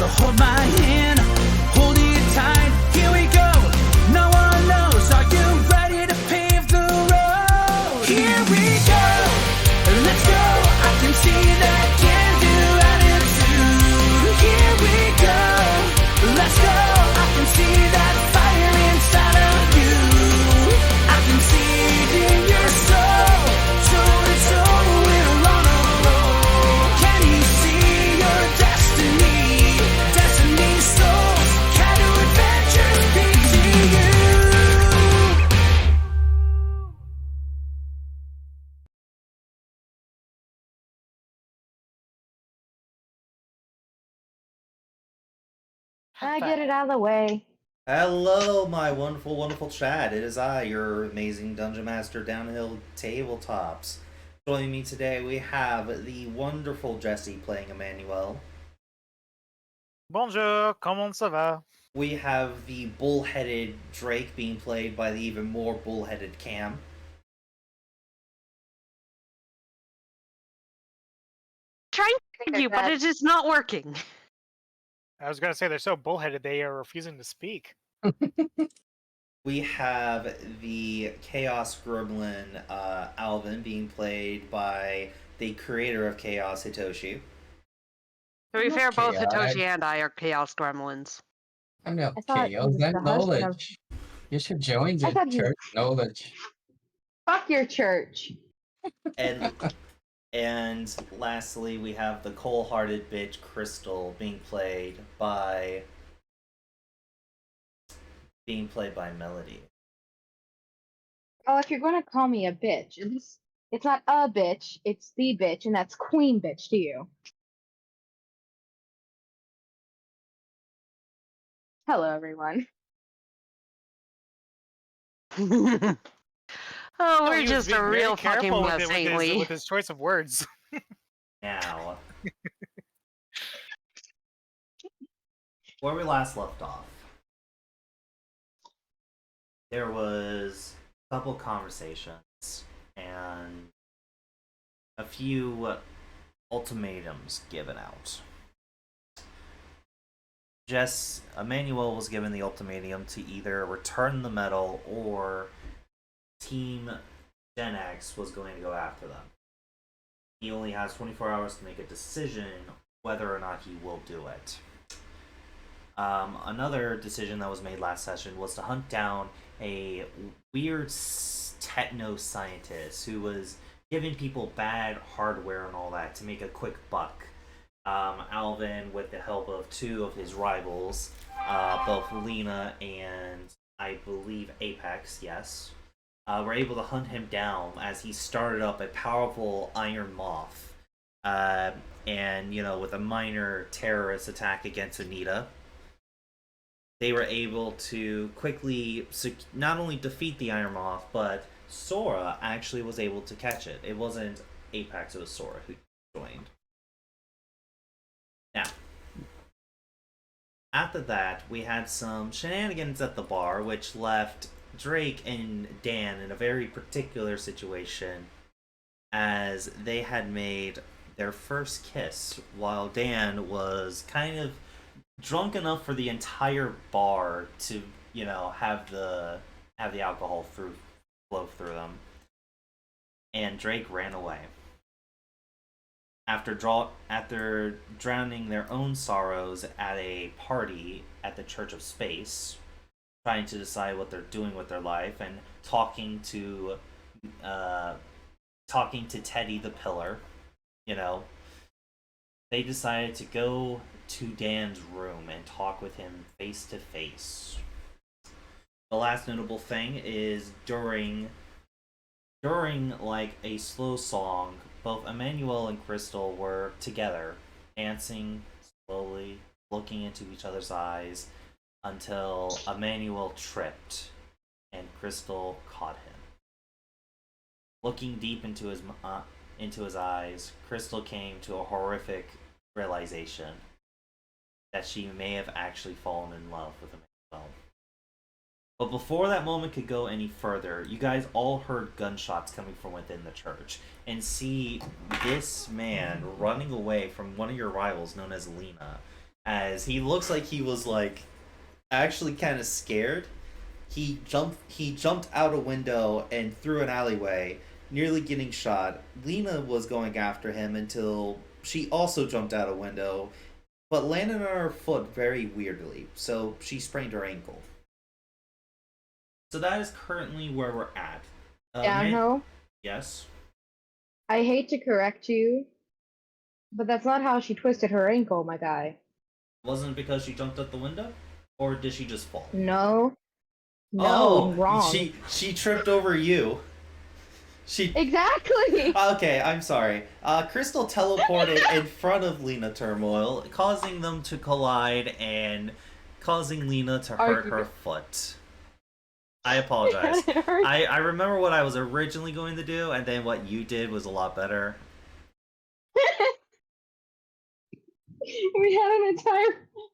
So hold my hand, hold it tight, here we go. No one knows, are you ready to pave the road? Here we go, let's go. I can see that can-do attitude. Here we go, let's go. I can see that fire inside of you. I can see it in your soul. Toe to toe, we're on a roll. Can you see your destiny? Destiny souls, can do adventures big to you? I get it out of the way. Hello, my wonderful, wonderful chat. It is I, your amazing Dungeon Master Downhill Tabletops. Joining me today, we have the wonderful Jesse playing Emmanuel. Bonjour, comment ça va? We have the bullheaded Drake being played by the even more bullheaded Cam. Trying to you, but it is not working. I was gonna say they're so bullheaded they are refusing to speak. We have the Chaos Gremlin Alvin being played by the creator of Chaos, Hitoshi. To be I'm not fair, both chaotic. Hitoshi and I are Chaos Gremlins. I'm not I thought he chaos, was the I'm husband knowledge. of- You should join I the thought he was- church knowledge. Fuck your church. And lastly, we have the cold-hearted bitch Crystal being played by Melody. Oh, if you're gonna call me a bitch, at least it's not a bitch, it's the bitch, and that's queen bitch to you. Hello, everyone. Oh, No, we're he was just being a very real fucking careful mess, ain't we? with his choice of words. Now, where we last left off, there was a couple conversations and a few ultimatums given out. Emmanuel was given the ultimatum to either return the medal or Team Gen X was going to go after them. He only has 24 hours to make a decision whether or not he will do it. Another decision that was made last session was to hunt down a weird techno scientist who was giving people bad hardware and all that to make a quick buck. Alvin, with the help of two of his rivals, both Lena and I believe Apex, yes, were able to hunt him down as he started up a powerful iron moth. And, with a minor terrorist attack against Anita, they were able to quickly not only defeat the iron moth, but Sora actually was able to catch it. It wasn't Apex, it was Sora who joined. Now, after that, we had some shenanigans at the bar, which left Drake and Dan in a very particular situation, as they had made their first kiss while Dan was kind of drunk enough for the entire bar to, have the alcohol flow through them. And Drake ran away. After drowning their own sorrows at a party at the Church of Space, trying to decide what they're doing with their life, and talking to Teddy the Pillar, they decided to go to Dan's room and talk with him face to face. The last notable thing is during like a slow song, both Emmanuel and Crystal were together, dancing slowly, looking into each other's eyes, until Emmanuel tripped and Crystal caught him. Looking deep into his eyes, Crystal came to a horrific realization that she may have actually fallen in love with Emmanuel. But before that moment could go any further, you guys all heard gunshots coming from within the church and see this man running away from one of your rivals known as Lena. as he looks like he was like actually kind of scared. He jumped out a window and through an alleyway, nearly getting shot. Lena was going after him until she also jumped out a window, but landed on her foot very weirdly, so she sprained her ankle. So that is currently where we're at. Downhill. Yes. I hate to correct you, but that's not how she twisted her ankle, my guy. Wasn't it because she jumped out the window? Or did she just fall? No. No, Oh, wrong. she tripped over you. She Exactly. Okay, I'm sorry. Crystal teleported in front of Lena Turmoil, causing them to collide and causing Lena to hurt her foot. I apologize. I remember what I was originally going to do, and then what you did was a lot better. We had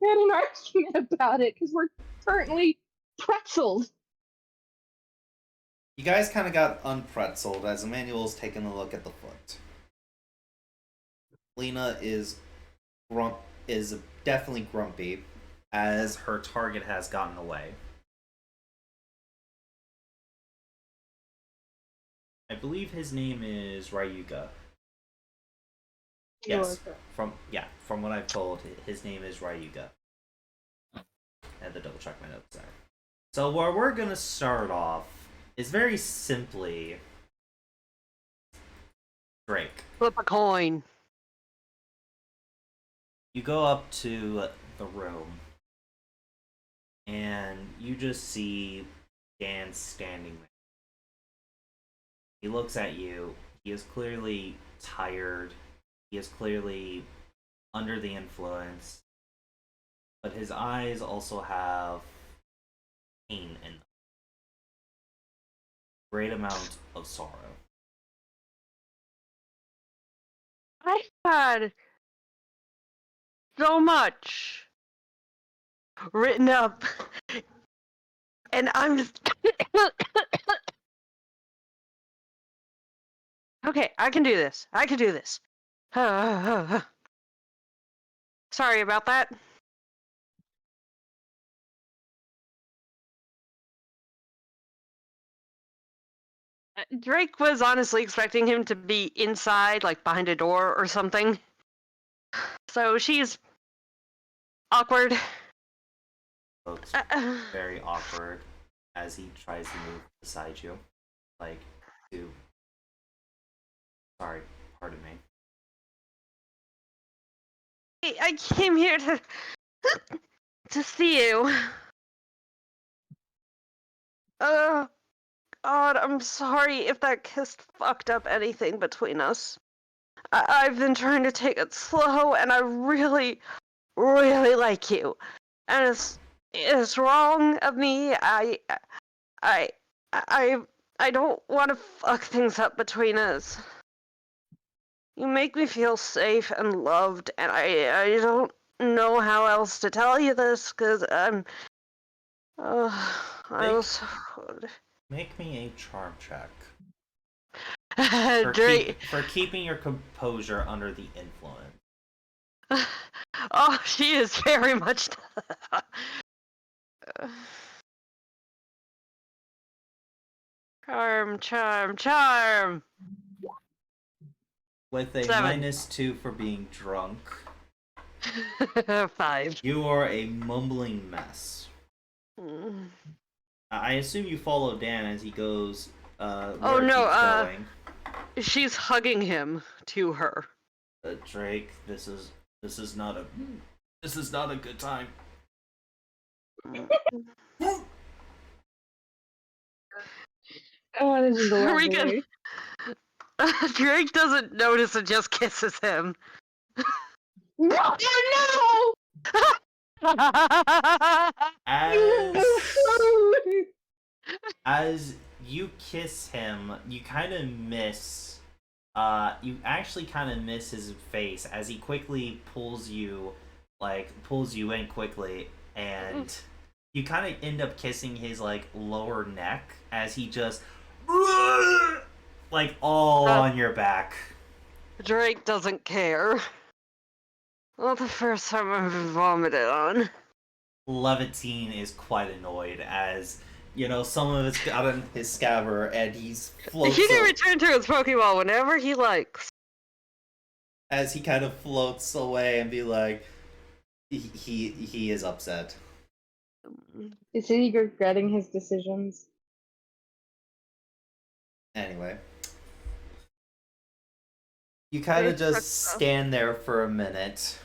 an argument about it because we're currently pretzeled. You guys kind of got unpretzeled as Emmanuel's taking a look at the foot. Lena is definitely grumpy as her target has gotten away. I believe his name is Ryuga. Yes, from what I've told, his name is Ryuga. I had to double check my notes there. So where we're gonna start off is very simply Drake. Flip a coin. You go up to the room, and you just see Dan standing there. He looks at you. He is clearly tired. He is clearly under the influence. But his eyes also have pain in them. Great amount of sorrow. I had so much written up, and I'm just. Okay, I can do this. I can do this. Sorry about that. Drake was honestly expecting him to be inside, like behind a door or something. So she's awkward. Looks very awkward as he tries to move beside you. Like, to. Sorry, pardon me. I came here to see you. Oh, God, I'm sorry if that kiss fucked up anything between us. I've been trying to take it slow, and I really, really like you. And it's wrong of me. I don't want to fuck things up between us. You make me feel safe and loved, and I don't know how else to tell you this, because I was... Make me a charm check. For keeping your composure under the influence. Oh, she is very much... Charm. With a 7. -2 for being drunk. 5. You are a mumbling mess. Mm. I assume you follow Dan as he goes. Oh no! She's hugging him to her. Drake, this is not a good time. Oh, this is lovely. Drake doesn't notice and just kisses him. No! As you kiss him, you kind of miss. You actually kind of miss his face as he quickly pulls you in quickly, and you kind of end up kissing his lower neck as he just all on your back. Drake doesn't care. Well, the first time I've been vomited on. Levantine is quite annoyed as, some of it's got on his scabbard and he's He floats can return to his Pokeball whenever he likes. as he kind of floats away and be like, he is upset. Is he regretting his decisions? Anyway. You kind of just stand there for a minute.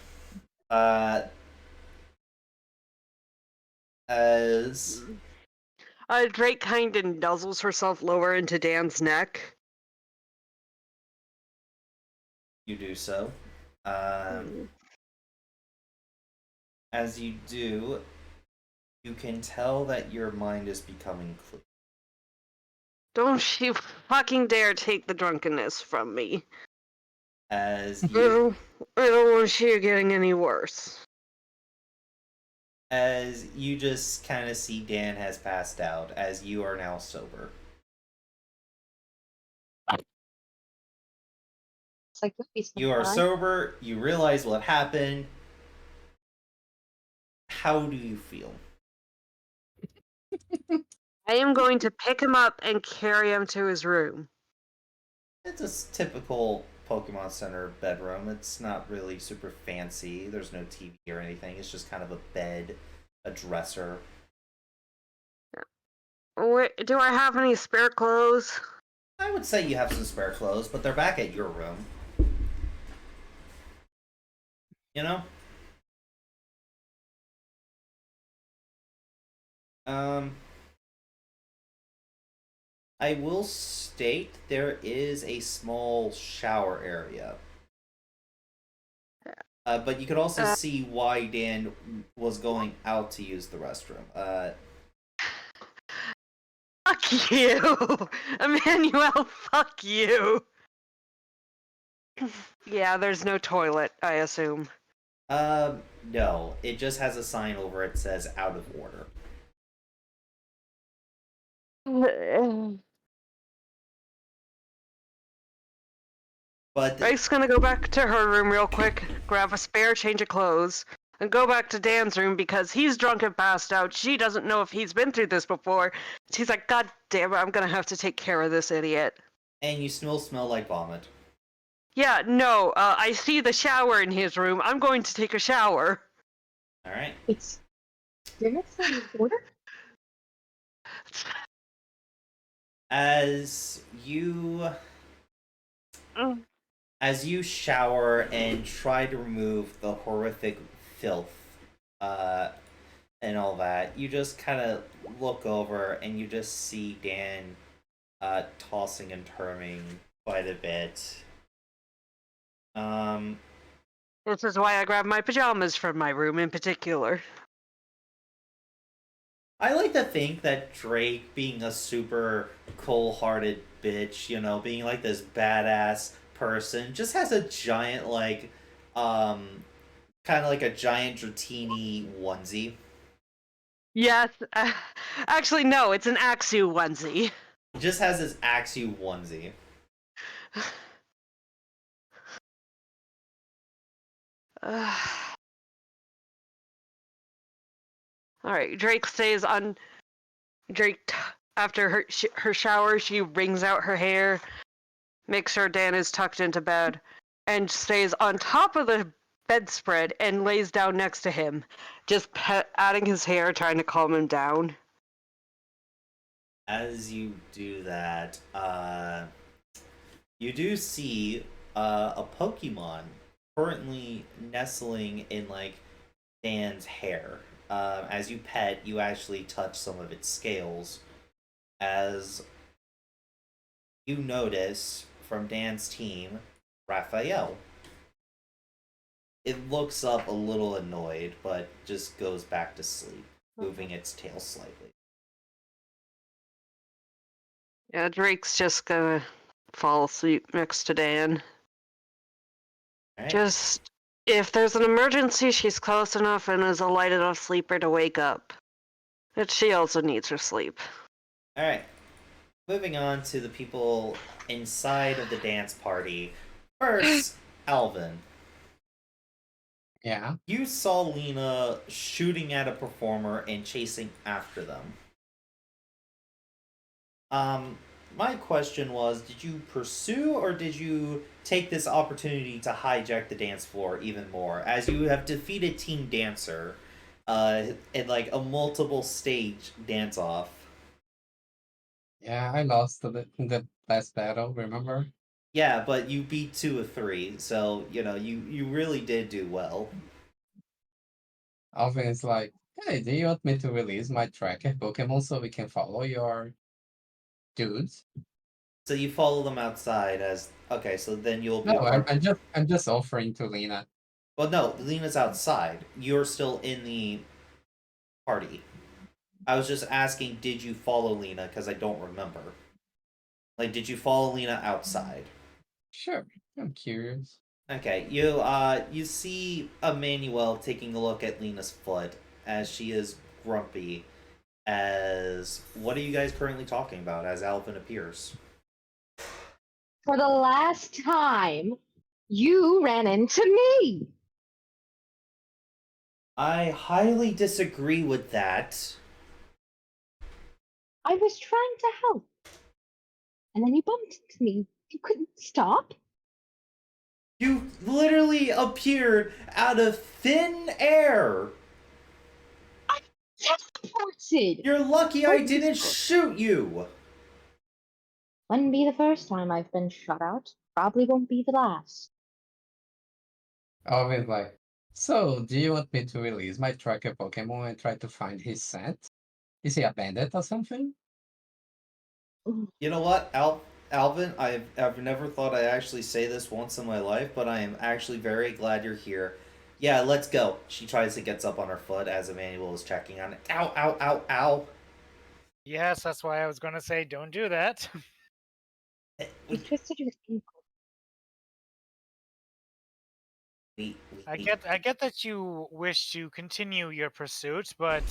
As Drake kind of nuzzles herself lower into Dan's neck. you do so. As you do, you can tell that your mind is becoming clear. Don't you fucking dare take the drunkenness from me. As I you don't want you getting any worse. as you just kind of see Dan has passed out, as you are now sober. It's like he's You are sober, you realize what happened. How do you feel? I am going to pick him up and carry him to his room. It's a typical Pokemon Center bedroom. It's not really super fancy. There's no TV or anything. It's just kind of a bed, a dresser. Do I have any spare clothes? I would say you have some spare clothes, but they're back at your room. You know? I will state there is a small shower area. But you could also see why Dan was going out to use the restroom. Fuck you! Emmanuel, fuck you! Yeah, there's no toilet, I assume. No. It just has a sign over it says out of order. But Drake's gonna go back to her room real quick, grab a spare change of clothes, and go back to Dan's room because he's drunk and passed out. She doesn't know if he's been through this before. She's like, God damn it, I'm gonna have to take care of this idiot. and you smell like vomit. Yeah, no, I see the shower in his room. I'm going to take a shower. Alright. It's dinner order? As you shower and try to remove the horrific filth and all that, you just kind of look over and you just see Dan tossing and turning quite a bit. This is why I grabbed my pajamas from my room in particular. I like to think that Drake, being a super cold-hearted bitch, being like this badass person, just has a giant, kind of like a giant Dratini onesie. Yes, actually, no, it's an Axu onesie. He just has his Axu onesie. Alright, Drake, after her shower, she wrings out her hair, makes sure Dan is tucked into bed, and stays on top of the bedspread and lays down next to him, just patting his hair, trying to calm him down. As you do that, you do see a Pokemon currently nestling in Dan's hair. As you pet, you actually touch some of its scales. As you notice from Dan's team, Raphael. It looks up a little annoyed, but just goes back to sleep, moving its tail slightly. Yeah, Drake's just gonna fall asleep next to Dan. All right. Just, if there's an emergency, she's close enough and is a light enough sleeper to wake up. But she also needs her sleep. Alright. Moving on to the people inside of the dance party. First, Alvin. Yeah. You saw Lena shooting at a performer and chasing after them. My question was, did you pursue or did you take this opportunity to hijack the dance floor even more, as you have defeated Team Dancer, in like a multiple stage dance off? Yeah, I lost the last battle, remember? Yeah, but you beat 2 of 3, so you really did do well. Alvin is like, hey, do you want me to release my tracker Pokemon so we can follow your dudes? So you follow them outside as okay. So then you'll be a No, I'm, part. I'm just offering to Lena. Well, no, Lena's outside. You're still in the party. I was just asking, did you follow Lena? Because I don't remember. Like, did you follow Lena outside? Sure, I'm curious. Okay, you see Emmanuel taking a look at Lena's foot as she is grumpy. As what are you guys currently talking about? As Alvin appears. For the last time, you ran into me. I highly disagree with that. I was trying to help. And then you bumped into me. You couldn't stop. You literally appeared out of thin air. I teleported. You're lucky I Oh, didn't this- shoot you. Wouldn't be the first time I've been shut out. Probably won't be the last. Alvin's like, so do you want me to release my tracker Pokemon and try to find his scent? Is he a bandit or something? You know what, Alvin? I've never thought I'd actually say this once in my life, but I am actually very glad you're here. Yeah, let's go. She tries to get up on her foot as Emmanuel is checking on it. Ow! Ow! Ow! Ow! Yes, that's why I was going to say don't do that. You twisted your ankle. I get that you wish to continue your pursuit, but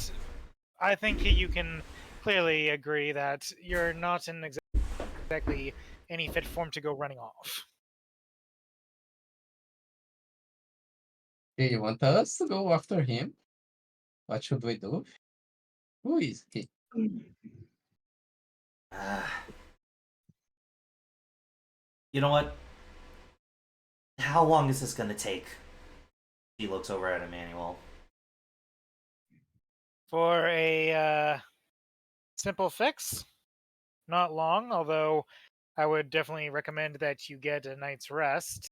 I think you can clearly agree that you're not in exactly any fit form to go running off. Do you want us to go after him? What should we do? Who is he? You know what? How long is this gonna take? He looks over at Emmanuel. For a simple fix, not long, although I would definitely recommend that you get a night's rest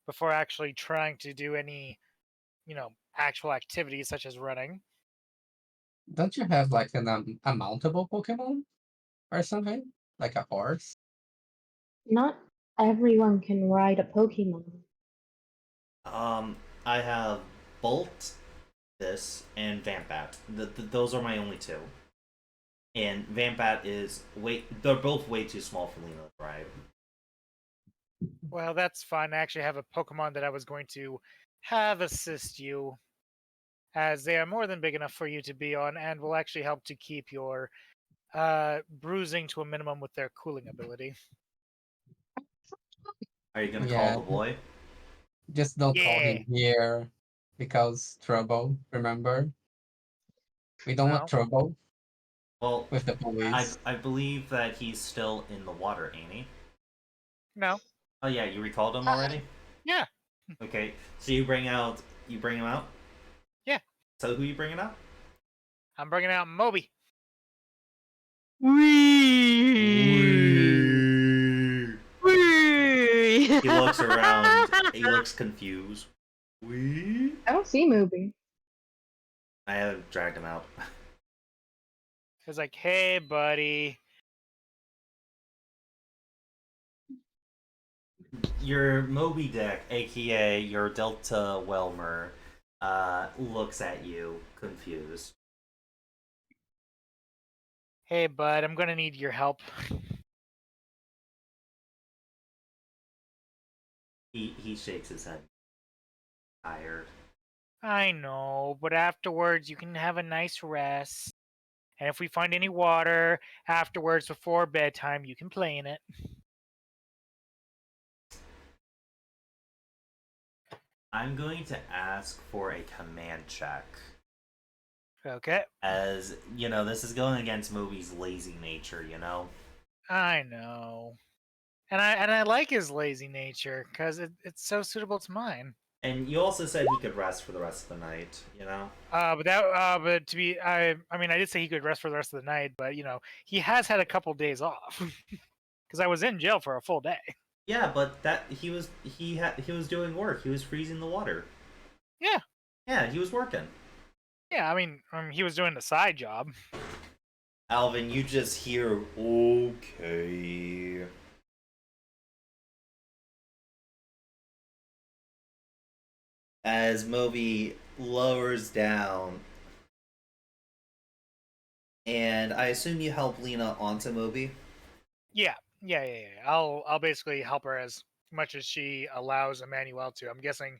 before actually trying to do any, actual activities such as running. Don't you have like a mountable Pokemon or something? Like a horse? Not everyone can ride a Pokemon. Um, I have Bolt, this, and Vampat. Those are my only two. And Vampat is they're both way too small for Lena to ride. Well, that's fine. I actually have a Pokemon that I was going to have assist you, as they are more than big enough for you to be on, and will actually help to keep your bruising to a minimum with their cooling ability. Are you gonna call Yeah, the boy? just don't call Yeah. him here because trouble, remember? We don't want No. trouble Well, with the police. I believe that he's still in the water, ain't he? No. Oh yeah, you recalled him already? Yeah. Okay, so you bring him out? Yeah. So who you bringing out? I'm bringing out Moby. He looks around. He looks confused. We? I don't see Mooby. I have dragged him out. It's like, hey, buddy. Your Moby Dick, aka your Delta Welmer, looks at you confused. Hey, bud, I'm gonna need your help. He shakes his head. Tired. I know, but afterwards you can have a nice rest. And if we find any water afterwards before bedtime, you can play in it. I'm going to ask for a command check. Okay. As, this is going against Moby's lazy nature, I know. And I like his lazy nature because it's so suitable to mine. And you also said he could rest for the rest of the night, But to be, I mean, I did say he could rest for the rest of the night, but he has had a couple days off because I was in jail for a full day. Yeah, but that he was doing work. He was freezing the water. Yeah, Yeah, he was working. yeah. I mean, he was doing the side job. Alvin, you just hear okay. As Moby lowers down. And I assume you help Lena onto Moby? Yeah. I'll basically help her as much as she allows Emmanuel to. I'm guessing,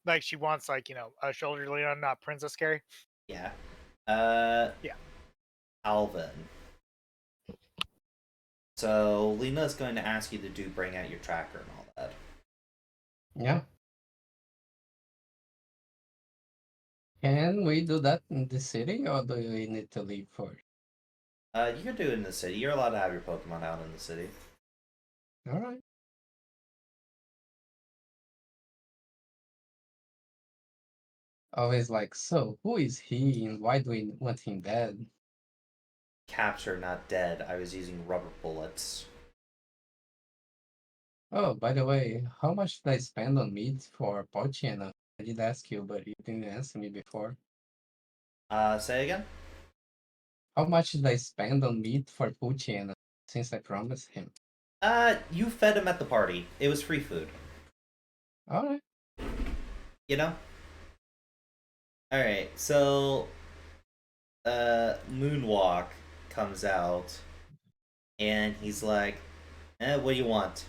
like she wants a shoulder Leon, not Princess Carrie. Yeah. Yeah. Alvin. So Lena's going to ask you to bring out your tracker and all that. Yeah. Can we do that in the city, or do we need to leave first? You can do it in the city. You're allowed to have your Pokemon out in the city. All right. Always like, so who is he, and why do we want him dead? Capture, not dead. I was using rubber bullets. Oh, by the way, how much did I spend on meat for Pochiana? I did ask you, but you didn't answer me before. Say again? How much did I spend on meat for Pochiana since I promised him? You fed him at the party. It was free food. All right. Alright, so Moonwalk comes out and he's like, what do you want?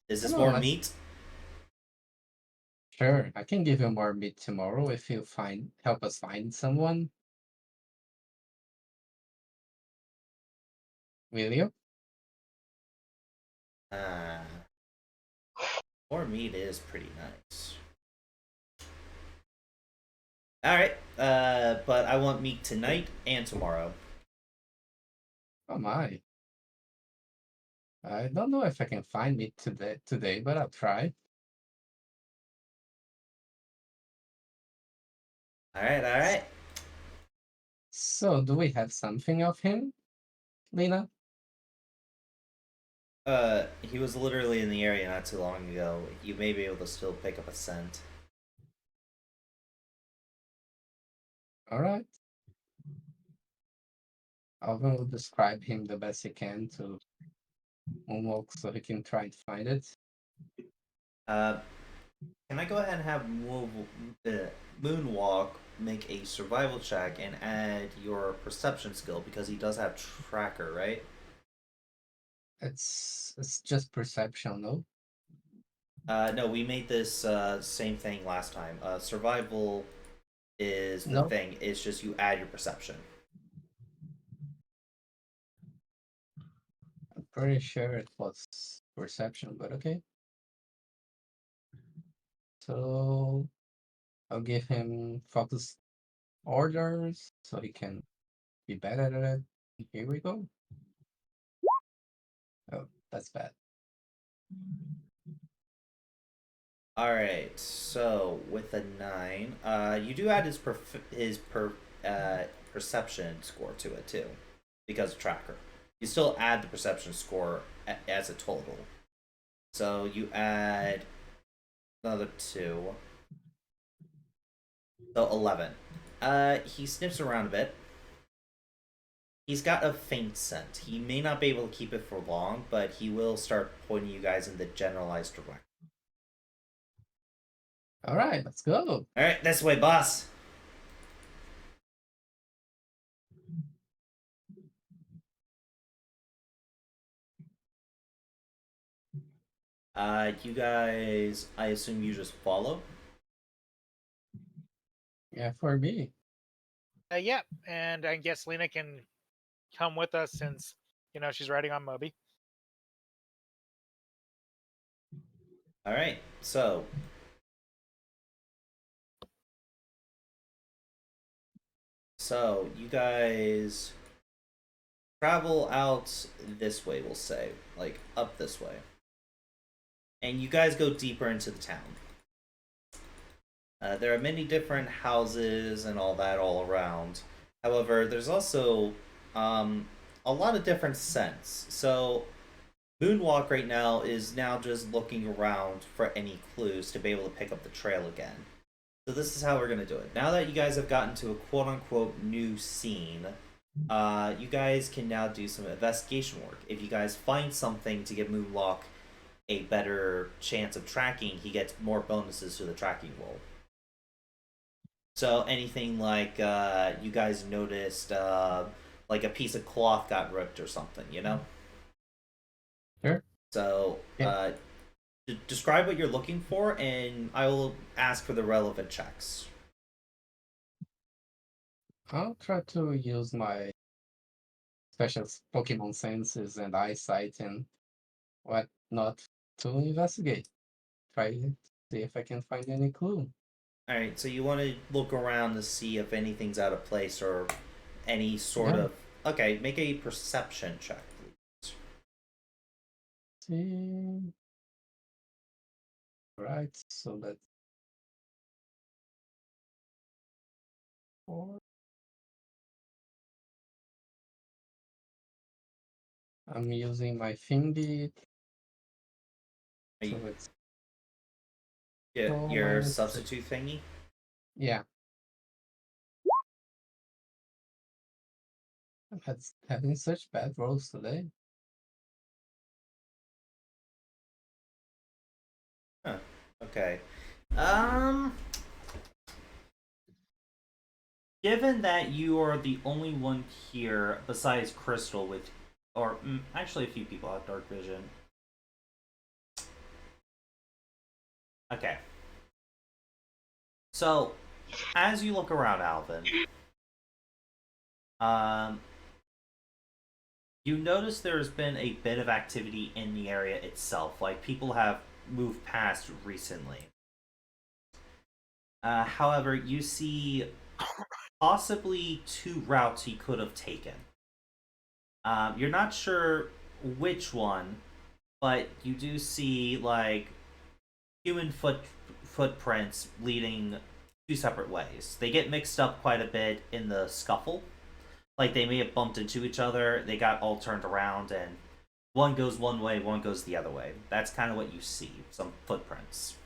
Is this Come on, more let's- meat? Sure, I can give you more meat tomorrow if you help us find someone. Will you? More meat is pretty nice. Alright, but I want meat tonight and tomorrow. Oh my. I don't know if I can find meat today, but I'll try. Alright. So, do we have something of him, Lena? He was literally in the area not too long ago. You may be able to still pick up a scent. All right. Alvin will describe him the best he can to Moonwalk so he can try to find it. Can I go ahead and have Moonwalk make a survival check and add your perception skill because he does have tracker, right? It's just perception, no? No, we made this same thing last time. Survival is the No. thing. It's just you add your perception. I'm pretty sure it was perception, but okay. So I'll give him focus orders so he can be better at it. Here we go. Oh, that's bad. All right. So with a 9, you do add his perception score to it too, because of tracker. You still add the perception score as a total. So you add another 2. So 11. He sniffs around a bit. He's got a faint scent. He may not be able to keep it for long, but he will start pointing you guys in the generalized direction. All right, let's go. All right, this way, boss. You guys, I assume you just follow? Yeah, for me. Yeah, and I guess Lena can come with us since she's riding on Moby. All right, so you guys travel out this way. We'll say, like up this way, and you guys go deeper into the town. There are many different houses and all that all around. However, there's also um, a lot of different scents. So Moonwalk right now is now just looking around for any clues to be able to pick up the trail again. So this is how we're gonna do it. Now that you guys have gotten to a quote unquote new scene, you guys can now do some investigation work. If you guys find something to give Moonwalk a better chance of tracking, he gets more bonuses to the tracking roll. So anything like you guys noticed, like a piece of cloth got ripped or something, you know. Sure. So Yeah. describe what you're looking for, and I will ask for the relevant checks. I'll try to use my special Pokemon senses and eyesight and whatnot to investigate. Try to see if I can find any clue. All right. So you want to look around to see if anything's out of place or any sort Yeah. of. Okay, make a perception check, please. See. Right. So that's 4. I'm using my thingy, Are you, so it's yeah, so your minus 6. substitute thingy. Yeah. I'm having such bad rolls today. Huh. Okay. Um. Given that you are the only one here besides Crystal with, or actually a few people have dark vision. Okay. So, as you look around, Alvin, um, you notice there's been a bit of activity in the area itself. Like people have moved past recently. However, you see possibly 2 routes he could have taken. You're not sure which one, but you do see like human footprints leading 2 separate ways. They get mixed up quite a bit in the scuffle. Like they may have bumped into each other, they got all turned around, and one goes one way, one goes the other way. That's kind of what you see, some footprints.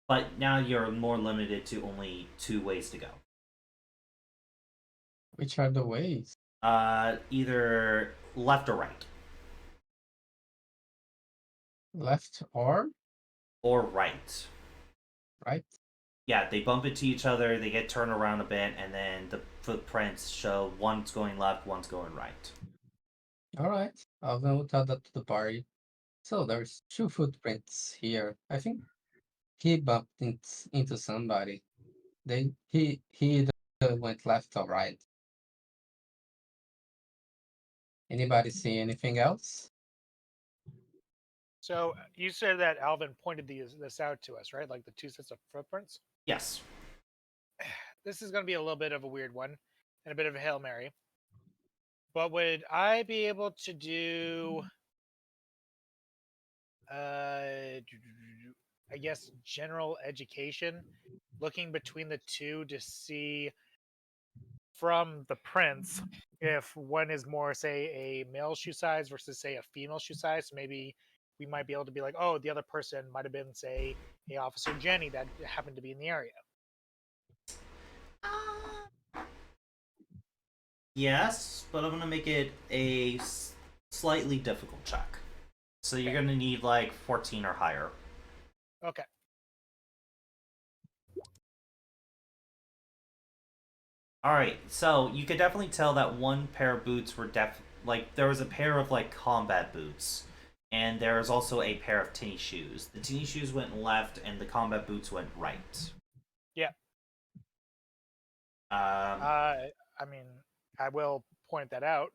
But now you're more limited to only 2 ways to go. Which are the ways? Either left or right. Left or Or right. right? Yeah, they bump into each other, they get turned around a bit, and then the footprints show one's going left, one's going right. All right. I'll tell that to the party. So there's 2 footprints here. I think he bumped into somebody. He either went left or right. Anybody see anything else? So you said that Alvin pointed this out to us, right? Like the 2 sets of footprints. Yes. This is going to be a little bit of a weird one and a bit of a Hail Mary. But would I be able to do, I guess, general education, looking between the two to see from the prints if one is more, say, a male shoe size versus, say, a female shoe size? So maybe we might be able to be like, oh, the other person might have been, say, a Officer Jenny that happened to be in the area. Yes, but I'm gonna make it a slightly difficult check. So you're Okay. gonna need like 14 or higher. Okay. All right, so you could definitely tell that one pair of boots were like there was a pair of like combat boots, and there was also a pair of tinny shoes. The tinny shoes went left, and the combat boots went right. Yeah. Um, I mean, I will point that out.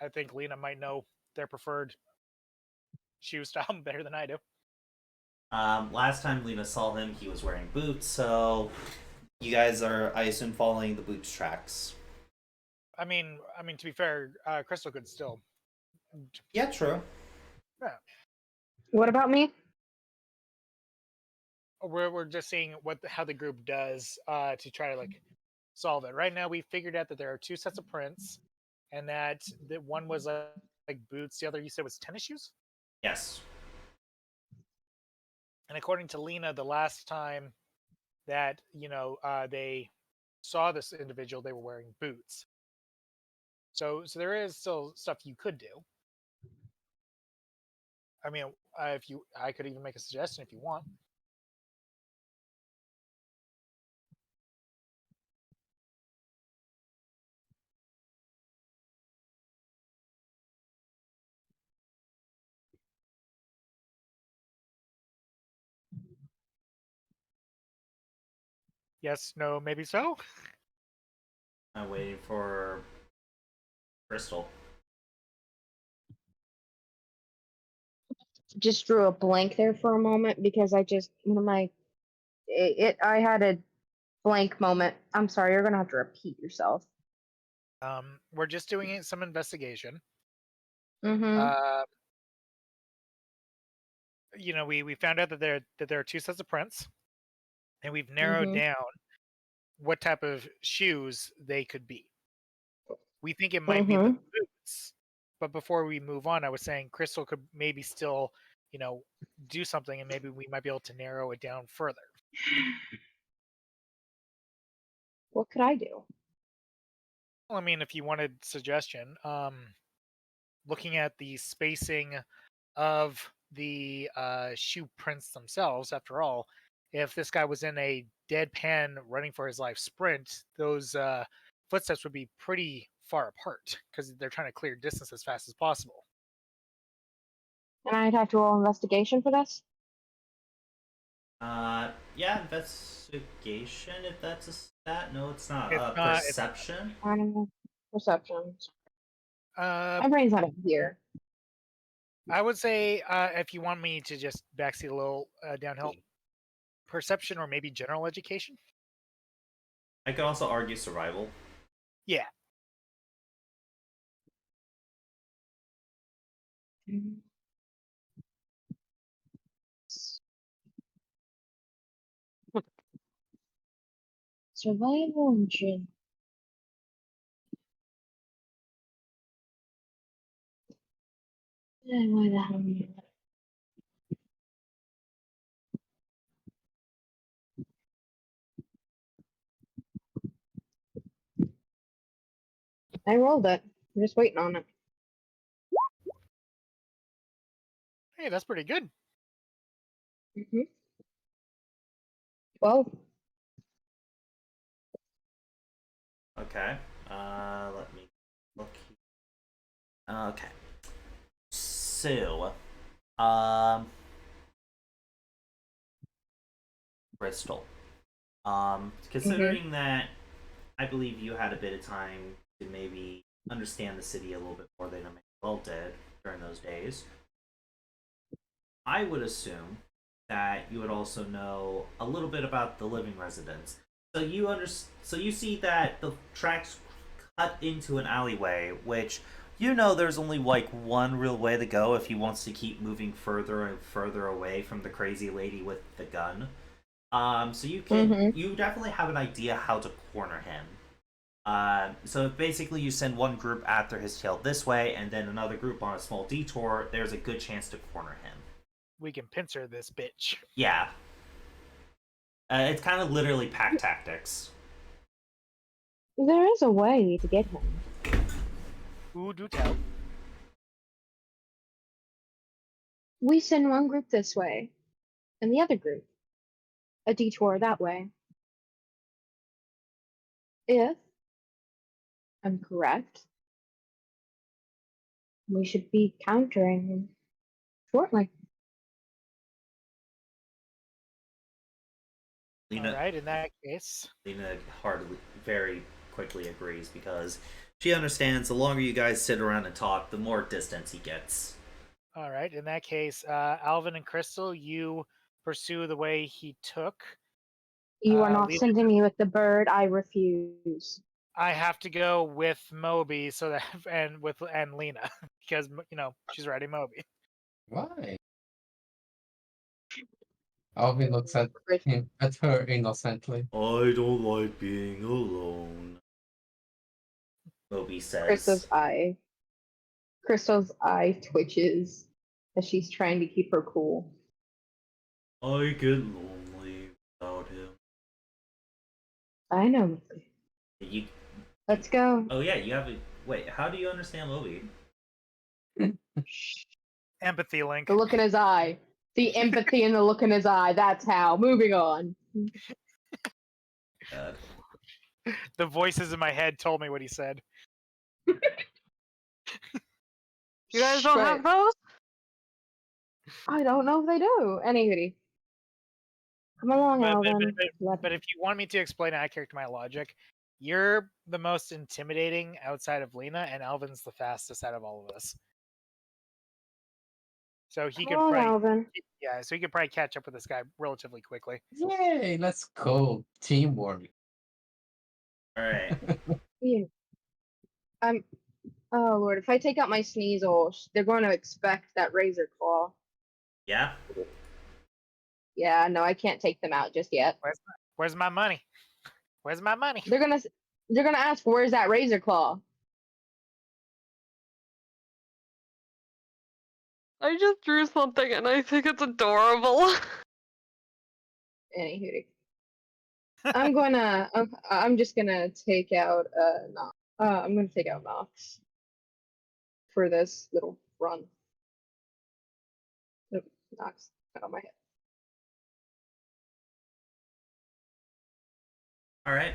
I think Lena might know their preferred shoe style better than I do. Last time Lena saw him, he was wearing boots, so you guys are, I assume, following the boots tracks. I mean, to be fair, Crystal could still. Yeah, true. Yeah. What about me? We're just seeing how the group does to try to like solve it. Right now, we figured out that there are 2 sets of prints, and that one was like boots, the other you said was tennis shoes. Yes. And according to Lena, the last time that they saw this individual, they were wearing boots. So there is still stuff you could do. I mean, I could even make a suggestion if you want. Yes, no, maybe so. I'm waiting for Crystal. Just drew a blank there for a moment because I just I had a blank moment. I'm sorry, you're gonna have to repeat yourself. We're just doing some investigation. Mm-hmm. We found out that there are 2 sets of prints, and we've narrowed Mm-hmm. down what type of shoes they could be. We think it might be the boots, but before we move on, I was saying Crystal could maybe still, do something, and maybe we might be able to narrow it down further. What could I do? Well, I mean, if you wanted suggestion, looking at the spacing of the shoe prints themselves, after all, if this guy was in a deadpan running for his life sprint, those footsteps would be pretty far apart because they're trying to clear distance as fast as possible. And I'd have to roll investigation for this? Yeah, investigation, if that's a stat. No, it's not. It's not- it's- Perception? I don't know. Perception. Uh, My brain's not up here. I would say if you want me to just backseat a little downhill, perception or maybe general education. I could also argue survival. Yeah. Survival engine. Why the hell? I rolled it. I'm just waiting on it. Hey, that's pretty good. Mm-hmm. 12. Okay. Let me look. Okay. So, Bristol. Considering that I believe you had a bit of time to maybe understand the city a little bit more than Emmanuel did during those days, I would assume that you would also know a little bit about the living residents. So you see that the tracks cut into an alleyway, which there's only like one real way to go if he wants to keep moving further and further away from the crazy lady with the gun. So you definitely have an idea how to corner him. So basically you send one group after his tail this way, and then another group on a small detour, there's a good chance to corner him. We can pincer this bitch. Yeah. It's kind of literally pack tactics. There is a way to get him. Ooh, do tell. We send one group this way, and the other group a detour that way. If I'm correct, we should be countering him shortly. Lena, All right, in that case. Lena very quickly agrees because she understands the longer you guys sit around and talk, the more distance he gets. All right. In that case, Alvin and Crystal, you pursue the way he took. You are not Lena, sending me with the bird. I refuse. I have to go with Moby so that and Lena because she's riding Moby. Why? Alvin looks at Chris- her innocently. I don't like being alone. Moby Crystal's says. eye. Crystal's eye twitches as she's trying to keep her cool. I get lonely without him. I know. You. Let's go. Oh yeah, you have a. Wait, how do you understand Moby? Empathy link. The look in his eye. The empathy in the look in his eye. That's how. Moving on. God. The voices in my head told me what he said. You guys don't have But those? I don't know if they do. Anyway. Come along, But, Alvin. but if you want me to explain out character my logic, you're the most intimidating outside of Lena, and Alvin's the fastest out of all of us. So he Come could along, probably, Alvin. so he could probably catch up with this guy relatively quickly. Yay, let's go. Teamwork. Alright. Yeah. Oh Lord, if I take out my Sneasel, they're going to expect that Razor Claw. Yeah? Yeah, no, I can't take them out just yet. Where's my money? Where's my money? They're gonna ask, "Where's that Razor Claw?" I just drew something and I think it's adorable. Anywho, I'm just gonna take out Nox. I'm gonna take out Nox for this little run. Nope, Nox got on my head. Alright.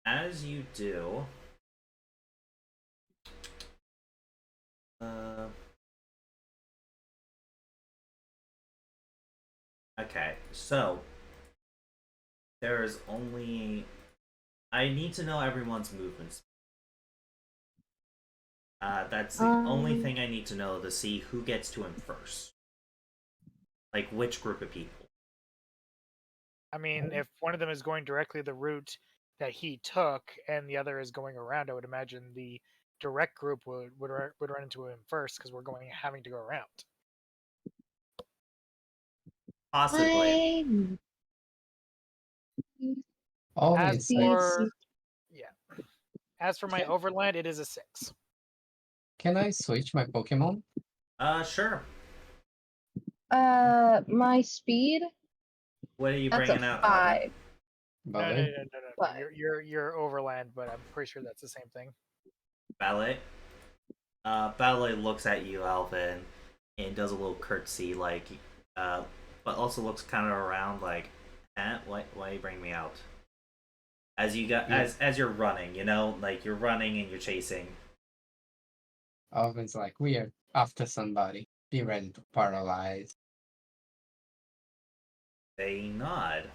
As you do. Okay, so there's only. I need to know everyone's movements. That's the only thing I need to know to see who gets to him first. Like which group of people. I mean, if one of them is going directly the route that he took, and the other is going around, I would imagine the direct group would run into him first because we're having to go around. Possibly. Always As for my overland, it is a 6. Can I switch my Pokemon? Sure. My speed. What are you That's bringing a out? 5. Ballet? No. But- You're overland, but I'm pretty sure that's the same thing. Ballet. Ballet looks at you, Alvin, and does a little curtsy, like, but also looks kind of around, like, why you bring me out? As you got, as you're running, like you're running and you're chasing. Alvin's like, we are after somebody. Be ready to paralyze. They nod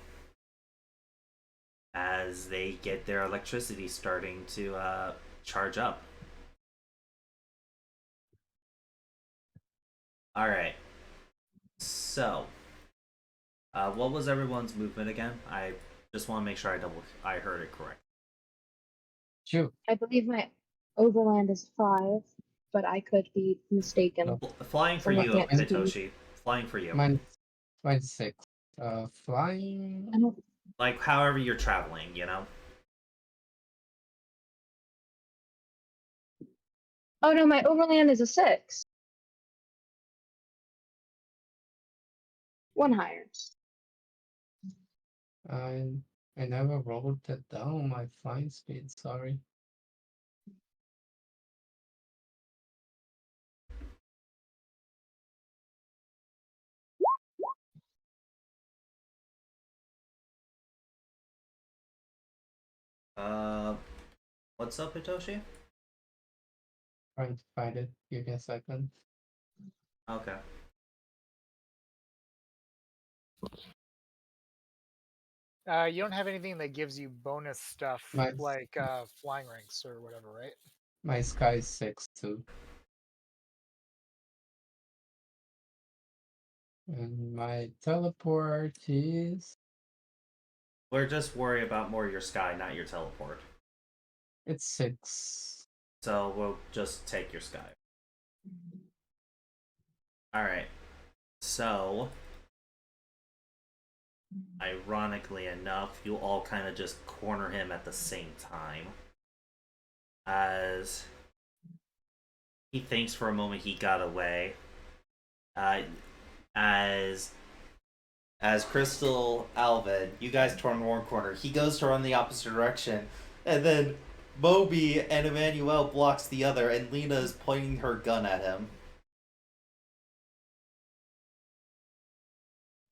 as they get their electricity starting to charge up. All right. So, what was everyone's movement again? I just want to make sure I heard it correct. Shoot. I believe my overland is 5, but I could be mistaken. No. Flying for I'm you, looking at speed. Hitoshi. Flying for you. Mine's 6. Flying. I don't. Like however you're traveling, Oh no, my overland is a 6. One higher. I never wrote that down. My flying speed. Sorry. What's up, Hitoshi? Trying to find it. Give me a second. Okay. You don't have anything that gives you bonus stuff Nice. like flying ranks or whatever, right? My sky is 6 too. And my teleport is We're just worried about more your sky, not your teleport. it's 6. So we'll just take your sky. Alright. So, ironically enough, you all kind of just corner him at the same time. As he thinks for a moment he got away. As Crystal Alvin, you guys turn one corner. He goes to run the opposite direction, and then Moby and Emmanuel blocks the other, and Lena is pointing her gun at him.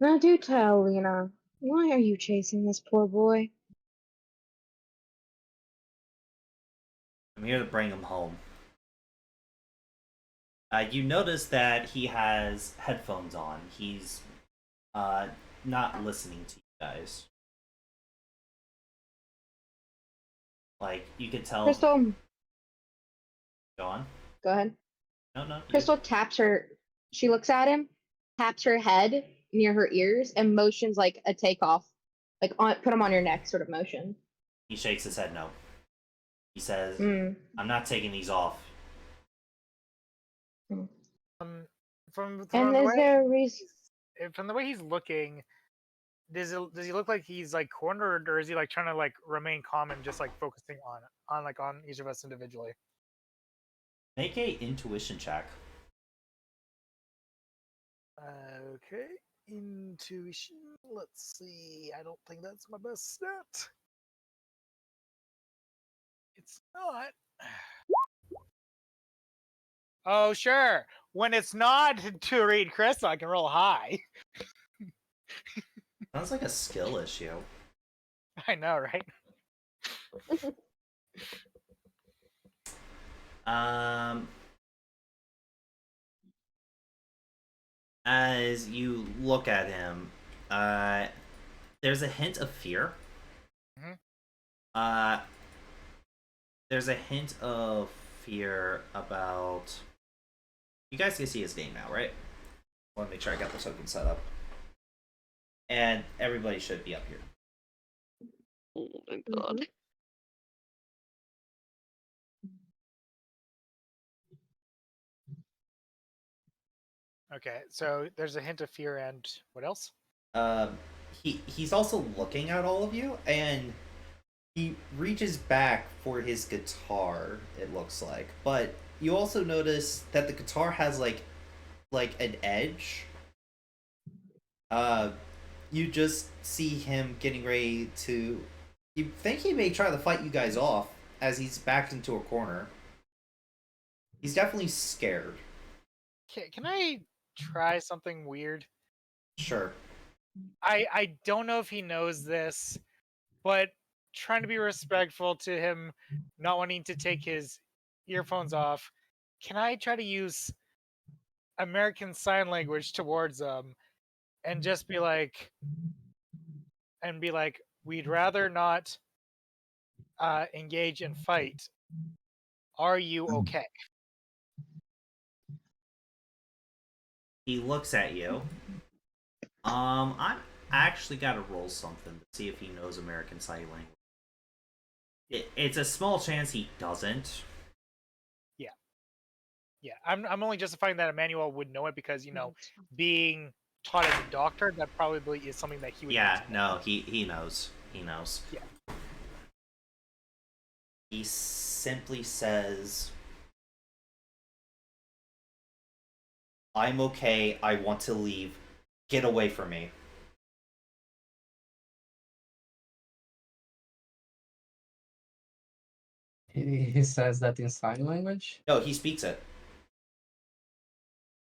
Now do tell, Lena. Why are you chasing this poor boy? I'm here to bring him home. You notice that he has headphones on. He's not listening to you guys. Like, you could tell. Crystal, Go on. go ahead. No. Crystal taps her. She looks at him, taps her head near her ears, and motions like a takeoff, like put him on your neck sort of motion. He shakes his head no. He says, Mm. I'm not taking these off. From And the is way there a reason? from the way he's looking, does he look like he's like cornered, or is he like trying to like remain calm and just like focusing on each of us individually? Make a intuition check. Okay, intuition. Let's see. I don't think that's my best stat. It's not. Oh sure. When it's not to read Crystal, I can roll high. Sounds like a skill issue. I know, right? As you look at him, there's a hint of fear. Mhm. There's a hint of fear about. You guys can see his name now, right? I want to make sure I got the token set up. And everybody should be up here. Oh my god. Okay, so there's a hint of fear, and what else? He's also looking at all of you, and he reaches back for his guitar. It looks like, but you also notice that the guitar has like an edge. You just see him getting ready to. You think he may try to fight you guys off as he's backed into a corner. He's definitely scared. Can I try something weird? Sure. I don't know if he knows this, but trying to be respectful to him, not wanting to take his earphones off, can I try to use American Sign Language towards him and just be like, we'd rather not engage in fight. Are you okay? He looks at you. I'm actually got to roll something to see if he knows American Sign Language. It's a small chance he doesn't. Yeah, I'm only justifying that Emmanuel would know it because, you know, being taught as a doctor, that probably is something that he would Yeah, need to know. no, he knows. He knows. Yeah. He simply says, I'm okay, I want to leave. Get away from me. He says that in sign language. No, he speaks it.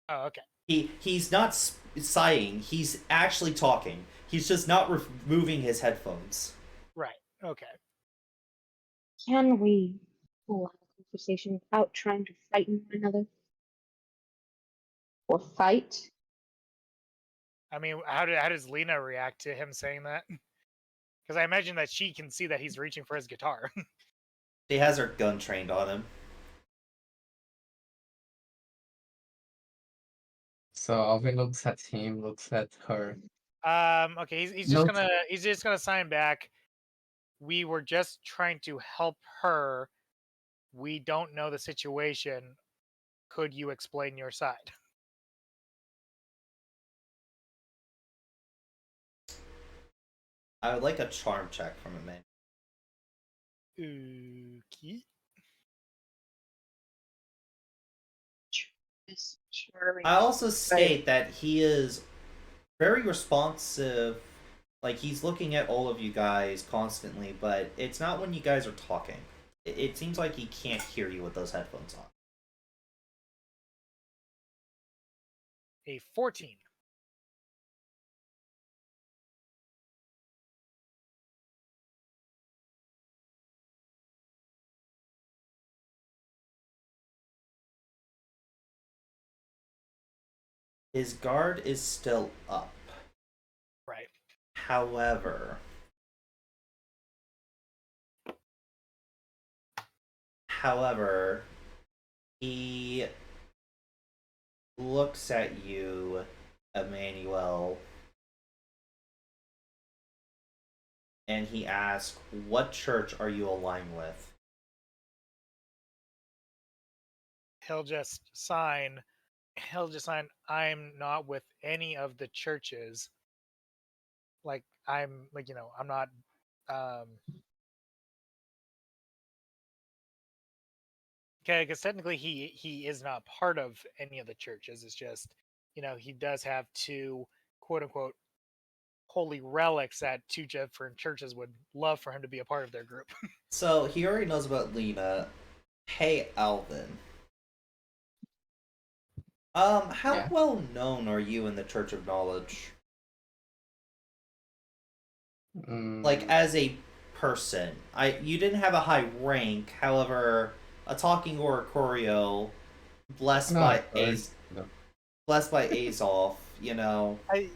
Oh, okay. He's not sighing, he's actually talking. He's just not removing his headphones. Right. Okay. Can we have a conversation without trying to frighten one another? Or fight? I mean, how does Lena react to him saying that? Because I imagine that she can see that he's reaching for his guitar. She has her gun trained on him. So Alvin looks at him, looks at her. Okay, he's just Notes. gonna sign back. We were just trying to help her. We don't know the situation. Could you explain your side? I would like a charm check from a man. Okay. I also state that he is very responsive. Like, he's looking at all of you guys constantly, but it's not when you guys are talking. It seems like he can't hear you with those headphones on. A 14. His guard is still up. Right. However, he looks at you, Emmanuel, and he asks, "What church are you aligned with?" He'll just sign. I'm not with any of the churches. Like I'm like I'm not. Okay, because technically he is not part of any of the churches. It's just he does have two quote unquote holy relics that two different churches would love for him to be a part of their group. So he already knows about Lena. Hey, Alvin. How Yeah. well known are you in the Church of Knowledge? Like, Mm, as a person. You didn't have a high rank, however, a talking Oricorio, blessed not by at first. blessed by Azov, I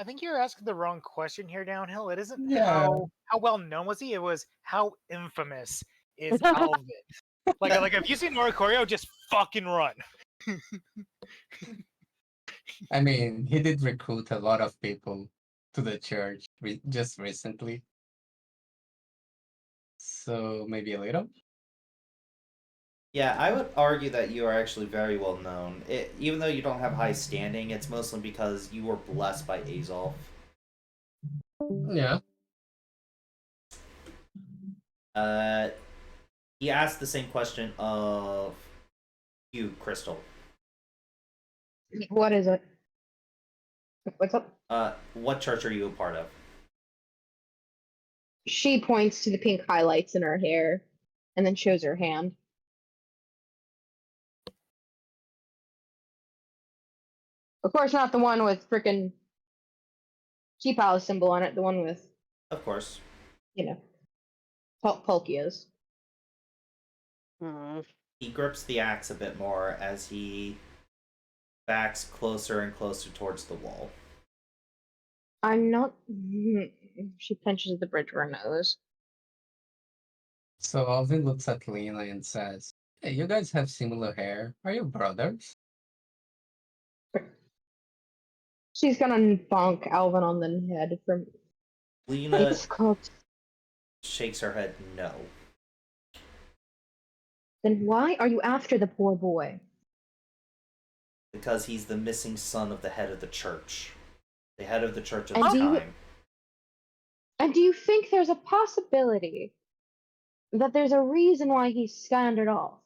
think you're asking the wrong question here, Downhill. It isn't Yeah. how well known was he. It was how infamous is Alvin. Like if you see Nora Choreo, just fucking run. I mean, he did recruit a lot of people to the church just recently. So maybe a little. Yeah, I would argue that you are actually very well known. Even though you don't have high standing, it's mostly because you were blessed by Azov. Yeah. Uh, he asked the same question of you, Crystal. What is it? What's up? What church are you a part of? She points to the pink highlights in her hair and then shows her hand. Of course, not the one with frickin' Key Palace symbol on it, the one with, Of course. you know, Polkias. Hmm. He grips the axe a bit more as he backs closer and closer towards the wall. I'm not. She pinches the bridge of her nose. So Alvin looks at Lena and says, "Hey, you guys have similar hair. Are you brothers?" She's gonna bonk Alvin on the head from. Lena It's called. shakes her head no. Then why are you after the poor boy? Because he's the missing son of the head of the church. The head of the church of And the do you time. and do you think there's a possibility that there's a reason why he's scattered off?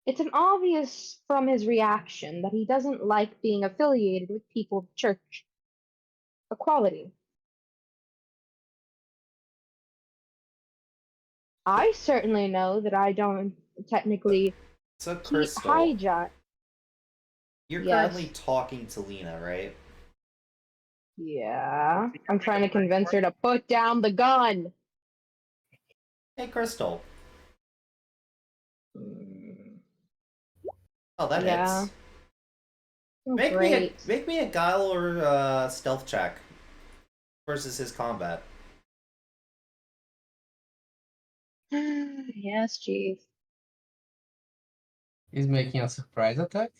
It's an obvious from his reaction that he doesn't like being affiliated with people of church equality. I certainly know that I don't technically So, keep Crystal, hijack. you're currently Yes. talking to Lena, right? Yeah. I'm trying to convince her to put down the gun. Hey, Crystal. Mm, Oh, that yeah. hits. Oh, Make great. me a guile or stealth check versus his combat. Yes, chief. He's making a surprise attack.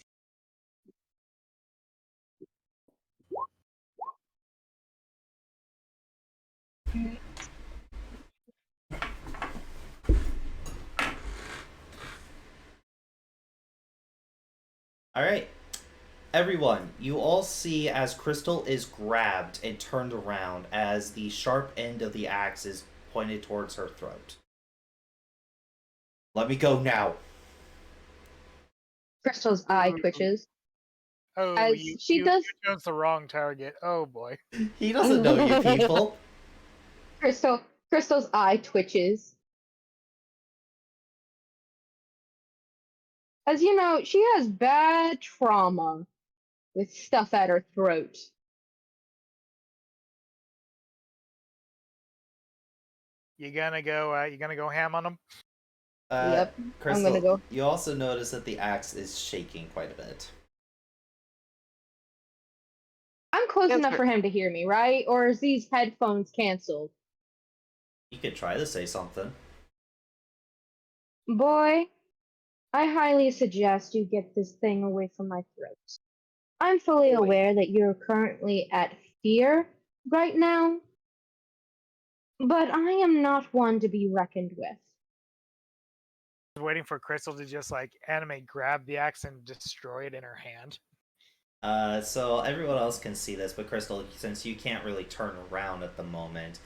All right, everyone, you all see as Crystal is grabbed and turned around as the sharp end of the axe is pointed towards her throat. Let me go now. Crystal's eye twitches Oh, as she does. you chose the wrong target. Oh boy. He doesn't know you people. Crystal's eye twitches. As you know, she has bad trauma with stuff at her throat. You gonna go ham on him? Yep, I'm gonna Crystal, go. you also notice that the axe is shaking quite a bit. I'm close Yes, enough sir. for him to hear me, right? Or is these headphones canceled? You could try to say something. Boy, I highly suggest you get this thing away from my throat. I'm fully Boy. aware that you're currently at fear right now, but I am not one to be reckoned with. Waiting for Crystal to just like anime grab the axe and destroy it in her hand. So everyone else can see this, but Crystal, since you can't really turn around at the moment,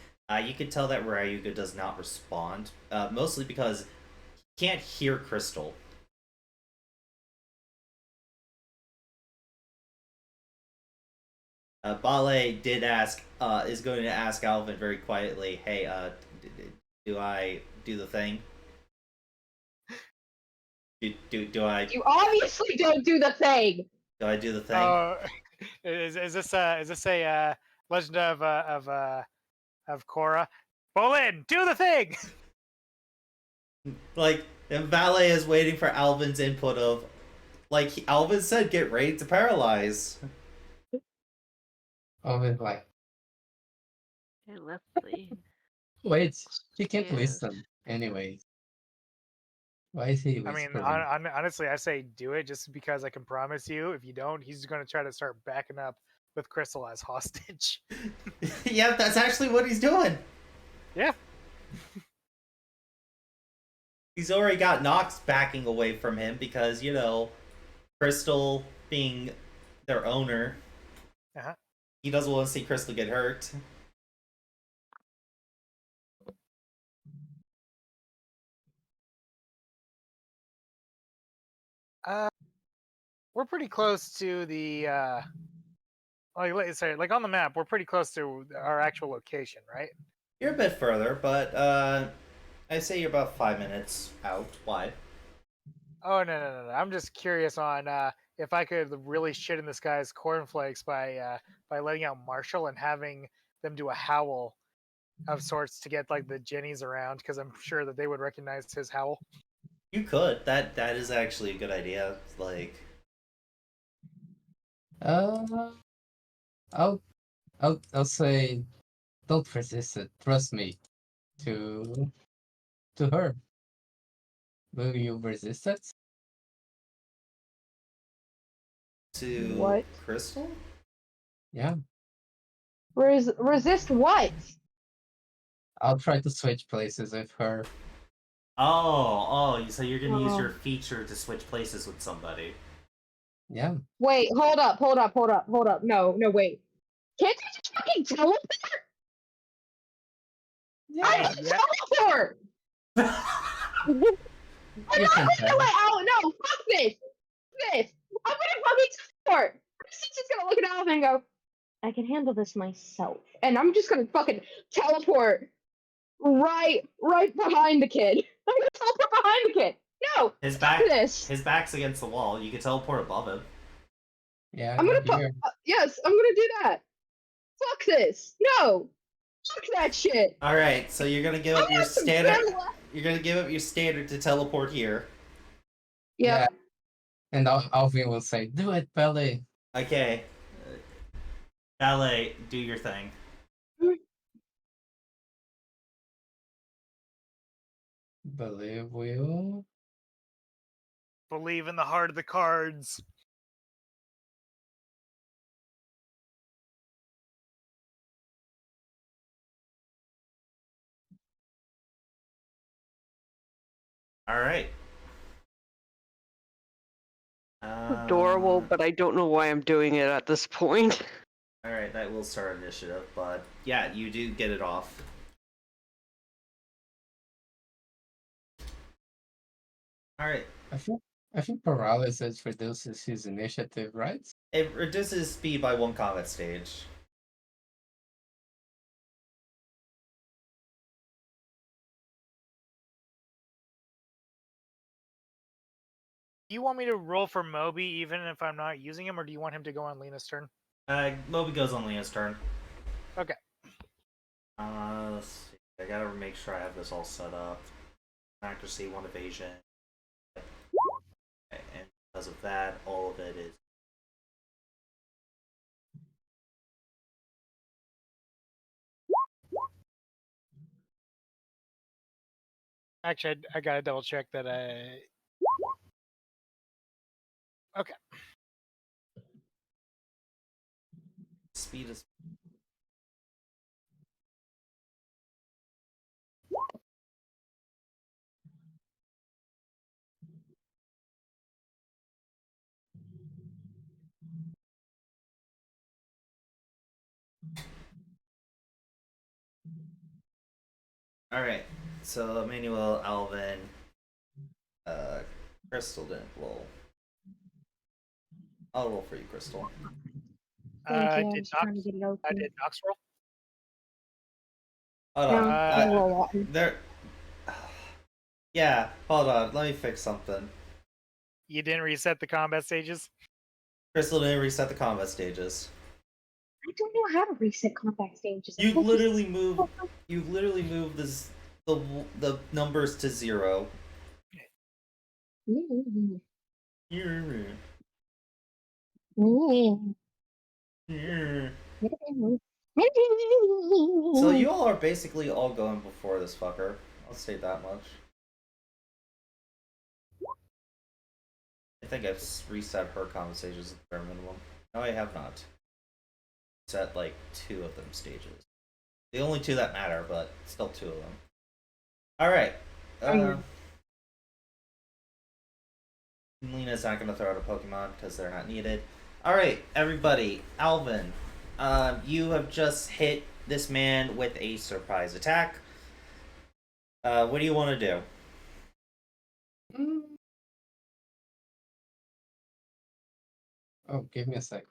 you can tell that Ryuga does not respond, mostly because he can't hear Crystal. Bale did ask, is going to ask Alvin very quietly, hey, do I do the thing? Do I You obviously don't do the thing! do the thing? Oh, is this a Legend of Korra? Bolin, do the thing. Like, and Valet is waiting for Alvin's input of, like, Alvin said, get ready to paralyze. Alvin like, Okay, let's see. wait, he can't Yes. listen. Anyways, why is he I mean, whispering? honestly, I say do it just because I can promise you, if you don't, he's going to try to start backing up with Crystal as hostage. Yeah, that's actually what he's doing. Yeah. He's already got Nox backing away from him because, you know, Crystal being their owner, Uh-huh. he doesn't want to see Crystal get hurt. We're pretty close to the like let's say like on the map, we're pretty close to our actual location, right? You're a bit further, but I say you're about 5 minutes out. Why? Oh no. I'm just curious on if I could really shit in this guy's cornflakes by letting out Marshall and having them do a howl of sorts to get like the Jennies around because I'm sure that they would recognize his howl. You could. That is actually a good idea. Like, Uh, I'll I'll say, don't resist it. Trust me. To to her. Will you resist it? to What? Crystal? Yeah. Resist what? I'll try to switch places with her. So you're gonna use Oh. your feature to switch places with somebody. Yeah. Wait, hold up. No, wait. Can't you just fucking teleport? I Yeah. can Yeah. teleport! I'm You not can gonna tell. let out. No, fuck this. I'm gonna fucking teleport. She's just gonna look at Alvin and go, I can handle this myself. And I'm just gonna fucking teleport right behind the kid. I'm gonna teleport behind the kid. No, His fuck back, this. his back's against the wall. You can teleport above him. Yeah, I'm gonna here. yes, I'm gonna do that. Fuck this. No, fuck that shit. All right, so you're gonna give I'm up your gonna some standard. good luck. You're gonna give up your standard to teleport here. Yeah. Yep. And Alvin will say, do it, Belly. Okay. Ballet, do your thing. Belly will. Believe in the heart of the cards. All right. Adorable, but I don't know why I'm doing it at this point. Alright, that will start initiative, but yeah, you do get it off. Alright. I think paralysis reduces his initiative, right? It reduces speed by 1 combat stage. Do you want me to roll for Moby even if I'm not using him, or do you want him to go on Lena's turn? Moby goes on Leah's turn. Okay. Let's see. I gotta make sure I have this all set up. Accuracy, 1 evasion. Okay, and because of that, all of it is. Actually, I gotta double check that Okay. Speed is. Alright, so Emmanuel, Alvin, Crystal didn't roll. I'll roll for you, Crystal. Thank you. I Did was trying to get it open. did Nox roll? Hold No, on. I roll one. There. Yeah, hold on. Let me fix something. You didn't reset the combat stages? Crystal didn't reset the combat stages. I don't know how to reset combat stages. I You've thought literally this- moved. You've literally moved the numbers to 0. Mm. Yeah. Mm. So you all are basically all going before this fucker. I'll say that much. I think I've reset her conversations at the bare minimum. No, I have not. Set like 2 of them stages. The only 2 that matter, but still 2 of them. Alright. Lena's not going to throw out a Pokemon because they're not needed. Alright, everybody. Alvin, you have just hit this man with a surprise attack. What do you want to do? Oh, give me a second.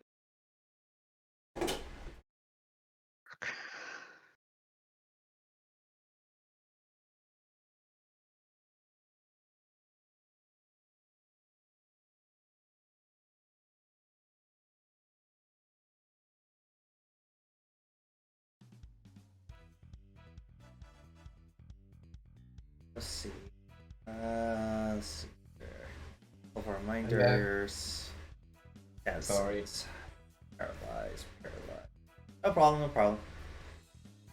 Let's see. Let's see here. Over reminders. Yes. Sorry. Paralyzed. No problem, no problem.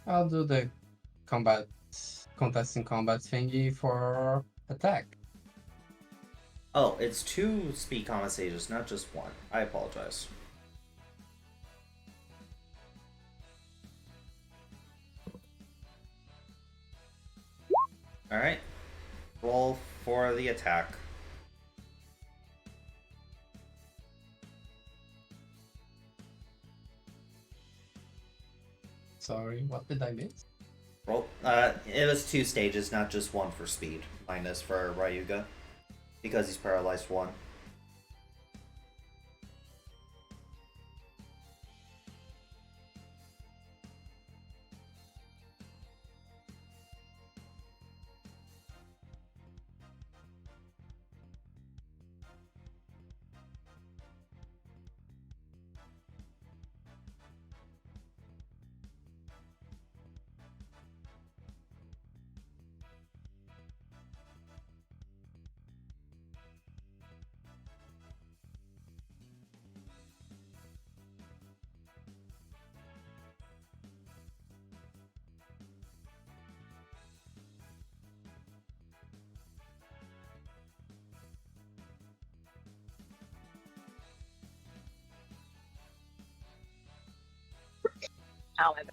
I'll do the combat contesting combat thingy for attack. Oh, it's 2 speed combat stages, not just 1. I apologize. Alright. Roll for the attack. Sorry, what did I miss? Roll. It was 2 stages, not just 1 for speed. Minus for Ryuga. Because he's paralyzed 1. However.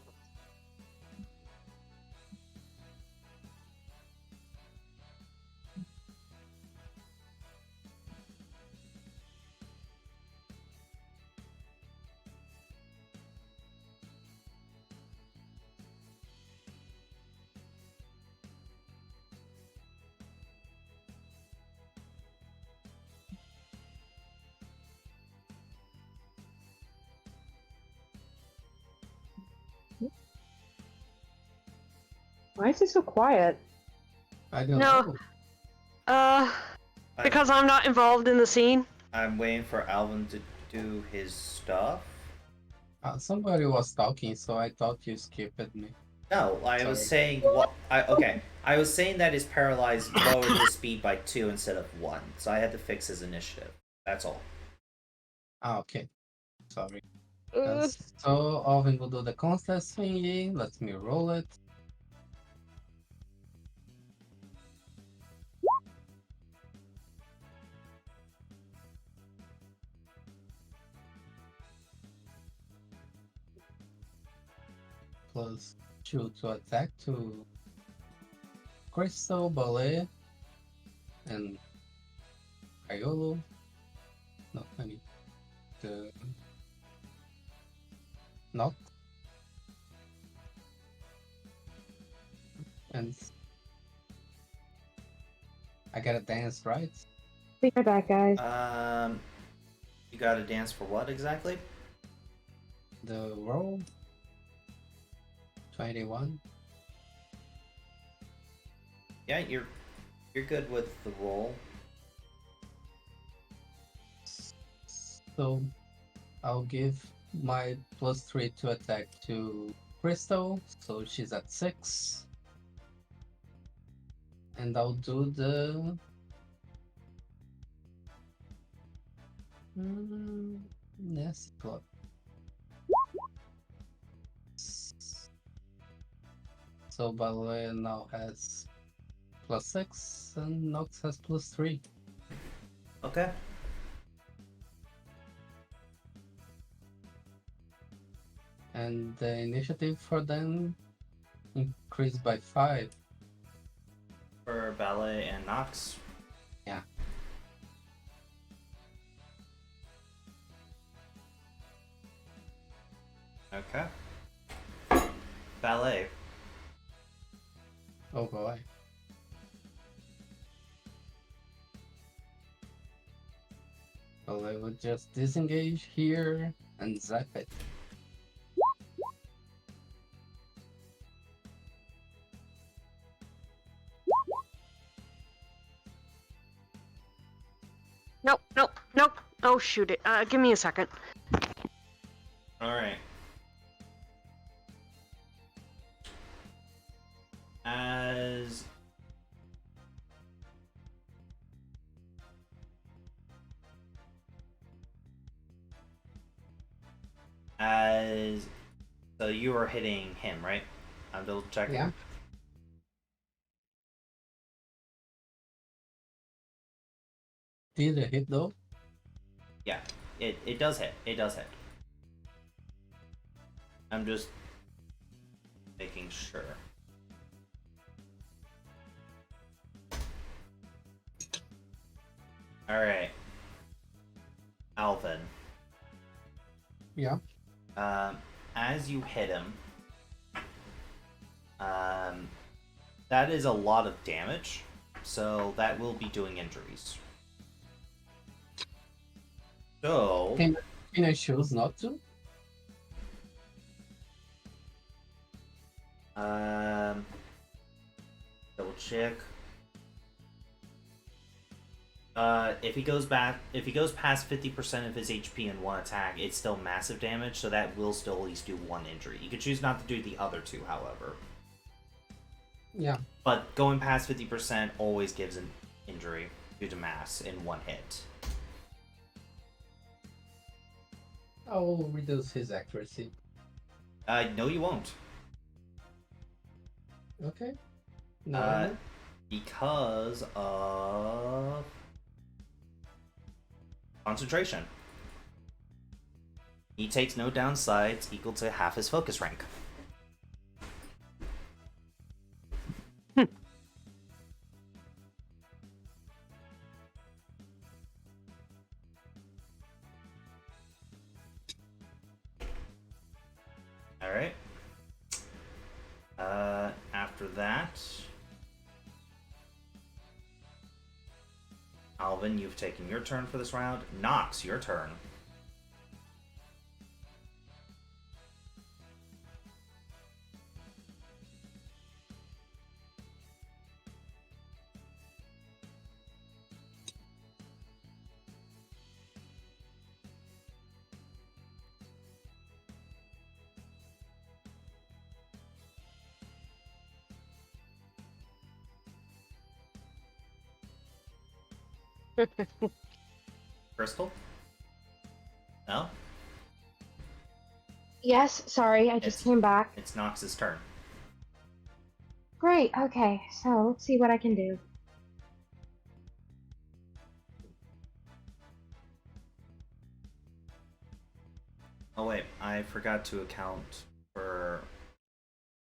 Why is he so quiet? I don't No. know. Because I'm not involved in the scene. I'm waiting for Alvin to do his stuff. Somebody was talking, so I thought you skipped me. No, I was Sorry. saying what okay. I was saying that his paralyzed lowered his speed by 2 instead of 1, so I had to fix his initiative. That's all. Ah, okay. Sorry. Uh, So Alvin will do the contest thingy. Let me roll it. Plus 2 to attack to Crystal, Ballet, and Aiolo. No, I mean the not. And I gotta dance, right? Be right back, guys. You got to dance for what exactly? The roll 21. Yeah, you're good with the roll. So I'll give my plus 3 to attack to Crystal, so she's at 6. And I'll do the nasty club. So Ballet now has plus 6 and Nox has plus 3. Okay. And the initiative for them increased by 5. For Ballet and Nox. Yeah. Okay. Ballet. Oh boy. Well, I would just disengage here and zap it. nope, nope, nope. Oh, shoot it. Give me a second. Alright. As so you are hitting him, right? I'm double checking. Yeah. Did it hit though? Yeah. It does hit. It does hit. I'm just making sure. Alright. Alvin. Yeah. As you hit him, that is a lot of damage, so that will be doing injuries. So, Can I choose not to? double check. If he goes past 50% of his HP in one attack, it's still massive damage, so that will still at least do one injury. You could choose not to do the other two, however. Yeah. But going past 50% always gives an injury due to mass in one hit. I'll reduce his accuracy. No, you won't. Okay. No. Because of concentration. He takes no downsides equal to half his focus rank. Alright. After that, Alvin, you've taken your turn for this round. Nox, your turn. Crystal? No? Yes, sorry, I just It's- came back. It's Nox's turn. Great, okay, so let's see what I can do. Oh wait, I forgot to account for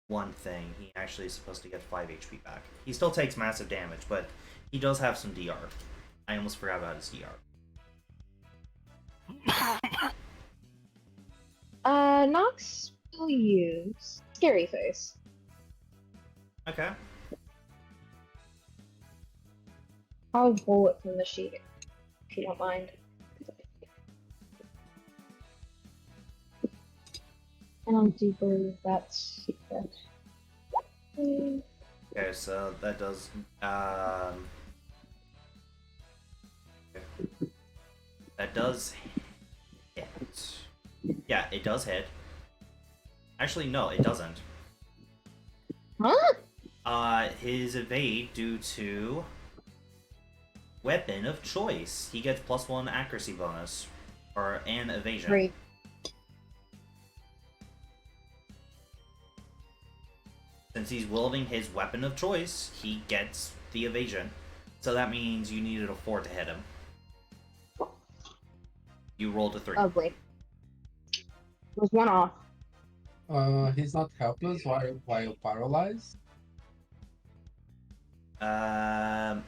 one thing. He actually is supposed to get 5 HP back. He still takes massive damage, but he does have some DR. I almost forgot about his DR. Nox will use Scary Face. Okay. I'll pull it from the sheet, if you don't mind. And I'll deeper that secret. Okay, so that does that does hit. Yeah, it does hit. Actually, no, it doesn't. Huh? His evade due to weapon of choice. He gets +1 accuracy bonus or an evasion. Great. Since he's wielding his weapon of choice, he gets the evasion. So that means you needed a 4 to hit him. You rolled a 3. Lovely. Was one off. He's not helpless while paralyzed. Yeah.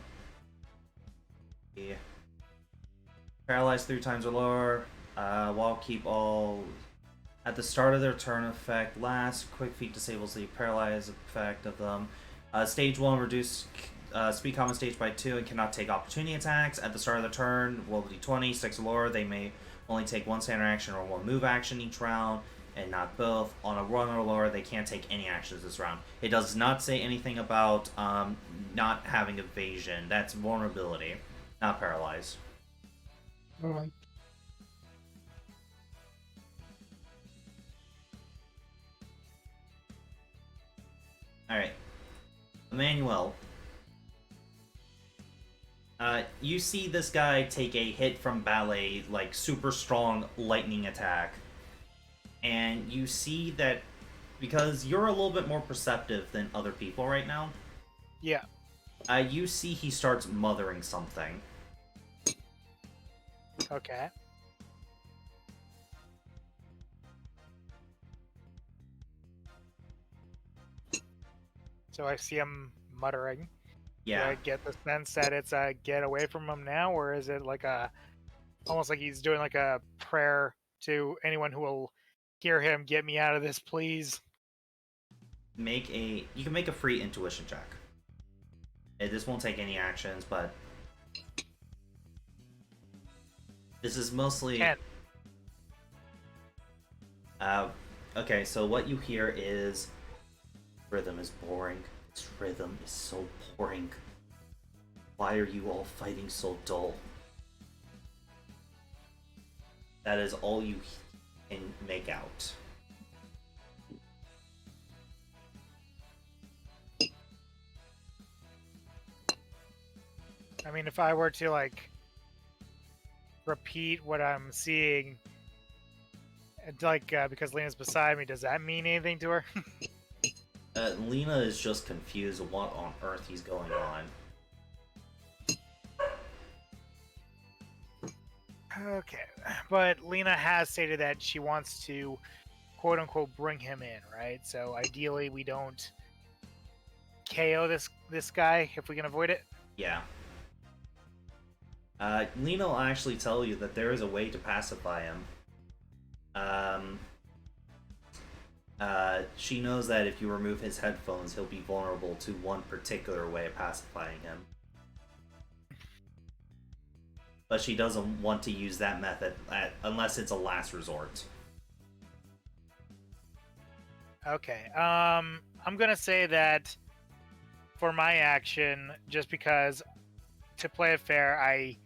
Paralyzed 3 times or lower. While keep all. At the start of their turn effect last, quick feat disables the paralyzed effect of them. Stage 1 reduce speed common stage by 2 and cannot take opportunity attacks. At the start of the turn, roll the d20, 6 or lower. They may only take 1 standard action or 1 move action each round, and not both. On a run or lower, they can't take any actions this round. It does not say anything about not having evasion. That's vulnerability, not paralyzed. Alright. Alright. Emmanuel. You see this guy take a hit from Ballet, like super strong lightning attack. And you see that because you're a little bit more perceptive than other people right now, Yeah. you see he starts mothering something. Okay. So I see him muttering. Do Yeah. I get the sense that it's a get away from him now, or is it like a almost like he's doing like a prayer to anyone who will hear him, get me out of this, please? You can make a free intuition check. This won't take any actions, but this is mostly 10. Okay, so what you hear is rhythm is boring. This rhythm is so boring. Why are you all fighting so dull? That is all you can make out. I mean, if I were to like repeat what I'm seeing, like because Lena's beside me, does that mean anything to her? Lena is just confused what on earth he's going on. Okay, but Lena has stated that she wants to quote unquote bring him in, right? So ideally we don't KO this guy if we can avoid it. Yeah. Lena will actually tell you that there is a way to pacify him. She knows that if you remove his headphones, he'll be vulnerable to one particular way of pacifying him. But she doesn't want to use that method unless it's a last resort. Okay. I'm gonna say that for my action, just because to play it fair, I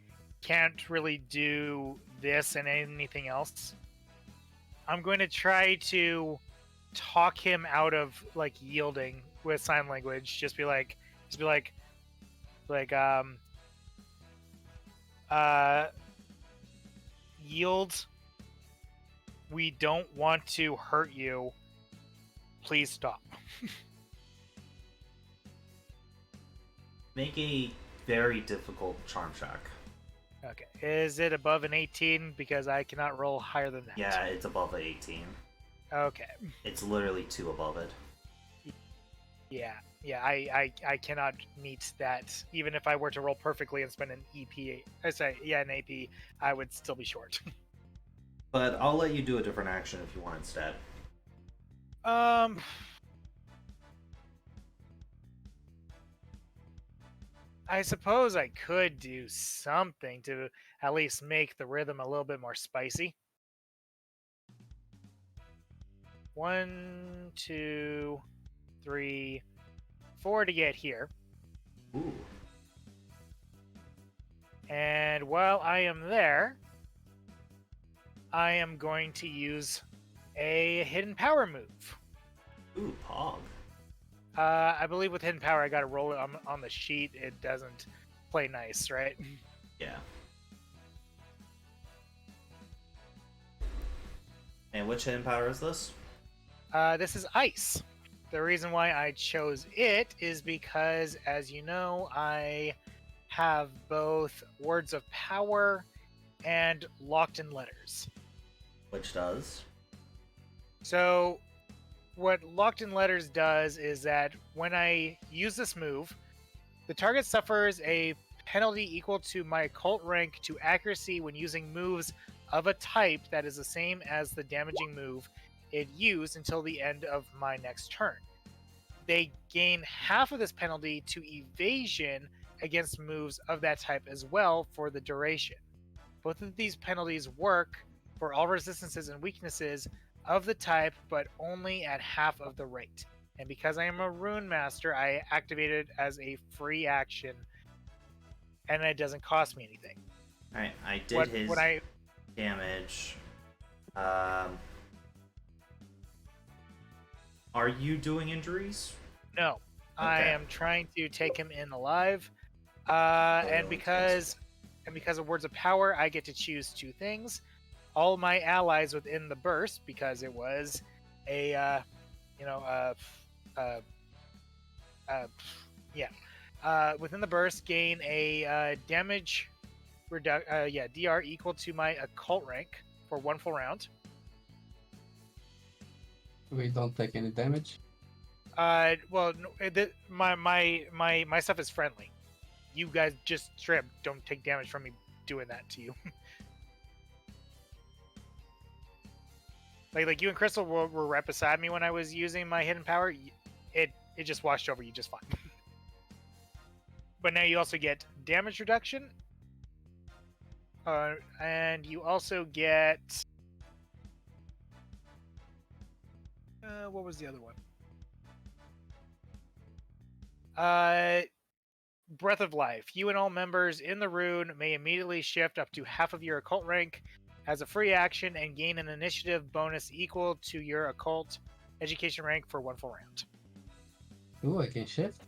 can't really do this and anything else. I'm going to try to talk him out of like yielding with sign language. Just be like, Yield. We don't want to hurt you. Please stop. Make a very difficult charm check. Okay. Is it above an 18? Because I cannot roll higher than that. Yeah, it's above an 18. Okay. It's literally 2 above it. Yeah. Yeah, I cannot meet that. Even if I were to roll perfectly and spend an EP, an AP, I would still be short. But I'll let you do a different action if you want instead. I suppose I could do something to at least make the rhythm a little bit more spicy. 1, 2, 3, 4 to get here. Ooh. And while I am there, I am going to use a hidden power move. Ooh, Pog. I believe with hidden power, I got to roll it on the sheet. It doesn't play nice, right? Yeah. And which hidden power is this? This is ice. The reason why I chose it is because, as you know, I have both words of power and locked in letters. Which does? So what locked in letters does is that when I use this move, the target suffers a penalty equal to my occult rank to accuracy when using moves of a type that is the same as the damaging move it used until the end of my next turn. They gain half of this penalty to evasion against moves of that type as well for the duration. Both of these penalties work for all resistances and weaknesses of the type, but only at half of the rate. And because I am a rune master, I activate it as a free action, and it doesn't cost me anything. Alright, I did his damage. Are you doing injuries? No, Okay. I am trying to take him in alive, and because of words of power, I get to choose 2 things. All my allies within the burst, because it was a within the burst gain a damage DR equal to my occult rank for 1 full round. We don't take any damage. Well, no, my stuff is friendly. You guys just straight up don't take damage from me doing that to you. like you and Crystal were right beside me when I was using my hidden power. It just washed over you just fine. But now you also get damage reduction, and you also get what was the other one? Breath of Life. You and all members in the rune may immediately shift up to half of your occult rank as a free action and gain an initiative bonus equal to your occult education rank for 1 full round. Ooh, I can shift?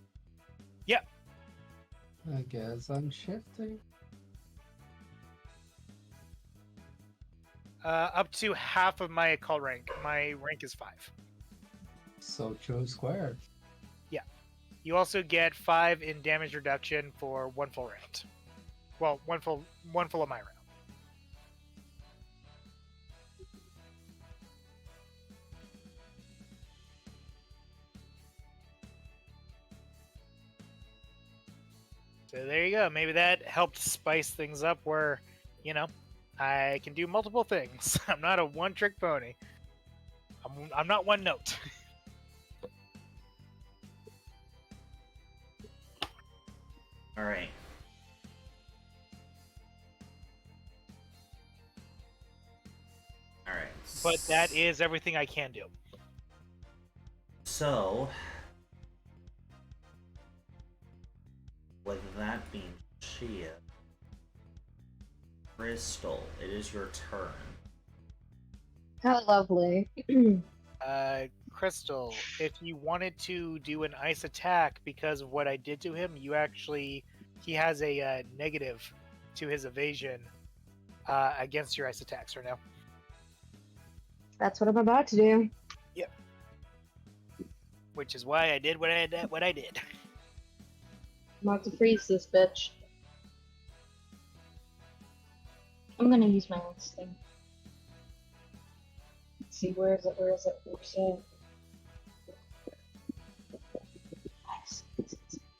Yep. I guess I'm shifting. Up to half of my occult rank. My rank is 5. So 2 squared. You also get 5 in damage reduction for 1 full round. Well, one full of my round. So there you go. Maybe that helped spice things up where, I can do multiple things. I'm not a one-trick pony. I'm not one note. Alright. Alright. But that is everything I can do. So, with that being Chia, Crystal, it is your turn. How lovely. Crystal, if you wanted to do an ice attack because of what I did to him, he has a negative to his evasion against your ice attacks right now. That's what I'm about to do. Which is why I did what I did. I'm about to freeze this bitch. I'm gonna use my last thing. Let's see, where is it? Where's it? Nice.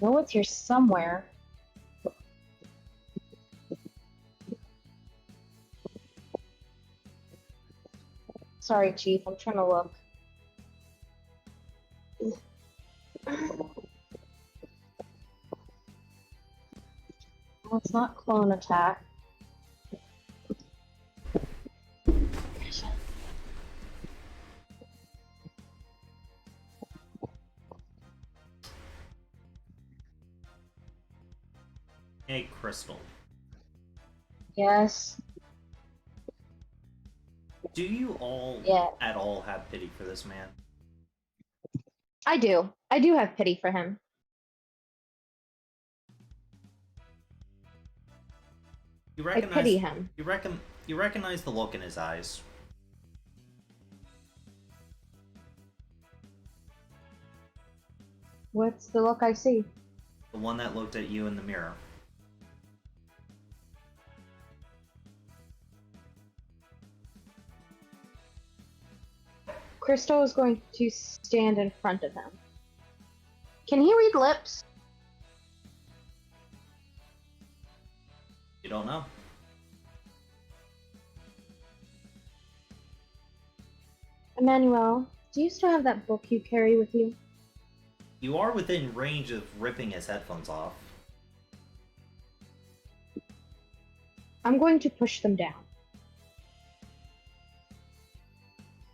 No, it's here somewhere. Sorry, Chief, I'm trying to look. Well, it's not clone attack. Hey, Crystal. Yes. Do you all Yeah. at all have pity for this man? I do. I do have pity for him. You I recognize pity him. you recognize the look in his eyes. What's the look I see? The one that looked at you in the mirror. Crystal is going to stand in front of him. Can he read lips? You don't know. Emmanuel, do you still have that book you carry with you? You are within range of ripping his headphones off. I'm going to push them down.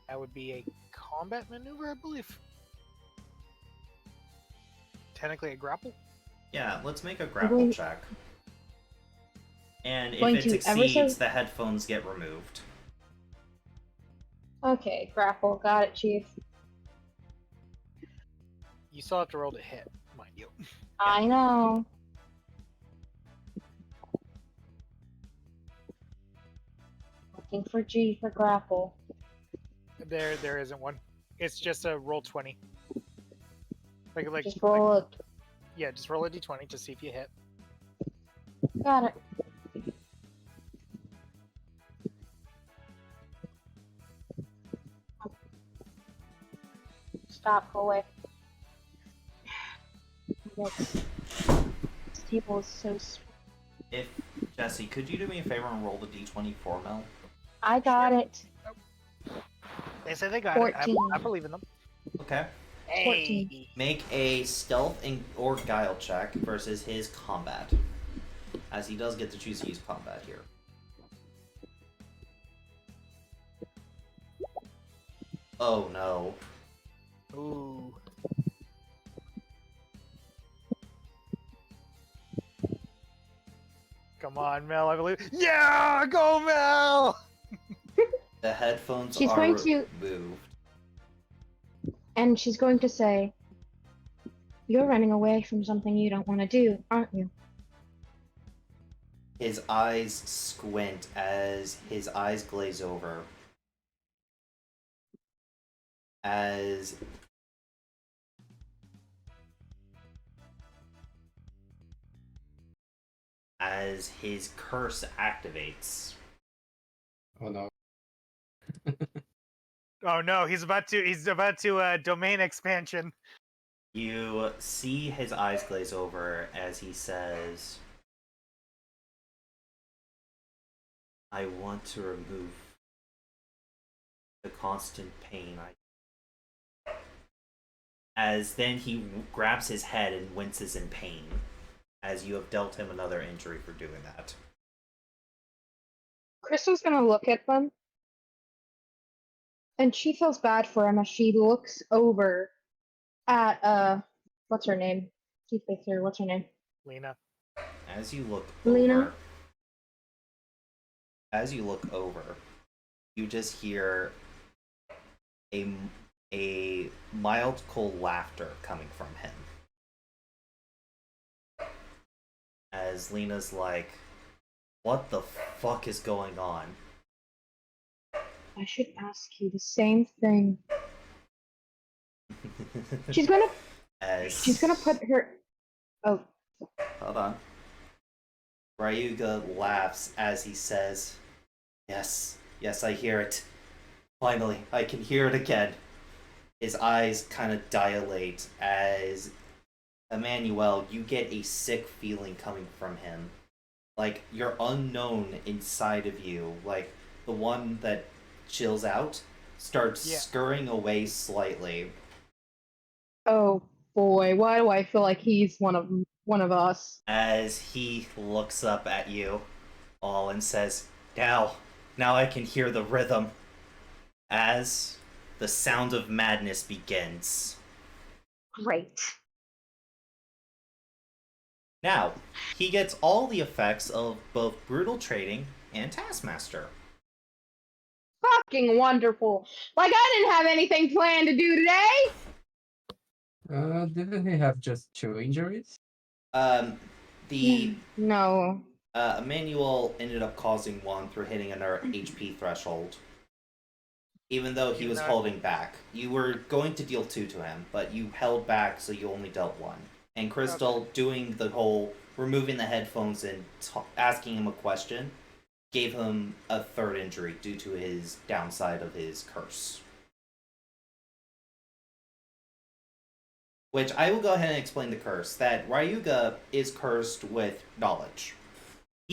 That would be a combat maneuver, I believe. Technically a grapple. Yeah, let's make a grapple going- check. And if Going it to ever succeeds, so- the headphones get removed. Okay, grapple. Got it, Chief. You still have to roll to hit, mind you. I know. Looking for G for grapple. There isn't one. It's just a roll 20. Like Just roll it. yeah, just roll a d20 to see if you hit. Got it. Stop, go away. This table is so sweet. If Jesse, could you do me a favor and roll the d20 for Mel? I got it. They say they got 14. it. I believe in them. Okay. 14. Hey. Make a stealth or guile check versus his combat, as he does get to choose to use combat here. Oh no. Ooh. Come on, Mel, I believe. Yeah, go Mel! The headphones She's are going to- removed. And she's going to say, "You're running away from something you don't want to do, aren't you?" His eyes squint as his eyes glaze over. As his curse activates. Oh no. Oh no, he's about to domain expansion. You see his eyes glaze over as he says, "I want to remove the constant pain I..." As then he grabs his head and winces in pain, as you have dealt him another injury for doing that. Crystal's gonna look at them, and she feels bad for him as she looks over at what's her name? Chief Victor, what's her name? Lena. As you look Lena? over, you just hear a mild cold laughter coming from him. As Lena's like, What the fuck is going on? I should ask you the same thing. She's gonna As put her. Oh, hold on. Ryuga laughs as he says, "Yes, yes, I hear it. Finally, I can hear it again." His eyes kind of dilate as Emmanuel, you get a sick feeling coming from him. Like your unknown inside of you, like the one that chills out, starts Yeah. scurrying away slightly. oh boy, why do I feel like he's one of us? As he looks up at you all and says, now I can hear the rhythm. As the sound of madness begins. Great. Now, he gets all the effects of both brutal trading and Taskmaster. Fucking wonderful. Like I didn't have anything planned to do today. Didn't he have just 2 injuries? The No. Emmanuel ended up causing one through hitting another HP threshold. Even though he was holding back. You were going to deal 2 to him, but you held back, so you only dealt 1. And Crystal, doing the whole removing the headphones and asking him a question, gave him a 3rd injury due to his downside of his curse. Which I will go ahead and explain the curse. That Ryuga is cursed with knowledge.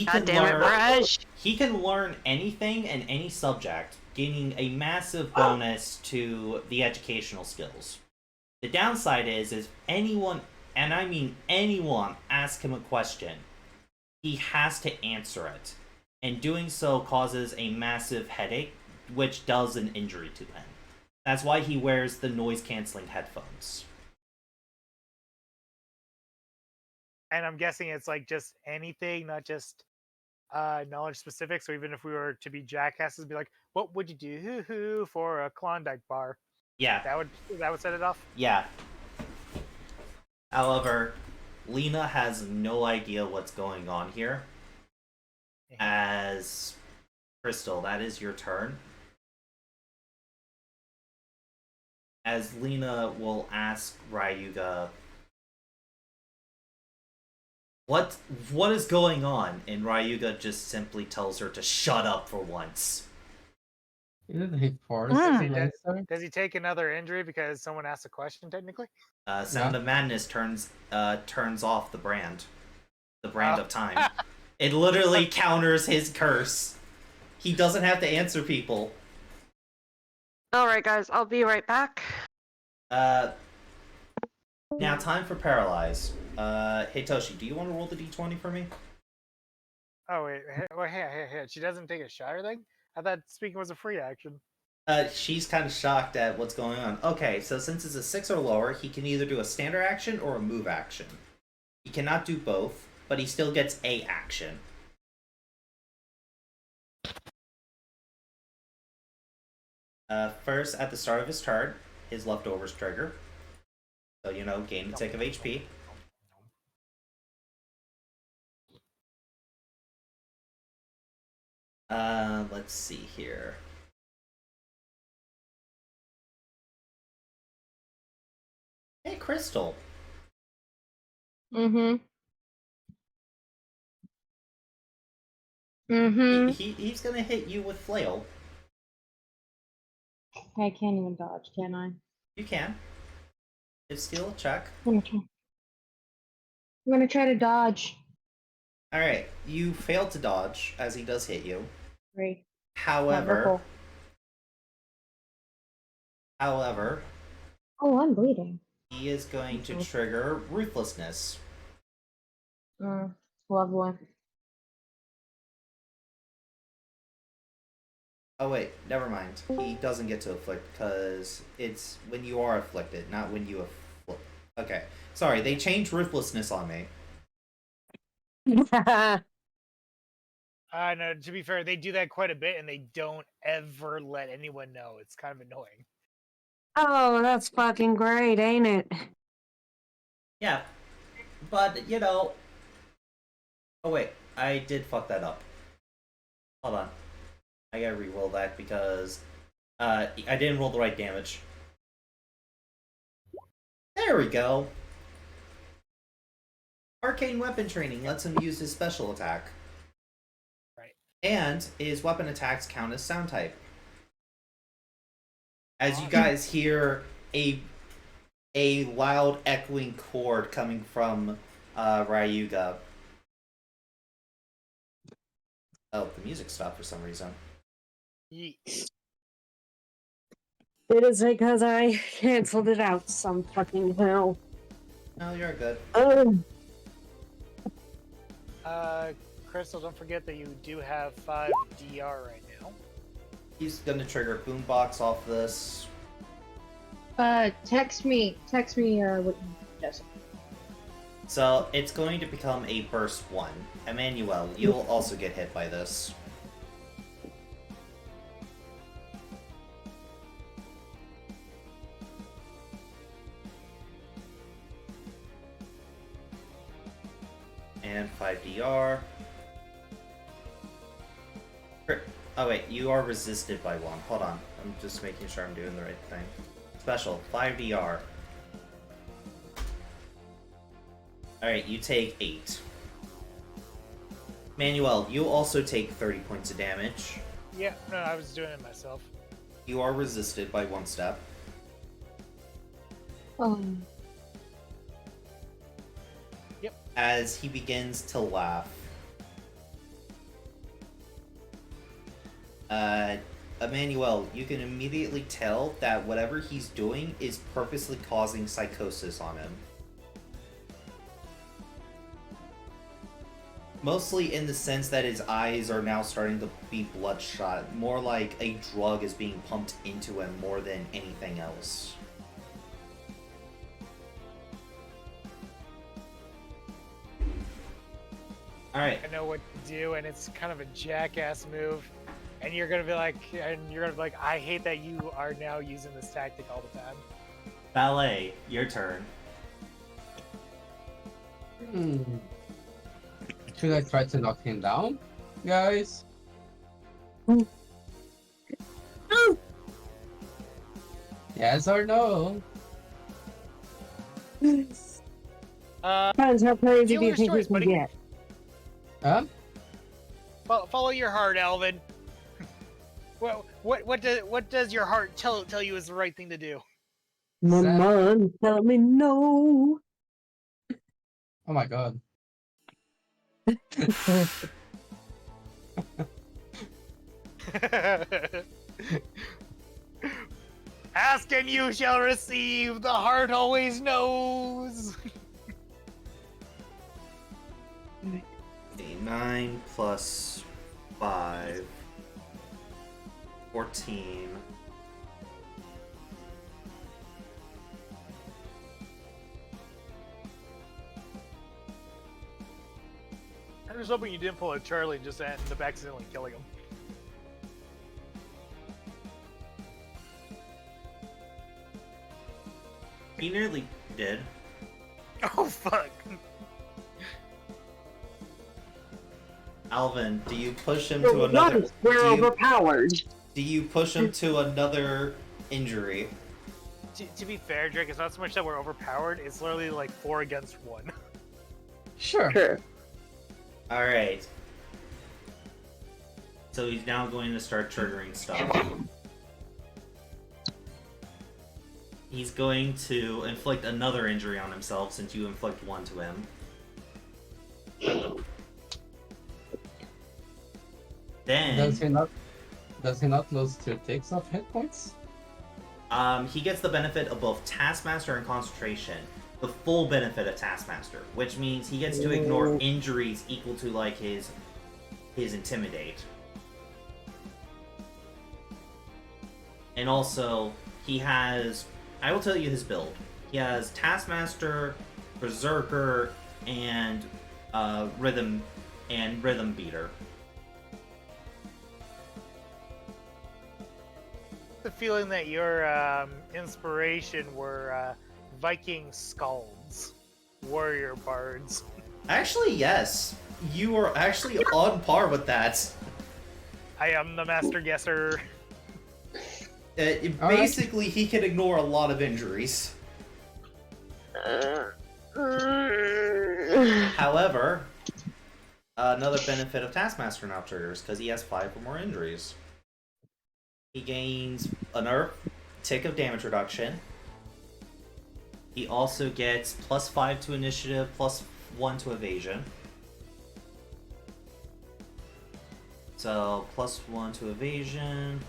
God damn it, Raj. He can learn anything and any subject, gaining a massive bonus to the educational skills. The downside is anyone, and I mean anyone, asks him a question, he has to answer it. And doing so causes a massive headache, which does an injury to him. That's why he wears the noise-canceling headphones. And I'm guessing it's like just anything, not just knowledge specific. So even if we were to be jackasses, be like, "What would you do for a Klondike bar?" Yeah. That would set it off. Yeah. However, Lena has no idea what's going on here. As Crystal, that is your turn. As Lena will ask Ryuga, what is going on? And Ryuga just simply tells her to shut up for once. Didn't he force Hmm. an answer? Does he take another injury because someone asked a question? Technically, Sound Yeah. of Madness turns off the brand Oh. of time. It literally counters his curse. He doesn't have to answer people. Alright, guys, I'll be right back. Now time for Paralyze. Hitoshi, do you want to roll the d20 for me? oh wait, hey, she doesn't take a shot or anything. I thought speaking was a free action. She's kind of shocked at what's going on. Okay, so since it's a 6 or lower, he can either do a standard action or a move action. He cannot do both, but he still gets a action. First, at the start of his turn, his leftovers trigger. So, gain a tick of HP. Let's see here. Hey, Crystal. Mm-hmm. Mm-hmm. He's gonna hit you with flail. I can't even dodge, can I? You can. It's still a check. I'm gonna try to dodge. Alright, you fail to dodge as he does hit you. Great. However, Wonderful. Oh, I'm bleeding. he is going to trigger Ruthlessness. Lovely. Oh wait, never mind. He doesn't get to afflict because it's when you are afflicted, not when you afflict. Okay, sorry, they changed Ruthlessness on me. No, to be fair, they do that quite a bit, and they don't ever let anyone know. It's kind of annoying. Oh, that's fucking great, ain't it? Yeah, but Oh wait, I did fuck that up. Hold on. I gotta re-roll that because I didn't roll the right damage. There we go. Arcane weapon training lets him use his special attack. Right. And his weapon attacks count as sound type. As you Awesome. guys hear a loud echoing chord coming from Ryuga. Oh, the music stopped for some reason. Yeet. It is because I canceled it out some fucking hell. No, you're good. Oh, Crystal, don't forget that you do have 5 DR right now. He's gonna trigger boombox off this. Text me, what you suggest. So it's going to become a burst 1. Emmanuel, you'll also get hit by this. And 5 DR. Oh wait, you are resisted by 1. Hold on, I'm just making sure I'm doing the right thing. Special, 5 DR. Alright, you take 8. Manuel, you also take 30 points of damage. Yeah, no, I was doing it myself. You are resisted by 1 step. As he begins to laugh. Emmanuel, you can immediately tell that whatever he's doing is purposely causing psychosis on him. Mostly in the sense that his eyes are now starting to be bloodshot, more like a drug is being pumped into him more than anything else. Alright. I know what to do, and it's kind of a jackass move. And you're gonna be like, I hate that you are now using this tactic all the time. Ballet, your turn. Should I try to knock him down, guys? Yes or no? depends how crazy Feel do you your think stories, we buddy. can get? Huh? Follow your heart, Alvin. What does your heart tell you is the right thing to do? My Sam- mom telling me no. Oh my god. Ask and you shall receive. The heart always knows. A 9 plus 5. 14. I'm just hoping you didn't pull a Charlie and just end up accidentally killing him. He nearly did. Oh fuck. Alvin, do you push him to another? We're overpowered. Do you push him to another injury? To be fair, Drake, it's not so much that we're overpowered. It's literally like 4 against 1. Sure. All right. So he's now going to start triggering stuff. He's going to inflict another injury on himself since you inflict 1 to him. Then Does he not lose 2 ticks of hit points? he gets the benefit of both Taskmaster and Concentration. The full benefit of Taskmaster, which means he gets to ignore injuries equal to like his Intimidate. And also, he has, I will tell you his build. He has Taskmaster, Berserker, and Rhythm Beater. The feeling that your inspiration were Viking skalds, warrior bards. Actually, yes. You are actually on par with that. I am the master guesser. Alright. Basically, he can ignore a lot of injuries. However, another benefit of Taskmaster now triggers because he has 5 or more injuries. He gains a nerf, tick of damage reduction. He also gets +5 to initiative, +1 to evasion. So +1 to evasion.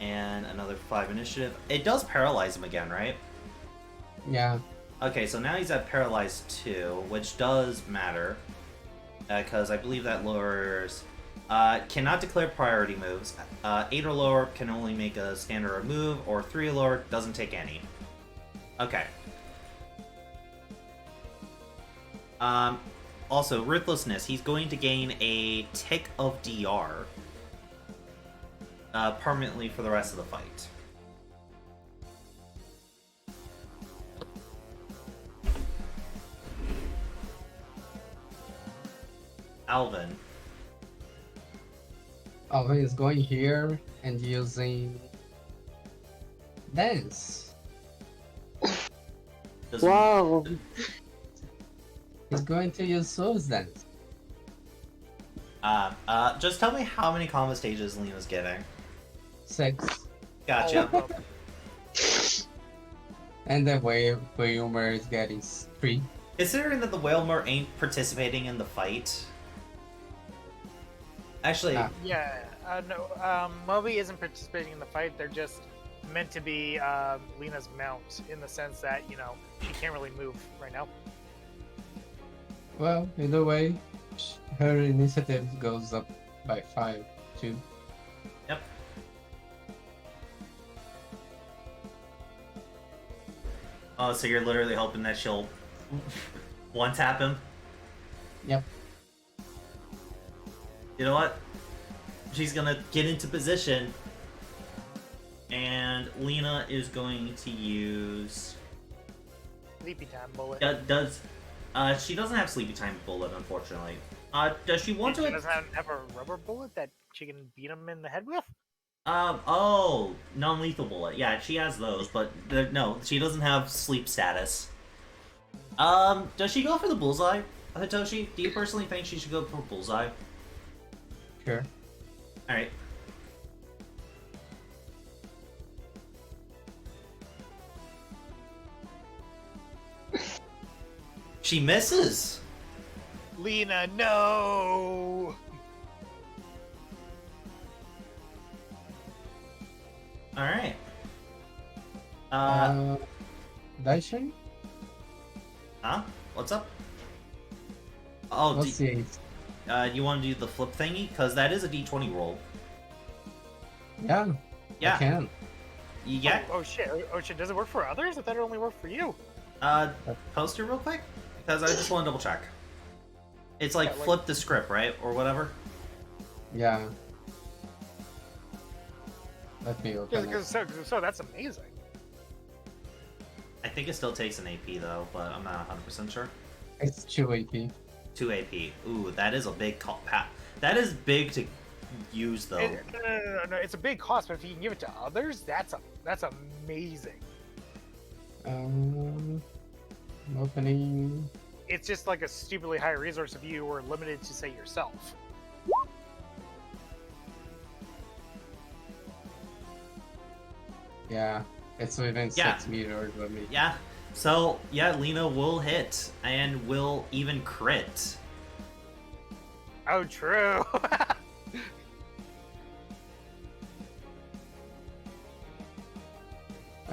And another 5 initiative. It does paralyze him again, right? Yeah. Okay, so now he's at Paralyzed 2, which does matter. Because I believe that lowers... cannot declare priority moves. 8 or lower can only make a standard move, or 3 or lower doesn't take any. Okay. Also, Ruthlessness. He's going to gain a tick of DR. Permanently for the rest of the fight. Alvin. Alvin is going here and using dance. Doesn't- Whoa. He's going to use Soul's dance. Just tell me how many combo stages Lena's getting. 6. Gotcha. Oh, And the Wilmer is getting 3. Considering that the Whalmer ain't participating in the fight. Actually, yeah, no, Moby isn't participating in the fight. They're just meant to be Lena's mount in the sense that, you know, she can't really move right now. Well, either way, her initiative goes up by 5 too. yep. Oh, so you're literally hoping that she'll one tap him? Yep. You know what? She's gonna get into position, and Lena is going to use. Sleepy time bullet. She doesn't have sleepy time bullet, unfortunately. Does she want She to? doesn't have a rubber bullet that she can beat him in the head with? Oh, non-lethal bullet. Yeah, she has those, but no, she doesn't have sleep status. Does she go for the bullseye, Hitoshi? Do you personally think she should go for bullseye? Sure. Alright. She misses! Lena, no! Alright. Daishin? Huh? What's up? Oh, Let's see. you want to do the flip thingy? Because that is a d20 roll. Yeah, I Yeah. can. Yeah. Oh shit! Oh shit! Does it work for others? I thought it only worked for you. Post it real quick? Because I just want to double check. It's like Yeah, like- flip the script, right? Or whatever? Yeah. Let me open it. So that's amazing. I think it still takes an AP though, but I'm not 100% sure. It's 2 AP. 2 AP. Ooh, that is a big that is big to use though. No, it's a big cost, but if you can give it to others, that's amazing. I'm opening. It's just like a stupidly high resource if you were limited to say yourself. Yeah, it's within Yeah. 6 meters of me. Yeah. So, yeah, Lena will hit and will even crit. Oh, true.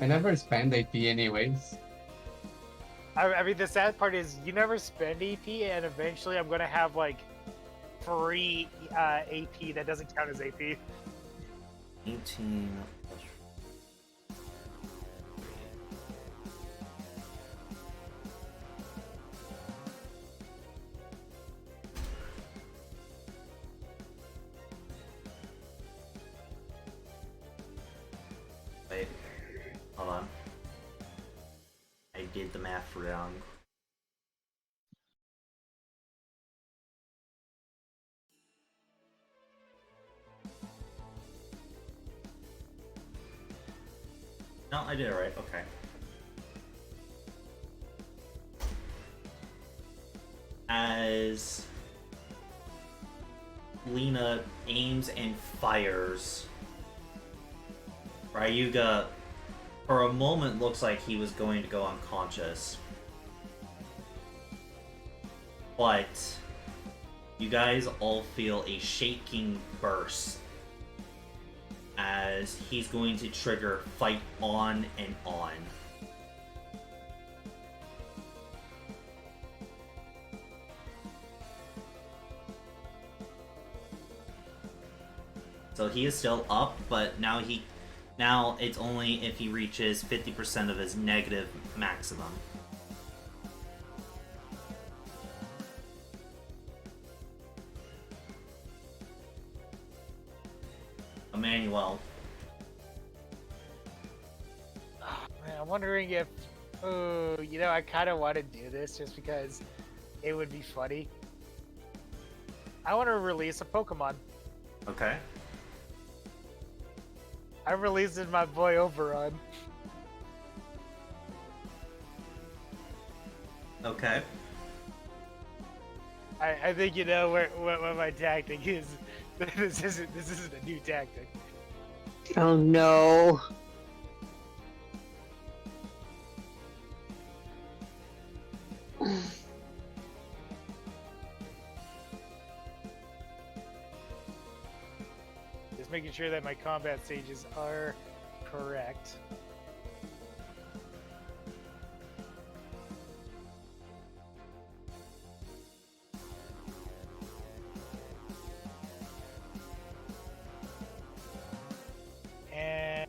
I never spend AP anyways. I mean, the sad part is you never spend AP, and eventually I'm gonna have like free AP that doesn't count as AP. 18 plus... Wait, hold on. I did the math wrong. No, I did it right. Okay. As Lena aims and fires, Ryuga, for a moment, looks like he was going to go unconscious. But you guys all feel a shaking burst as he's going to trigger fight on and on. So he is still up, but now it's only if he reaches 50% of his negative maximum. Emmanuel. Oh, man, I'm wondering if, I kind of want to do this just because it would be funny. I want to release a Pokemon. Okay. I'm releasing my boy Oberon. Okay. I think you know what my tactic is. This isn't a new tactic. Oh no. Just making sure that my combat stages are correct. And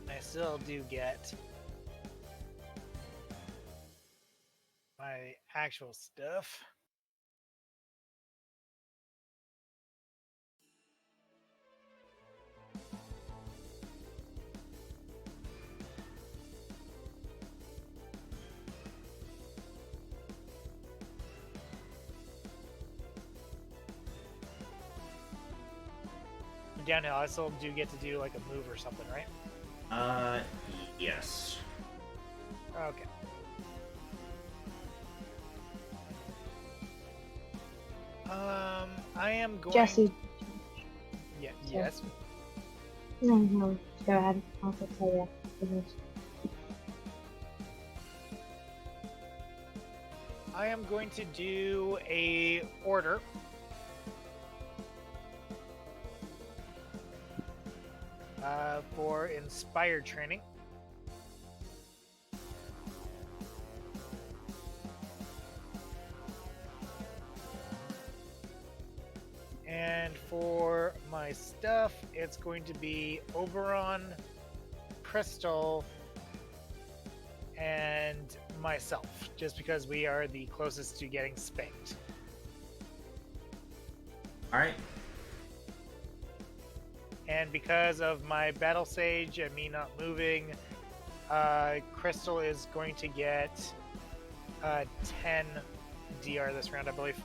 I still do get my actual stuff. Downhill, I still do get to do like a move or something, right? Yes. Okay. I am going. Jesse. Yeah. Yes. No, go ahead. I'll tell you. I am going to do a order. For inspired training. And for my stuff, it's going to be Oberon, Crystal, and myself, just because we are the closest to getting spanked. Alright. And because of my battle sage and me not moving, Crystal is going to get 10 DR this round, I believe.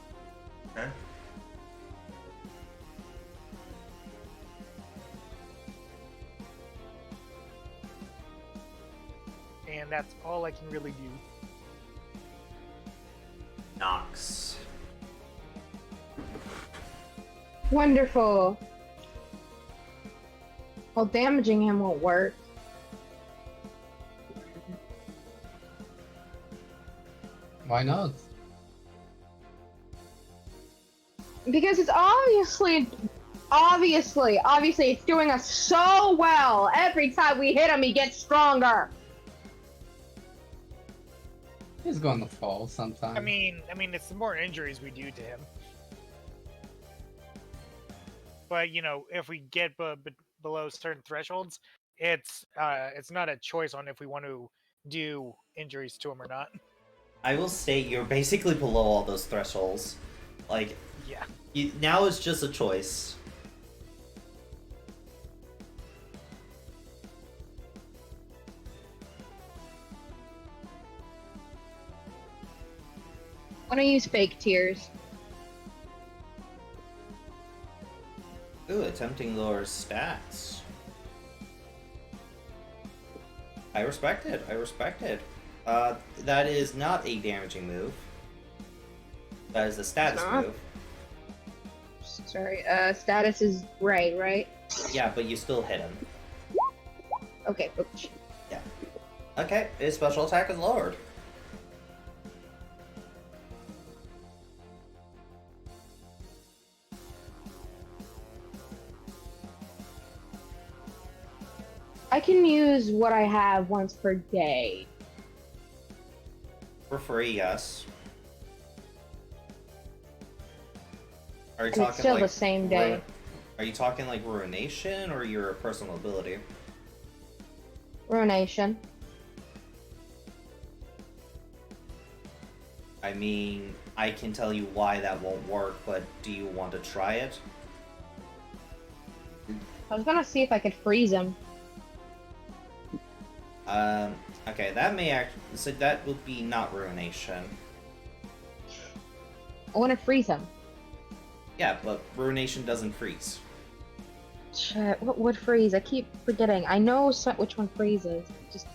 Okay. And that's all I can really do. Nox. Wonderful. Well, damaging him won't work. Why not? Because it's obviously it's doing us so well. Every time we hit him, he gets stronger. He's gonna fall sometime. I mean, it's the more injuries we do to him. But if we get below certain thresholds, it's not a choice on if we want to do injuries to him or not. I will state you're basically below all those thresholds. Like, Yeah. now it's just a choice. I'm gonna use fake tears. Ooh, attempting lower stats. I respect it. I respect it. That is not a damaging move. That is a status not? move. Sorry, status is gray, right? Yeah, but you still hit him. Okay, oops. Yeah. Okay, his special attack is lowered. I can use what I have once per day. For free, yes. Are you And talking it's still like the same day. Are you talking like ruination or your personal ability? Ruination. I mean, I can tell you why that won't work, but do you want to try it? I was gonna see if I could freeze him. Okay, that may so that would be not ruination. I want to freeze him. Yeah, but ruination doesn't freeze. Shit, what would freeze? I keep forgetting. I know which one freezes. Just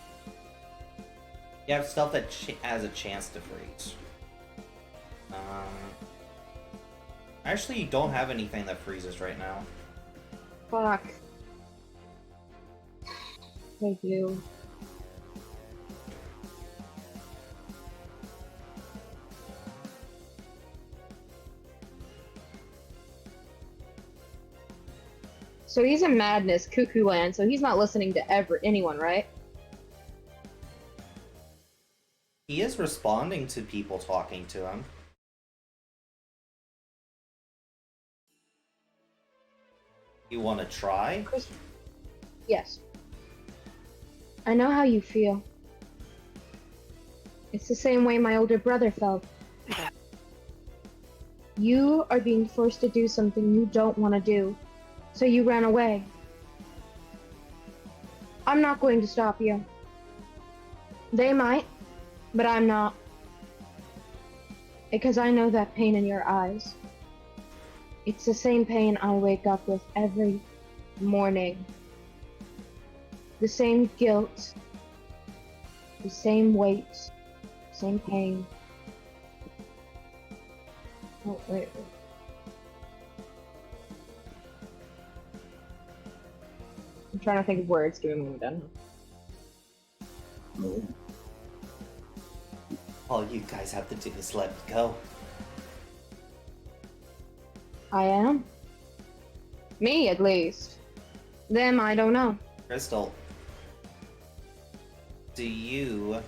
You have stuff that has a chance to freeze. I actually don't have anything that freezes right now. fuck. I do. So he's in madness, cuckoo land. So he's not listening to anyone, right? He is responding to people talking to him. You want to try? Chris, yes. I know how you feel. It's the same way my older brother felt. You are being forced to do something you don't want to do, so you ran away. I'm not going to stop you. They might, but I'm not. Because I know that pain in your eyes. It's the same pain I wake up with every morning. The same guilt, the same weight, same pain. Oh, wait. I'm trying to think of words. Give me a moment. All you guys have to do is let me go. I am. Me, at least. Them, I don't know. Crystal, do you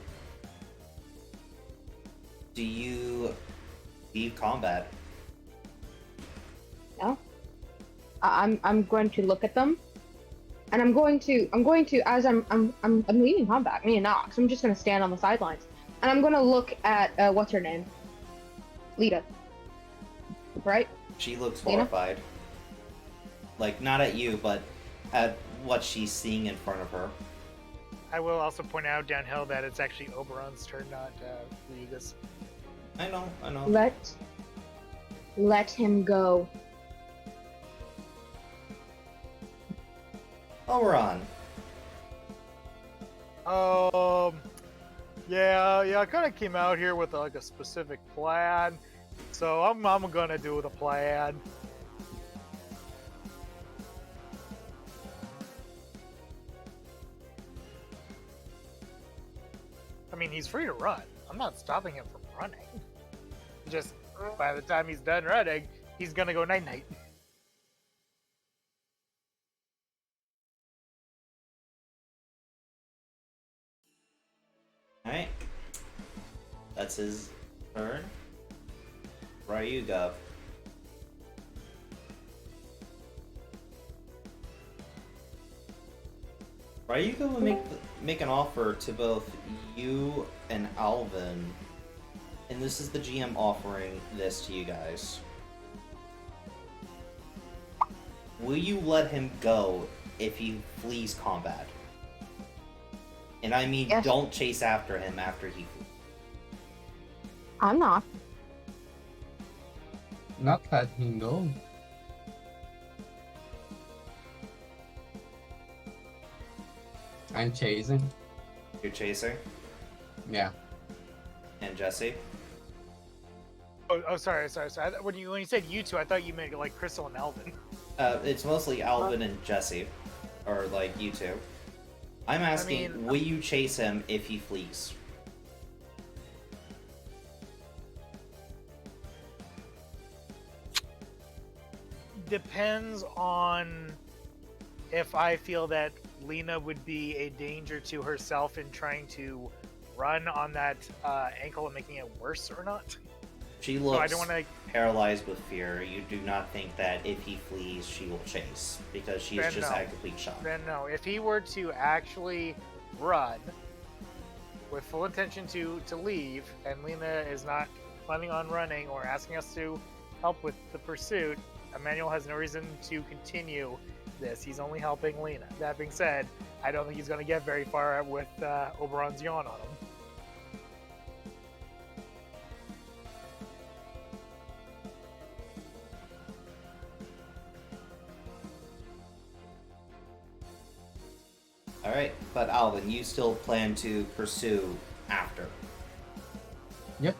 leave combat? No. I'm going to look at them, and I'm going to as I'm leaving combat. Me and Nox. I'm just gonna stand on the sidelines, and I'm gonna look at what's her name, Lita. Right? She looks Lena? horrified. Like, not at you, but at what she's seeing in front of her. I will also point out downhill that it's actually Oberon's turn, not Regus. I know. Let him go. Oberon. Yeah, I kind of came out here with like a specific plan, so I'm gonna do the plan. I mean, he's free to run. I'm not stopping him from running. Just by the time he's done running, he's gonna go night-night. Alright. That's his turn. Ryuga. Ryuga will make an offer to both you and Alvin. And this is the GM offering this to you guys. Will you let him go if he flees combat? And I mean, Yes. don't chase after him after he flees. I'm not. Not let him go. I'm chasing. You're chasing? Yeah. And Jesse? Sorry. When you said you two, I thought you meant like Crystal and Alvin. It's mostly Alvin and Jesse. Or, like, you two. I'm asking, will you chase him if he flees? Depends on if I feel that Lena would be a danger to herself in trying to run on that ankle and making it worse or not. She So looks I don't want to. paralyzed with fear. You do not think that if he flees, she will chase, because she is Then just no. at complete shock. Then no. If he were to actually run with full intention to leave, and Lena is not planning on running or asking us to help with the pursuit, Emmanuel has no reason to continue this. He's only helping Lena. That being said, I don't think he's going to get very far with Oberon's yawn on him. Alright, but Alvin, you still plan to pursue after. Yep.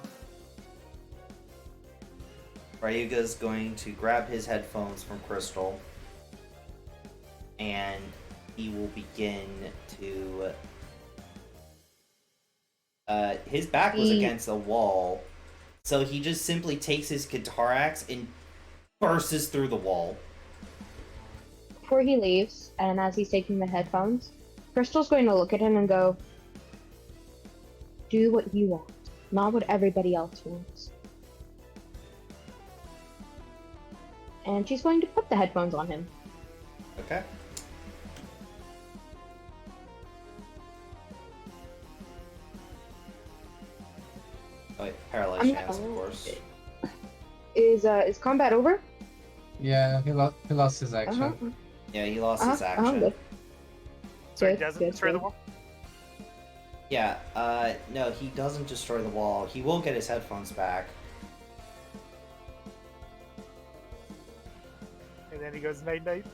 Ryuga's going to grab his headphones from Crystal, and he will begin to... his back was against a wall, so he just simply takes his guitar axe and bursts through the wall. Before he leaves, and as he's taking the headphones, Crystal's going to look at him and go, "Do what you want, not what everybody else wants." And she's going to put the headphones on him. Okay. Oh, wait, paralyzed hands, of course. Is combat over? Yeah, he lost his action. Uh-huh. Yeah, he lost his Uh-huh, action. good. So he Good, doesn't good, destroy the good. wall? Yeah, no, he doesn't destroy the wall. He will get his headphones back. And then he goes night night.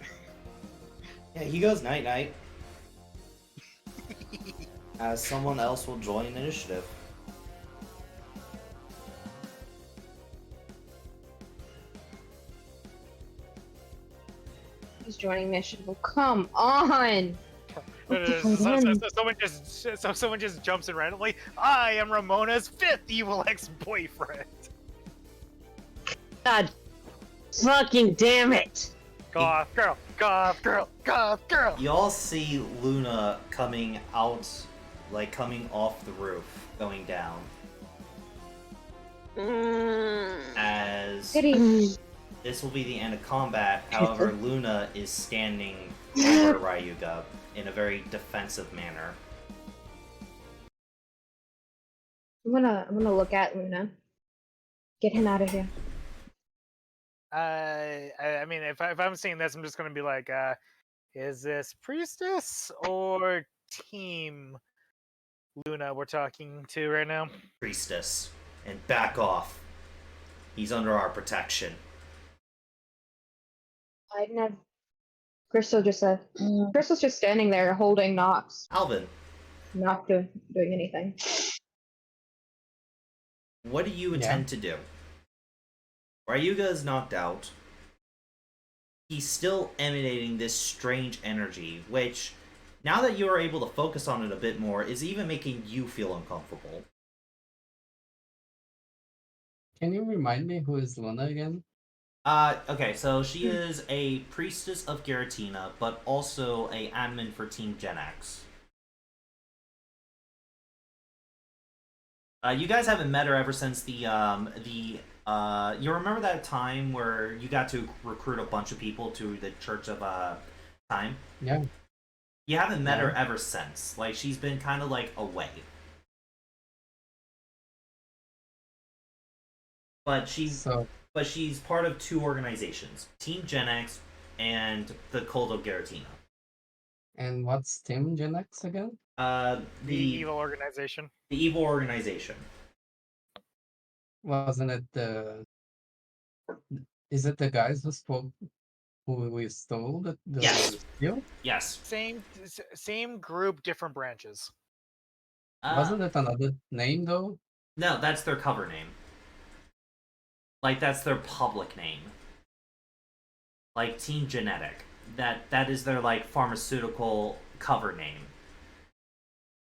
Yeah, he goes night night. As someone else will join initiative. He's joining initiative. Oh, come on! Someone just jumps in randomly. I am Ramona's 5th evil ex-boyfriend. God fucking damn it! Goth girl, goth girl, goth girl. You all see Luna coming out, like coming off the roof, going down. As Pity. this will be the end of combat, however, Luna is standing over Ryuga in a very defensive manner. I'm gonna look at Luna. Get him out of here. I mean, if I'm seeing this, I'm just gonna be like, is this priestess or team Luna we're talking to right now? Priestess, and back off. He's under our protection. I'd never. Crystal's just standing there holding Nox, Alvin, not doing anything. what do you intend to do? Ryuga is knocked out. He's still emanating this strange energy, which, now that you are able to focus on it a bit more, is even making you feel uncomfortable. Can you remind me who is Luna again? Okay, so she is a priestess of Giratina, but also a admin for Team Gen X. You guys haven't met her ever since you remember that time where you got to recruit a bunch of people to the Church of Time? Yeah. You haven't met No. her ever since. Like, she's been kind of like away. But she's part of two organizations, Team Gen X and the Cult of Giratina. And what's Team Gen X again? The evil organization. The evil organization. Wasn't it the... Is it the guys who spoke who we stole the Yes. seal? Yes. Same group, different branches. Wasn't it another name though? No, that's their cover name. Like, that's their public name. Like, Team Genetic. That is their, like, pharmaceutical cover name.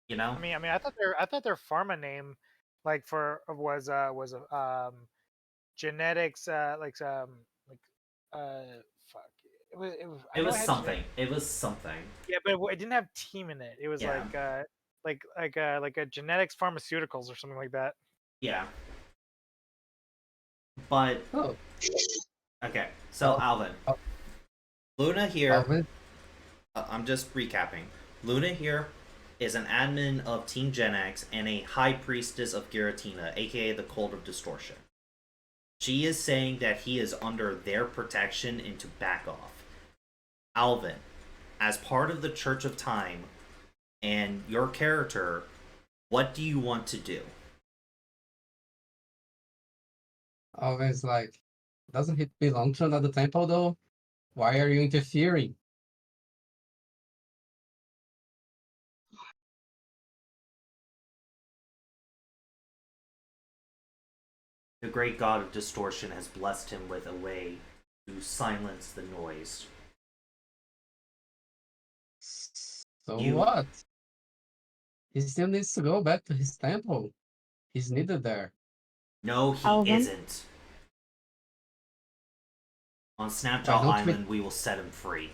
You know? I thought their pharma name, like was genetics, fuck. I It know was it had something. It was something. yeah, but it didn't have team in it. It was Yeah. like a genetics pharmaceuticals or something like that. Yeah. But, Oh, okay. So, Oh. Alvin. Oh. Luna here. Alvin. I'm just recapping. Luna here is an admin of Team Gen X and a high priestess of Giratina, aka the Cult of Distortion. She is saying that he is under their protection and to back off. Alvin, as part of the Church of Time and your character, what do you want to do? Alvin's like, doesn't it belong to another temple though? Why are you interfering? The great god of distortion has blessed him with a way to silence the noise. So You- what? He still needs to go back to his temple. He's needed there. No, he Alvin? isn't. On Why Snapjaw don't we- Island, we will set him free.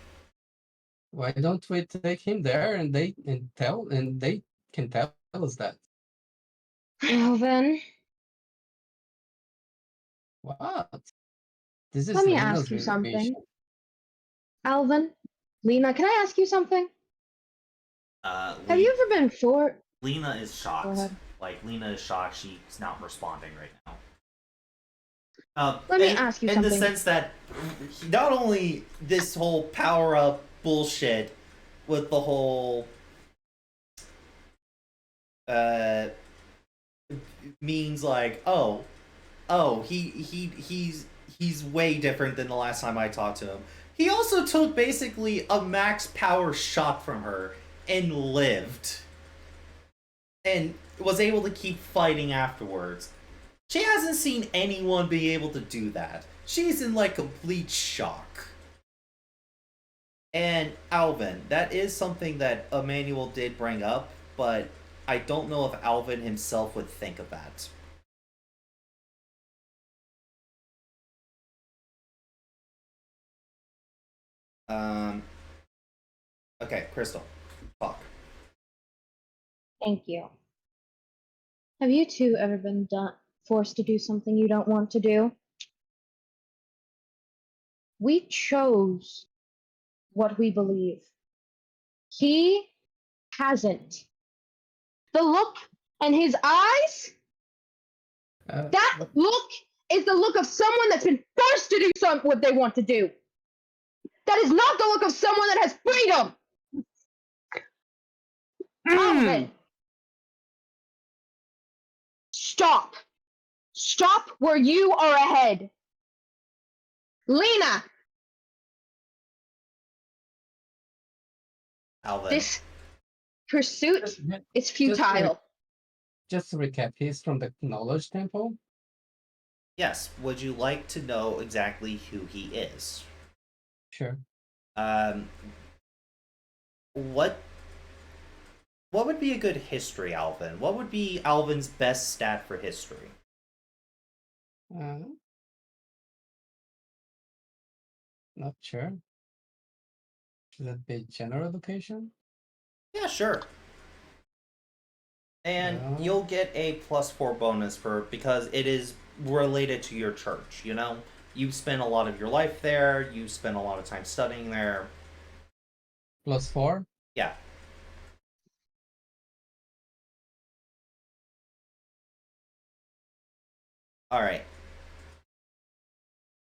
Why don't we take him there and they can tell us that? Alvin, What? This is let me Lena's ask you mission. something. Alvin, Lena, can I ask you something? Have you ever been for? Lena is Go shocked. ahead. Like, Lena is shocked she's not responding right now. Let me ask you in something. the sense that not only this whole power up bullshit with the whole means like he's way different than the last time I talked to him. He also took basically a max power shot from her and lived. And was able to keep fighting afterwards. She hasn't seen anyone be able to do that. She's in like complete shock. And Alvin, that is something that Emmanuel did bring up, but I don't know if Alvin himself would think of that. Okay, Crystal. Fuck. Thank you. Have you two ever been forced to do something you don't want to do? We chose what we believe. He hasn't. The look in his eyes, that look is the look of someone that's been forced to do what they want to do. That is not the look of someone that has freedom. Alvin, stop. Stop where you are ahead. Lena, Alvin. this pursuit Just- is futile. Just to recap, he's from the Knowledge Temple. Yes, would you like to know exactly who he is? Sure. What would be a good history, Alvin? What would be Alvin's best stat for history? Not sure. Should that be general education? Yeah, sure. And Yeah. you'll get a +4 bonus because it is related to your church, you know? You spend a lot of your life there, you spend a lot of time studying there. +4? Yeah. Alright.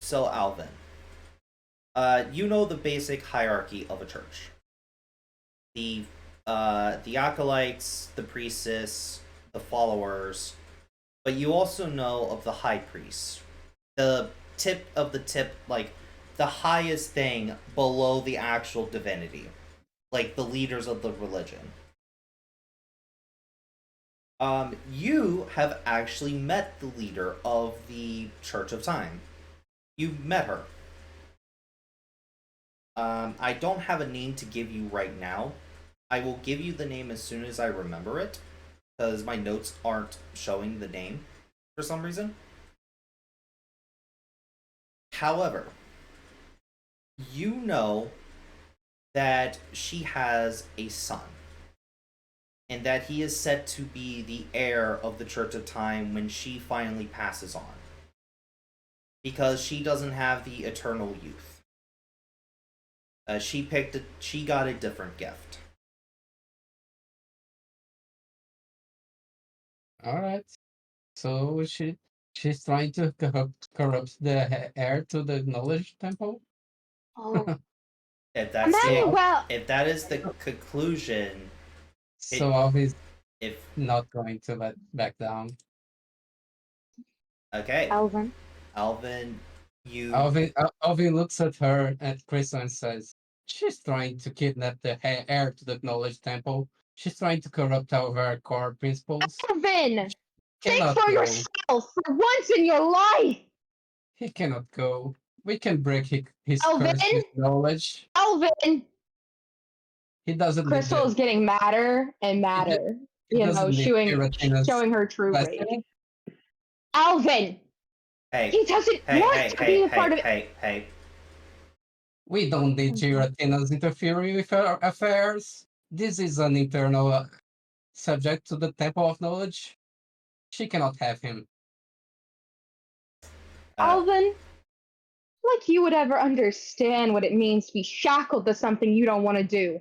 So, Alvin. You know the basic hierarchy of a church. The acolytes, the priestess, the followers, but you also know of the high priest. The tip of the tip, like, the highest thing below the actual divinity, like the leaders of the religion. You have actually met the leader of the Church of Time. You've met her. I don't have a name to give you right now. I will give you the name as soon as I remember it, because my notes aren't showing the name for some reason. However, you know that she has a son, and that he is set to be the heir of the Church of Time when she finally passes on, because she doesn't have the eternal youth. She got a different gift. All right. So she's trying to corrupt the heir to the knowledge temple. Oh, If that's the Emmanuel! if that is the conclusion, So Alvin's if not going to let back down. okay, Alvin. Alvin, you Alvin looks at her at Crystal and says, "She's trying to kidnap the heir to the knowledge temple. She's trying to corrupt our core principles. Alvin! Think Cannot for go. yourself for once in your life! He cannot go. We can break his Alvin! curse with knowledge. Alvin! He doesn't need Crystal is getting madder and he, ju- madder, he doesn't need Giratina's showing her true rage. blessing. Alvin! hey He doesn't hey want hey to hey be a hey part of it. hey. We don't need Giratina's interfering with our affairs. This is an internal subject to the Temple of Knowledge. She cannot have him. Alvin, like you would ever understand what it means to be shackled to something you don't want to do.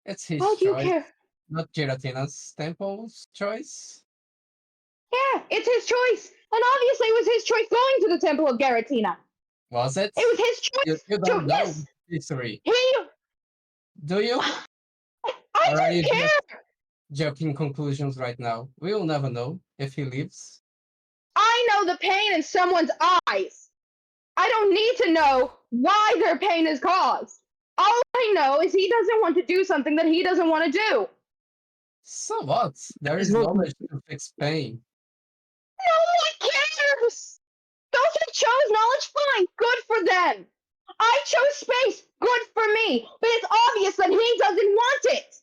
It's his Why do you choice, care? not Giratina's temple's choice. Yeah, it's his choice. And obviously it was his choice going to the Temple of Garatina. Was it? It was his choice. You don't know Yes, history, he. do you? I Or are you don't just care. jumping conclusions right now? We will never know if he lives. I know the pain in someone's eyes. I don't need to know why their pain is caused. All I know is he doesn't want to do something that he doesn't want to do. So what? There Is is what knowledge to fix pain. No one cares. Those who chose knowledge, fine, good for them. I chose space, good for me. But it's obvious that he doesn't want it.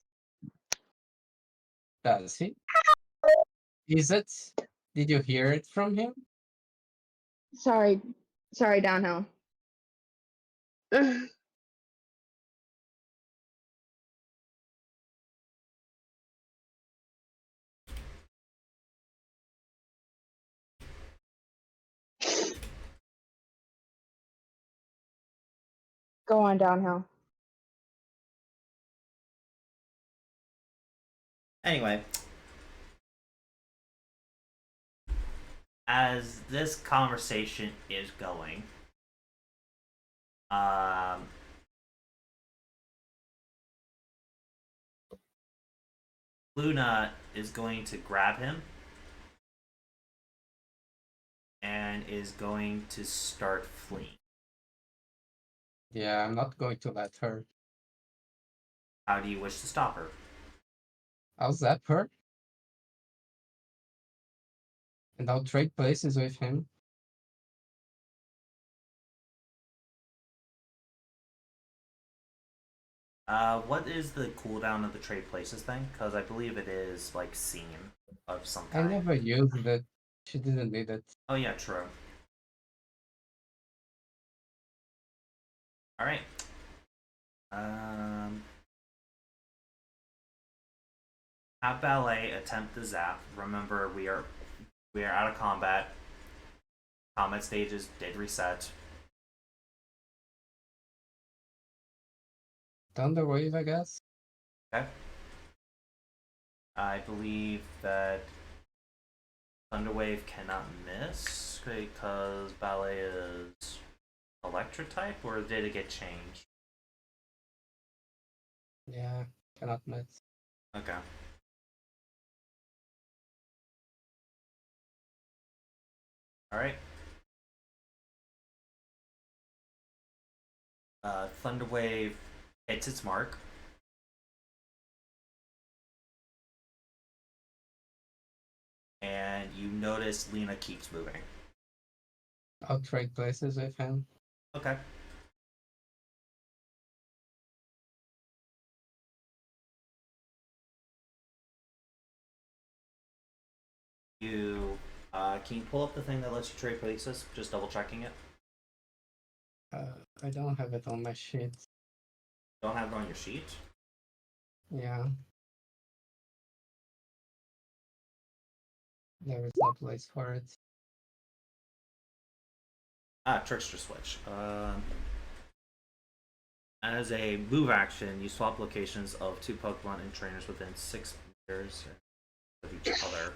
Does he? Is it? Did you hear it from him? Sorry, downhill. Go on, downhill. Anyway, as this conversation is going, um, Luna is going to grab him and is going to start fleeing. Yeah, I'm not going to let her. How do you wish to stop her? I'll zap her. And I'll trade places with him. What is the cooldown of the trade places thing? Because I believe it is like scene of some I kind. never used it. She didn't need it. Oh yeah, true. All right. Have ballet attempt the zap. Remember, we are out of combat. Combat stages did reset. Thunder Wave, I guess. Okay. I believe that Thunderwave cannot miss because ballet is electric type, or did it get changed? Yeah, cannot miss. Okay. All right. Thunder Wave hits its mark. And you notice Lena keeps moving. I'll trade places with him. Okay. You can you pull up the thing that lets you trade places? Just double checking it. I don't have it on my sheet. Don't have it on your sheet. Yeah. There is no place for it. Trickster switch. As a move action, you swap locations of 2 Pokemon and trainers within 6 meters of each other.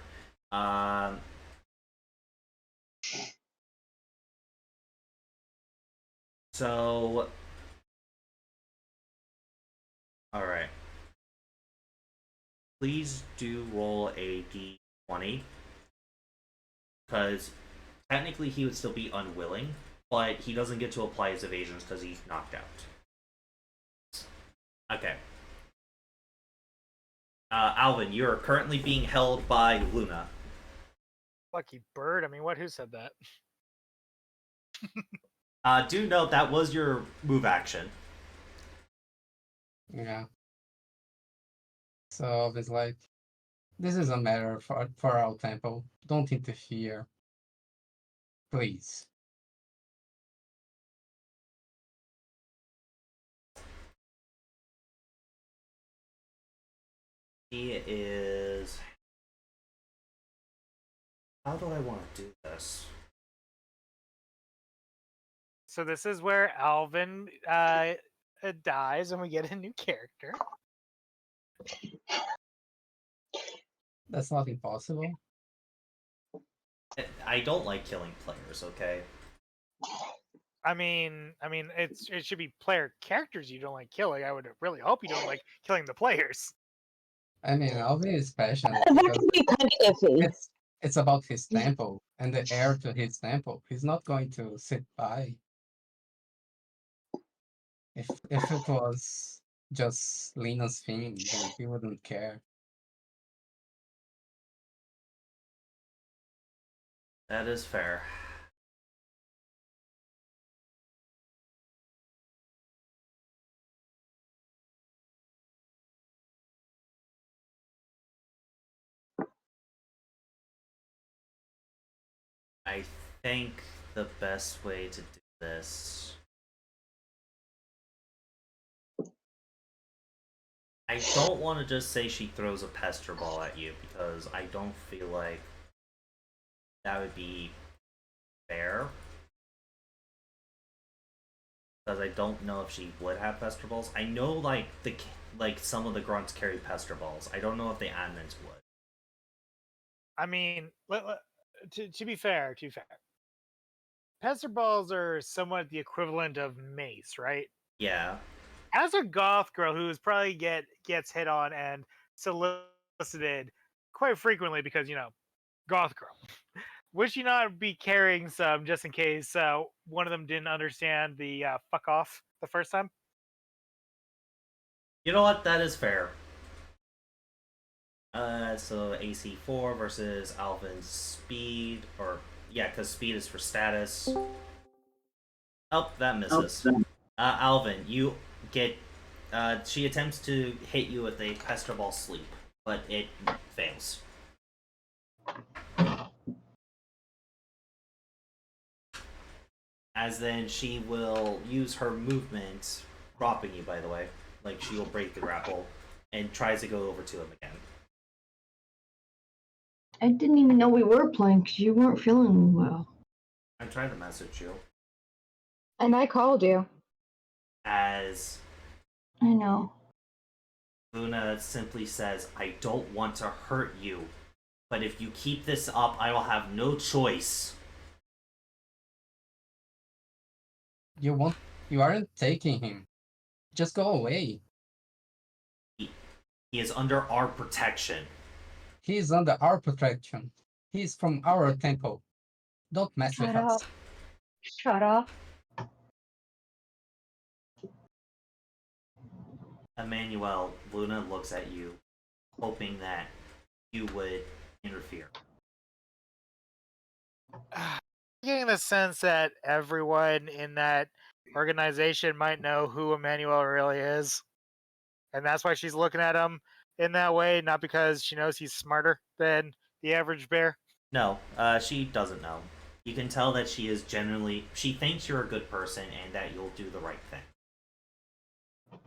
So, all right. Please do roll a d20, because technically he would still be unwilling, but he doesn't get to apply his evasions because he's knocked out. Okay. Alvin, you're currently being held by Luna. Lucky bird. I mean, who said that? Do note that was your move action. Yeah. So it's like, this is a matter for our temple. Don't interfere. Please. He is... How do I want to do this? So this is where Alvin dies and we get a new character. That's not impossible. I don't like killing players, okay? I mean, it should be player characters you don't like killing. I would really hope you don't like killing the players. I mean, Alvin is passionate That because could be kind of iffy. it's about his temple and the heir to his temple. He's not going to sit by. If it was just Lena's thing, then he wouldn't care. That is fair. I think the best way to do this... I don't want to just say she throws a pester ball at you, because I don't feel like that would be fair. Because I don't know if she would have pester balls. I know like some of the grunts carry pester balls. I don't know if the admins would. I mean, to be fair, pester balls are somewhat the equivalent of mace, right? Yeah. As a goth girl who's probably gets hit on and solicited quite frequently because goth girl, would she not be carrying some just in case one of them didn't understand the fuck off the first time? You know what? That is fair. So AC 4 versus Alvin's speed, or yeah, because speed is for status. Oh, that misses. Alvin, you get. She attempts to hit you with a pester ball sleep, but it fails. As then she will use her movement, dropping you, by the way. Like, she will break the grapple and tries to go over to him again. I didn't even know we were playing because you weren't feeling well. I'm trying to message you. And I called you. As I know. Luna simply says, I don't want to hurt you, but if you keep this up, I will have no choice. You aren't taking him. Just go away. He is under our protection. He is under our protection. He is from our temple. Don't mess with Shut us. up. Shut up. Emmanuel, Luna looks at you, hoping that you would interfere. Getting the sense that everyone in that organization might know who Emmanuel really is, and that's why she's looking at him in that way, not because she knows he's smarter than the average bear. No, she doesn't know. You can tell that she is generally. She thinks you're a good person and that you'll do the right thing.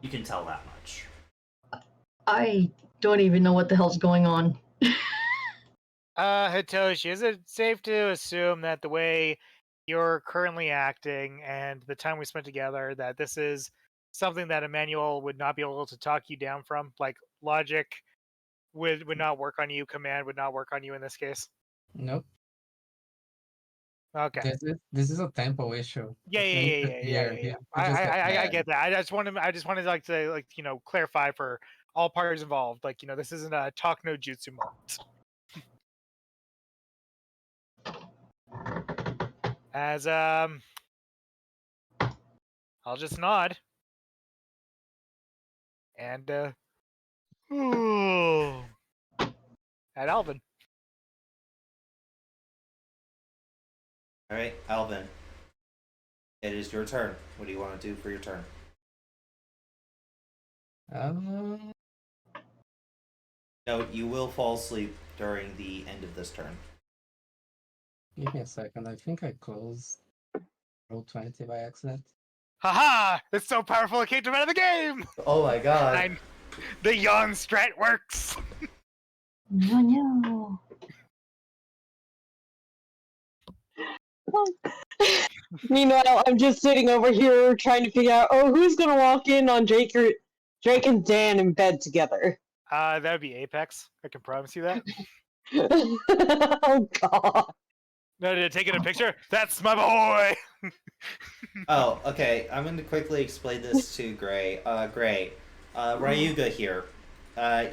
You can tell that much. I don't even know what the hell's going on. Hitoshi, is it safe to assume that the way you're currently acting and the time we spent together, that this is something that Emmanuel would not be able to talk you down from? Like logic would not work on you, command would not work on you in this case. Nope. Okay. This is a tempo issue. Yeah. He just got I mad. get that. I just wanted like to clarify for all parties involved. Like, this isn't a talk no jutsu moment. As I'll just nod. And at Alvin. All right, Alvin. It is your turn. What do you want to do for your turn? No, you will fall asleep during the end of this turn. Give me a second. I think I closed Roll20 by accident. Haha! It's so powerful it kicked him out of the game! Oh my god. The yawn strat works! No, no. Meanwhile, I'm just sitting over here trying to figure out, who's gonna walk in on Drake and Dan in bed together? That would be Apex. I can promise you that. Oh god. No, taking a picture? That's my boy! Oh, okay. I'm going to quickly explain this to Gray. Gray, Ryuga here.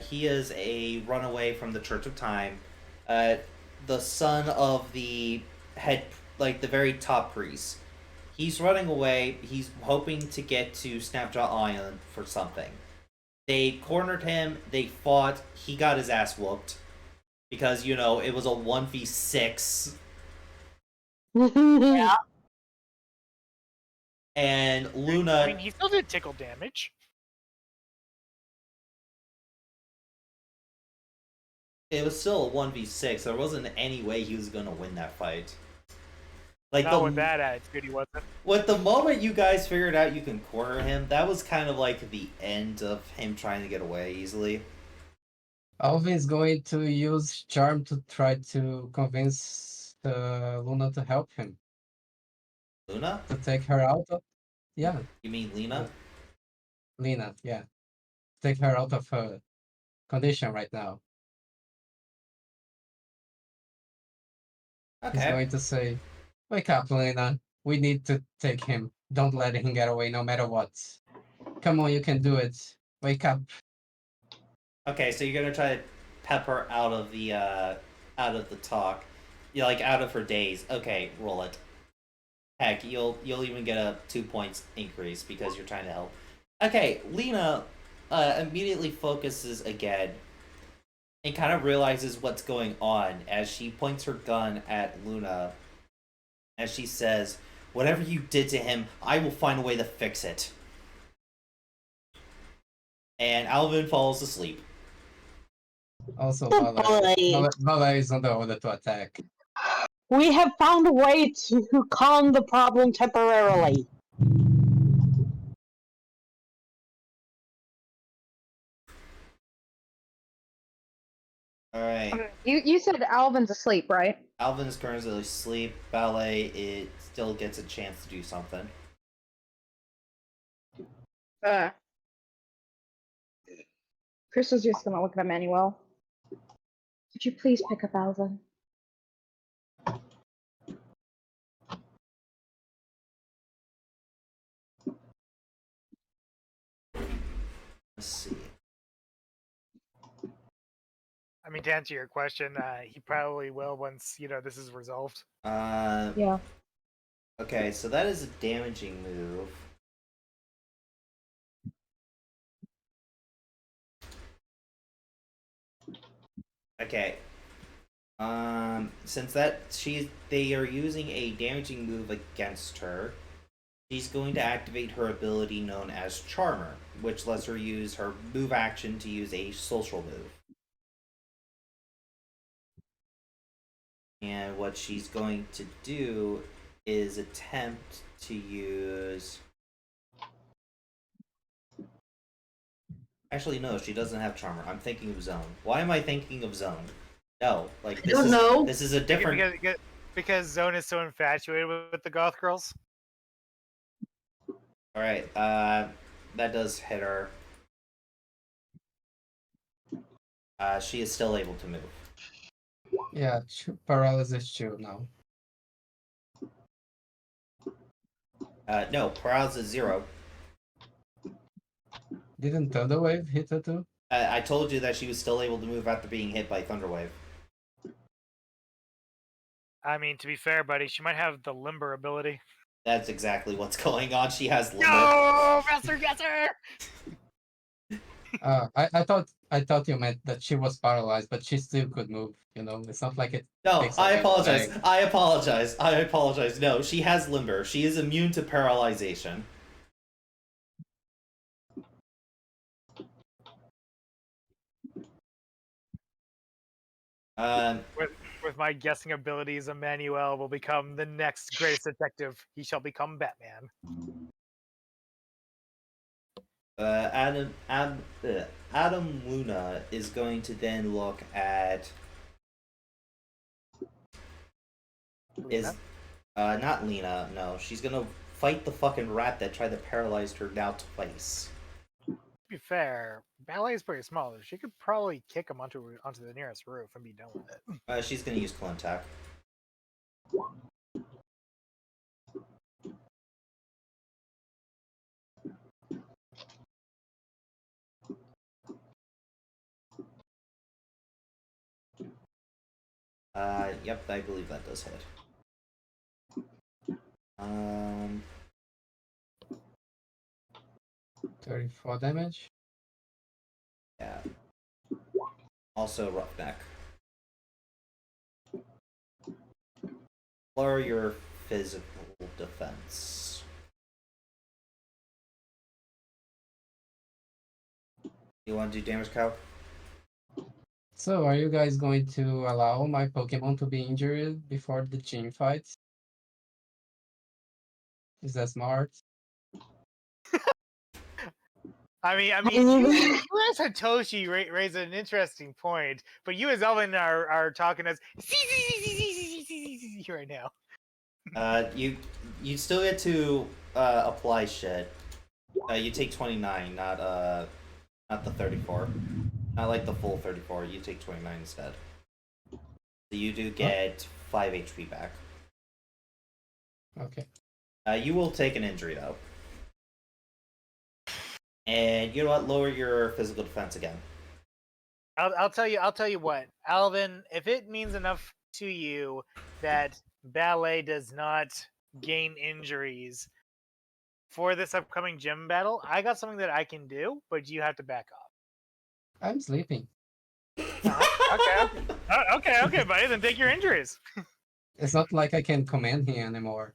He is a runaway from the Church of Time. The son of the head, like the very top priest. He's running away. He's hoping to get to Snapjaw Island for something. They cornered him. They fought. He got his ass whooped. Because, it was a 1v6. Yeah. And Luna. I mean, he still did tickle damage. It was still a 1v6. There wasn't any way he was going to win that fight. Like Not with that attitude, he wasn't. With the moment you guys figured out you can corner him, that was kind of like the end of him trying to get away easily. Alvin's going to use Charm to try to convince Luna to help him. Luna? To take her out of... Yeah. You mean Lena? Lena, yeah. Take her out of her condition right now. Okay. He's going to say, "Wake up, Lena. We need to take him. Don't let him get away no matter what. Come on, you can do it. Wake up." Okay, so you're gonna try to pep her out of the talk. You're like out of her daze. Okay, roll it. Heck, you'll even get a 2 points increase because you're trying to help. Okay, Lena immediately focuses again and kind of realizes what's going on as she points her gun at Luna. As she says, "Whatever you did to him, I will find a way to fix it." And Alvin falls asleep. Also, Boy. Vala is on the order to attack. We have found a way to calm the problem temporarily. Alright. You said Alvin's asleep, right? Alvin's currently asleep. Ballet, it still gets a chance to do something. Chris is just gonna look at Emmanuel. Could you please pick up Alvin? Let's see. I mean, to answer your question, he probably will once, this is resolved. Yeah. Okay, so that is a damaging move. Okay. Since they are using a damaging move against her, she's going to activate her ability known as Charmer, which lets her use her move action to use a social move. And what she's going to do is attempt to use. Actually, no, she doesn't have Charmer. I'm thinking of Zone. Why am I thinking of Zone? No, like I don't know. this is a different. Because Zone is so infatuated with the goth girls. All right, that does hit her. She is still able to move. Yeah, paralysis 2 now. No, paralysis 0. Didn't Thunderwave hit her too? I told you that she was still able to move after being hit by Thunderwave. I mean, to be fair, buddy, she might have the limber ability. That's exactly what's going on. She has limber. No, Master Guesser! I thought you meant that she was paralyzed, but she still could move. You know, it's not like it. No, takes I away the apologize. leg. I apologize. I apologize. No, she has limber. She is immune to paralyzation. With my guessing abilities, Emmanuel will become the next greatest detective. He shall become Batman. Adam Luna is going to then look at Lena? not Lena. No, she's gonna fight the fucking rat that tried to paralyze her now twice. To be fair, Ballet is pretty small. She could probably kick him onto the nearest roof and be done with it. She's gonna use Clone Attack. Yep, I believe that does hit. 34 damage. Yeah. Also Roughneck. Lower your physical defense. You want to do damage calc? So, are you guys going to allow my Pokemon to be injured before the gym fight? Is that smart? I mean, you as Satoshi raised an interesting point, but you as Elvin are talking as right now. You still get to apply shit. You take 29, not the 34. Not like the full 34. You take 29 instead. So you do get 5 HP back. Okay. You will take an injury though. And you know what? Lower your physical defense again. I'll tell you what, Alvin. If it means enough to you that Ballet does not gain injuries for this upcoming gym battle, I got something that I can do, but you have to back off. I'm sleeping. Okay, buddy. Then take your injuries. It's not like I can command him anymore.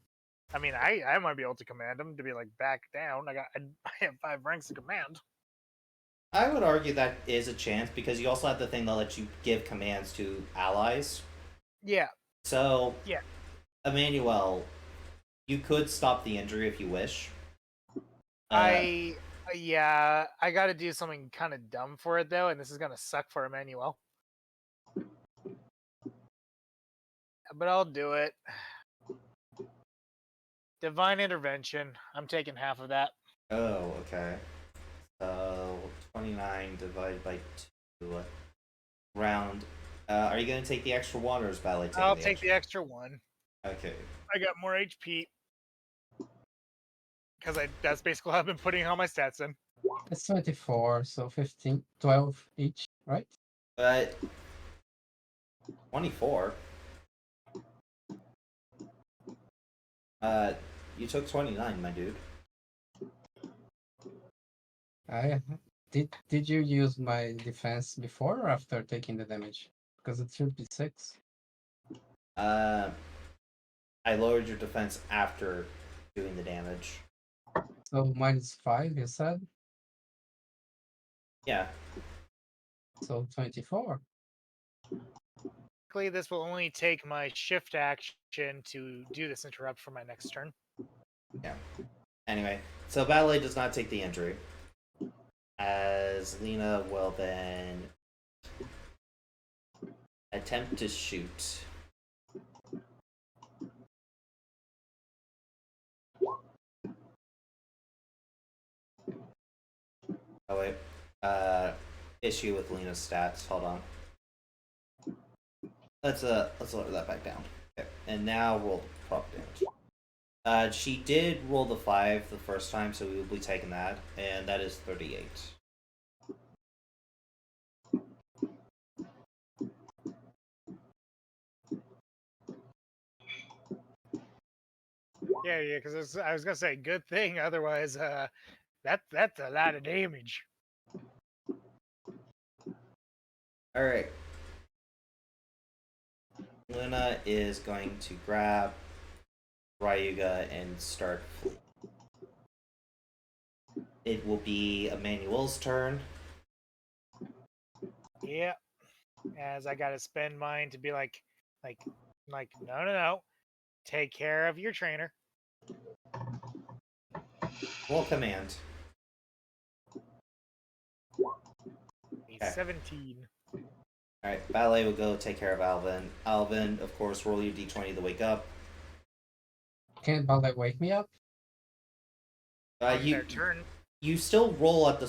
I mean, I might be able to command him to be like back down. I have 5 ranks to command. I would argue that is a chance because you also have the thing that lets you give commands to allies. Yeah. So, yeah, Emmanuel, you could stop the injury if you wish. I got to do something kind of dumb for it though, and this is gonna suck for Emmanuel. But I'll do it. Divine intervention. I'm taking half of that. Oh, okay. So 29 divided by 2 round. Are you going to take the extra one or is Ballet taking I'll the take extra? the extra one. Okay. I got more HP. Because that's basically how I've been putting all my stats in. It's 24, so 15, 12 each, right? 24. You took 29, my dude. Did you use my defense before or after taking the damage? because it should be 6. I lowered your defense after doing the damage. So -5, you said? Yeah. So 24. Technically, this will only take my shift action to do this interrupt for my next turn. Yeah. Anyway, so Ballet does not take the injury. As Lena will then attempt to shoot. Oh wait. Issue with Lena's stats. Hold on. Let's lower that back down. Okay. And now roll the prop damage. She did roll the 5 the first time, so we will be taking that, and that is 38. Yeah, because I was gonna say good thing. Otherwise, that's a lot of damage. All right. Luna is going to grab Ryuga and start fleeing. It will be Emmanuel's turn. Yeah, as I gotta spend mine to be like, no, take care of your trainer. Roll command. A Okay. 17. Alright, Ballet will go take care of Alvin. Alvin, of course, roll your d20 to wake up. Can't Ballet wake me up? On their turn. You still roll at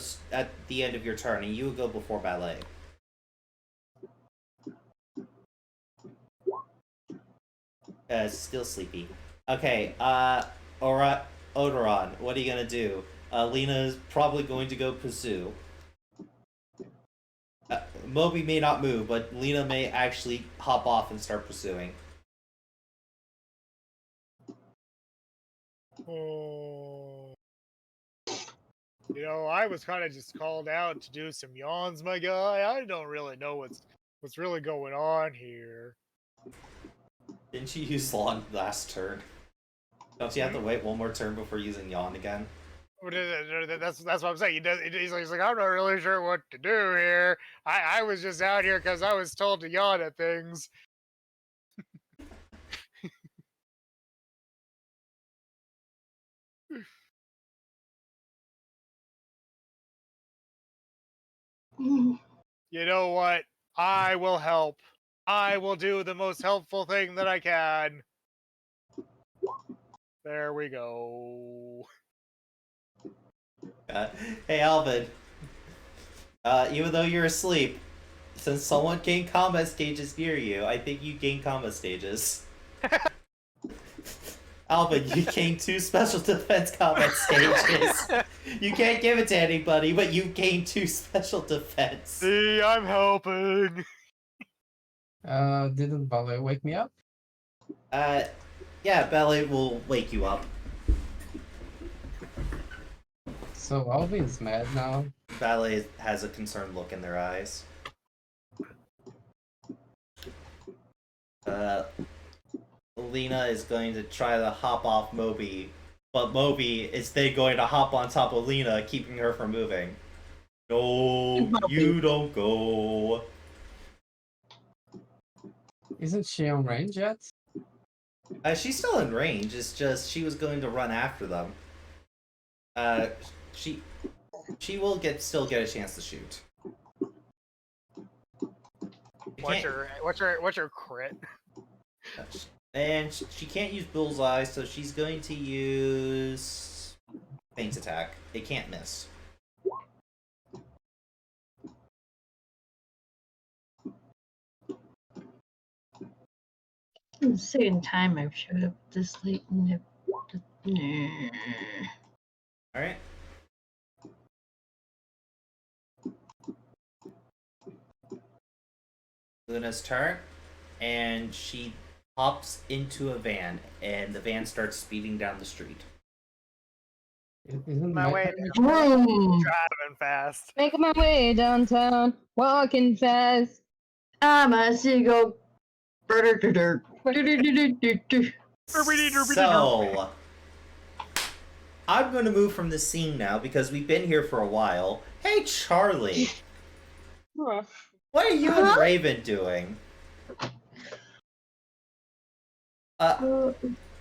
the end of your turn, and you will go before Ballet. Still sleepy. Okay, Odoron, what are you gonna do? Lena's probably going to go pursue. Moby may not move, but Lena may actually hop off and start pursuing. Oh. You know, I was kind of just called out to do some yawns, my guy. I don't really know what's really going on here. Didn't you use long last turn? Don't you have to wait one more turn before using yawn again? That's what I'm saying. He's like, I'm not really sure what to do here. I was just out here because I was told to yawn at things. You know what? I will help. I will do the most helpful thing that I can. There we go. Hey, Alvin. Even though you're asleep, since someone gained combat stages near you, I think you gain combat stages. Alvin, you gained 2 special defense combat stages. You can't give it to anybody, but you gained 2 special defense. See, I'm helping. Didn't Ballet wake me up? Yeah, Ballet will wake you up. So Alvin's mad now. Ballet has a concerned look in their eyes. Lena is going to try to hop off Moby, but Moby is then going to hop on top of Lena, keeping her from moving. No, you don't go. Isn't she on range yet? She's still in range. It's just she was going to run after them. She will still get a chance to shoot. What's your crit? And she can't use bullseye, so she's going to use feint attack. It can't miss. It's the second time I've showed up this late in the. All right. Luna's turn, and she hops into a van, and the van starts speeding down the street. Isn't My my way turn? Vroom. driving fast. Making my way downtown, walking fast. I'm a seagull. So, I'm going to move from the scene now because we've been here for a while. Hey, Charlie, what are you and Huh? Raven doing?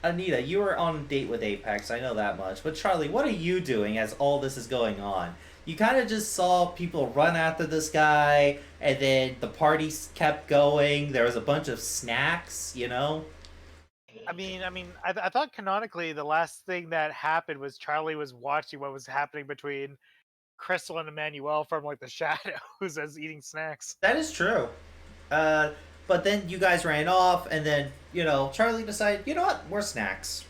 Anita, you were on a date with Apex, I know that much. But Charlie, what are you doing as all this is going on? You kind of just saw people run after this guy, and then the party kept going. There was a bunch of snacks, you know? I thought canonically the last thing that happened was Charlie was watching what was happening between Crystal and Emmanuel from like the shadows as eating snacks. That is true. Uh, but then you guys ran off, and then, you know, Charlie decided, you know what, more snacks.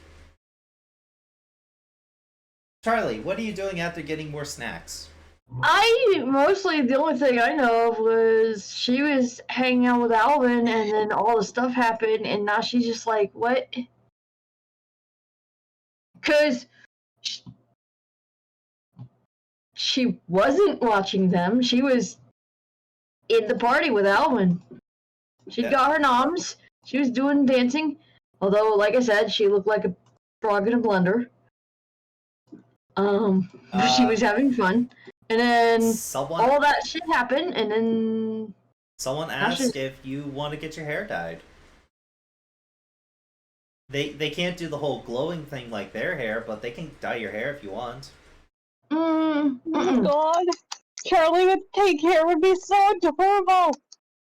Charlie, what are you doing after getting more snacks? Mostly the only thing I know of was she was hanging out with Alvin, and then all the stuff happened, and now she's just like, what? Because she wasn't watching them. She was in the party with Alvin. She Yeah. got her noms. She was doing dancing. Although, like I said, she looked like a frog in a blender. She was having fun. And then all that shit happened, and then Someone asked if you want to get your hair dyed. They can't do the whole glowing thing like their hair, but they can dye your hair if you want. Oh my god. Charlie with pink hair would be so adorable.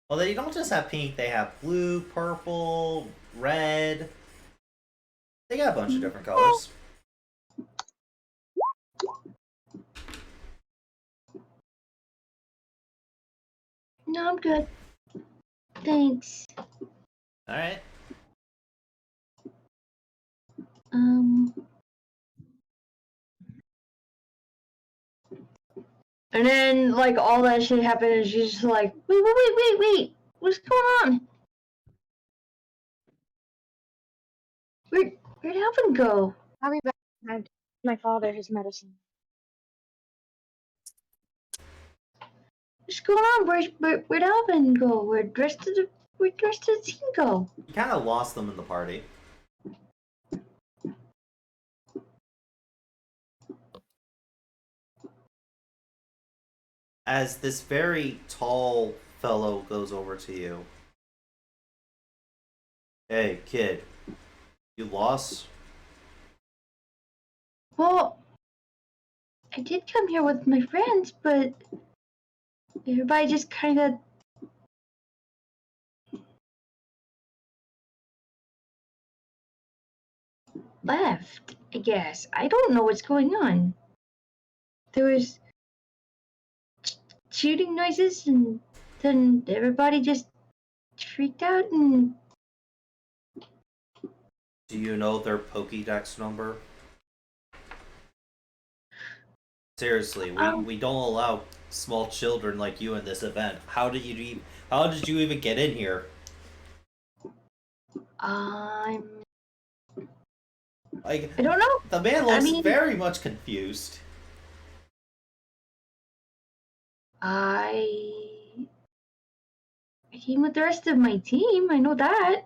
Well, they don't just have pink, they have blue, purple, red. They got a bunch of different colors. no, I'm good. Thanks. Alright. And then, like, all that shit happened, and she's just like, wait, what's going on? Where'd Alvin go? I'll be back. My father his medicine. What's going on? Where'd Alvin go? Where'd the rest of the team go? You kind of lost them in the party. As this very tall fellow goes over to you. Hey, kid. You lost? Well, I did come here with my friends, but everybody just kind of left, I guess. I don't know what's going on. There was shooting noises, and then everybody just freaked out, and Do you know their Pokédex number? Seriously, we don't allow small children like you in this event. How did you even get in here? I Like, don't know. the man looks very much confused. I came with the rest of my team, I know that.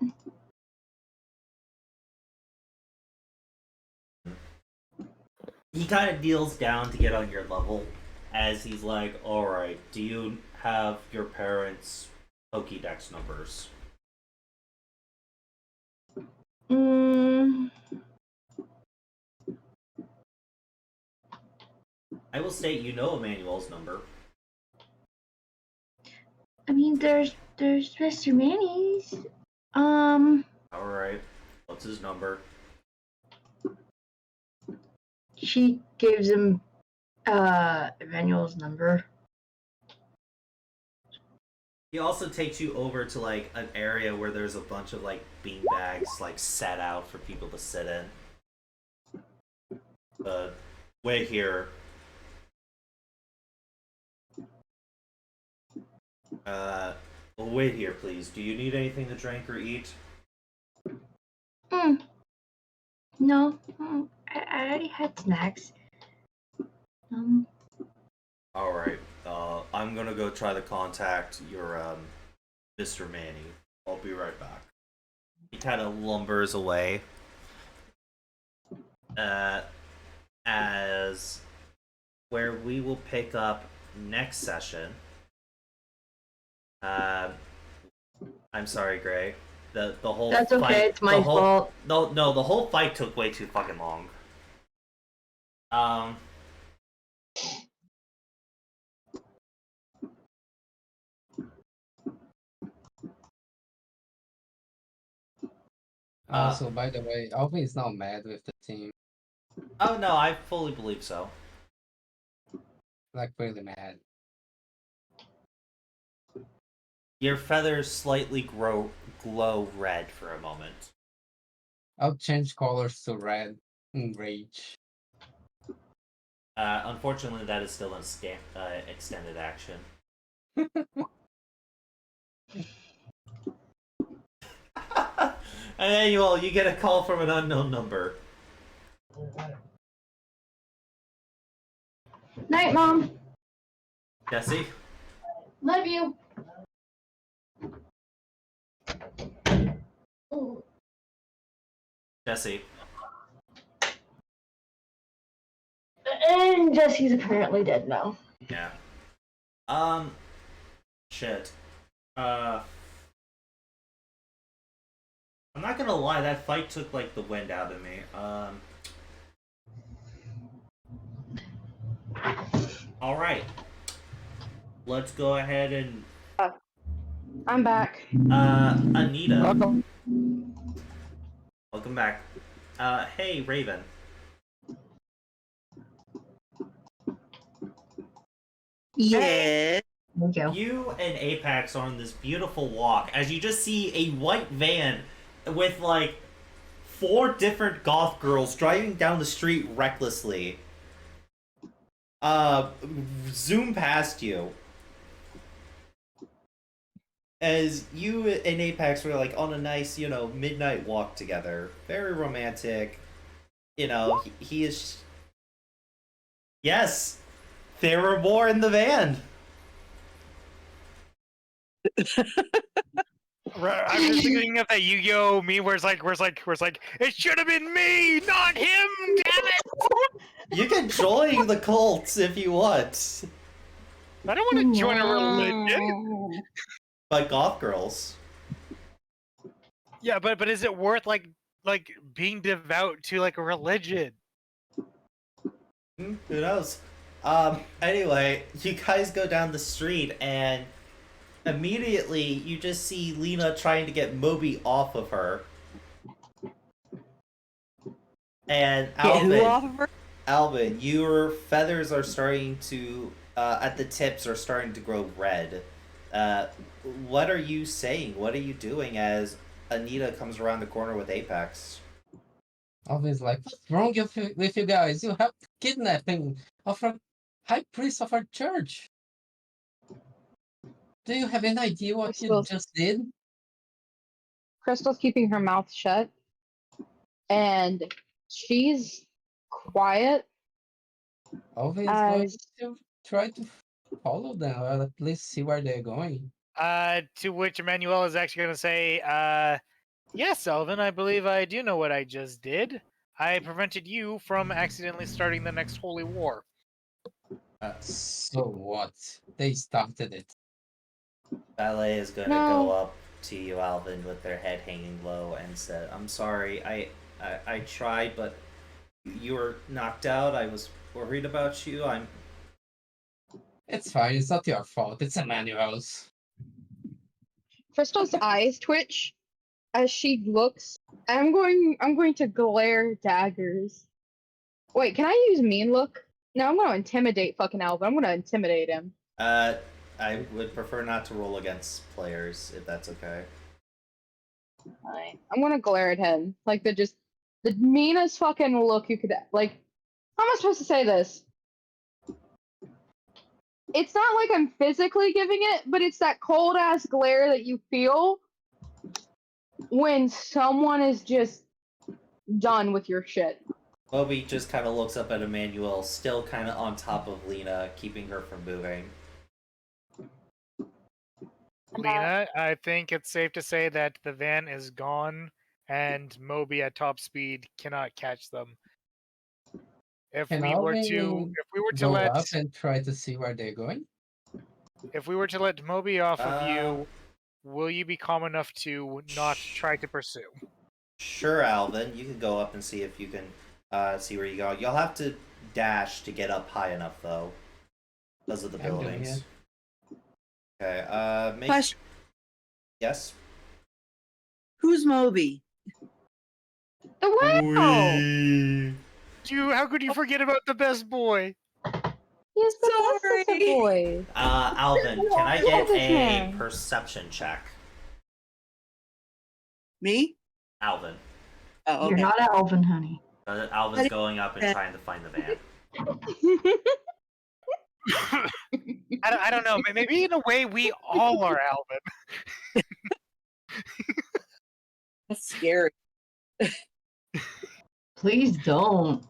He kind of kneels down to get on your level as he's like, alright, do you have your parents' Pokédex numbers? I will state you know Emmanuel's number. I mean, there's Mr. Manny's. Alright, what's his number? She gives him Emmanuel's number. He also takes you over to like an area where there's a bunch of like bean bags like set out for people to sit in. Wait here. Wait here, please. Do you need anything to drink or eat? No, I already had snacks. Alright, I'm gonna go try to contact your Mr. Manny. I'll be right back. He kind of lumbers away. As where we will pick up next session. I'm sorry, Gray. The whole That's fight, okay, it's my fault. No, the whole fight took way too fucking long. Also, by the way, Alvin is not mad with the team. Oh no, I fully believe so. Like, really mad. Your feathers slightly glow red for a moment. I'll change colors to red in rage. Unfortunately, that is still an extended action. Emmanuel, you get a call from an unknown number. Night, Mom. Jesse? Love you. Jesse. And Jesse's apparently dead now. Yeah. Shit. I'm not gonna lie, that fight took like the wind out of me. Alright. Let's go ahead and I'm back. Anita. Welcome. Welcome back. Hey, Raven. Yeah. Thank you. You and Apex are on this beautiful walk as you just see a white van with like 4 different goth girls driving down the street recklessly. Zoom past you. As you and Apex were like on a nice, midnight walk together. Very romantic. He is. Yes! There were more in the van! I'm just thinking of that Yu-Gi-Oh meme where it's like, it should have been me, not him, damn it! You can join the cults if you want. I don't want to join a religion. But goth girls. Yeah, but is it worth like being devout to like a religion? Who knows? Anyway, you guys go down the street and immediately you just see Lena trying to get Moby off of her. And Alvin, your feathers are starting to, at the tips are starting to grow red. What are you saying? What are you doing as Anita comes around the corner with Apex? Alvin's like, what's wrong with you guys? You have kidnapping of a high priest of our church. Do you have any idea what you just did? Crystal's keeping her mouth shut, and she's quiet. Alvin's going to try to follow them, or at least see where they're going. To which Emmanuel is actually going to say, yes, Elvin, I believe I do know what I just did. I prevented you from accidentally starting the next holy war. So what? They started it. Ballet is going to go up to you, Alvin, with their head hanging low and said, I'm sorry, I tried, but you were knocked out. I was worried about you. It's fine, it's not your fault, it's Emmanuel's. Crystal's eyes twitch as she looks. I'm going to glare daggers. Wait, can I use mean look? No, I'm gonna intimidate fucking Alvin. I'm gonna intimidate him. I would prefer not to roll against players, if that's okay. Fine. I'm gonna glare at him. Like the meanest fucking look you could, like, how am I supposed to say this? It's not like I'm physically giving it, but it's that cold ass glare that you feel when someone is just done with your shit. Moby just kind of looks up at Emmanuel, still kind of on top of Lena, keeping her from moving. Lena, I think it's safe to say that the van is gone, and Moby at top speed cannot catch them. If Can we were to, Alvin if we were to go let, up and try to see where they're going? if we were to let Moby off of Uh, you, will you be calm enough to not try to pursue? Sure, Alvin. You can go up and see if you can see where you go. You'll have to dash to get up high enough, though, because of the I'm doing buildings. Okay. Make. Question: Yes. Who's Moby? The whale! How could you forget about the best boy? He's the bestest of Sorry. boys. Alvin, can I Look get at this a man. perception check? Me? Alvin. Oh, You're okay. not Alvin, honey. Alvin's going up and trying to find the van. I don't know. Maybe in a way we all are Alvin. That's scary. Please don't.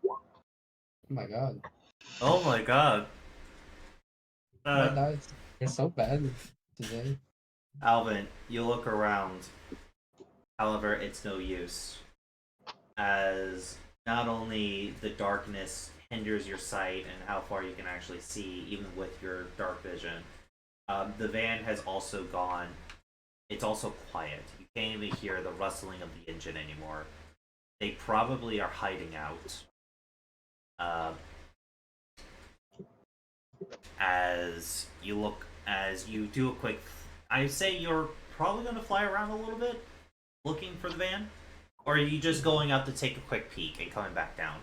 Oh my god. Oh my god. My dice are so bad today. Alvin, you look around. However, it's no use. As not only the darkness hinders your sight and how far you can actually see, even with your dark vision, the van has also gone. It's also quiet. You can't even hear the rustling of the engine anymore. They probably are hiding out. As you do a quick, I say you're probably going to fly around a little bit, looking for the van, or are you just going up to take a quick peek and coming back down?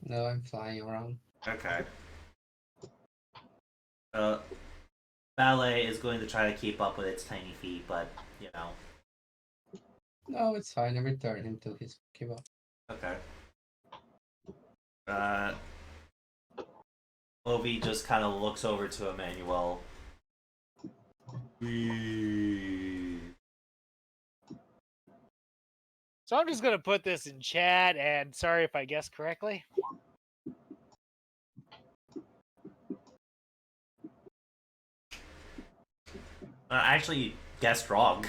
No, I'm flying around. Okay. Ballet is going to try to keep up with its tiny feet, but you know. No, it's fine. I return him to his Pokeball. Okay. Obi just kind of looks over to Emmanuel. So I'm just gonna put this in chat, and sorry if I guessed correctly. Actually, you guessed wrong.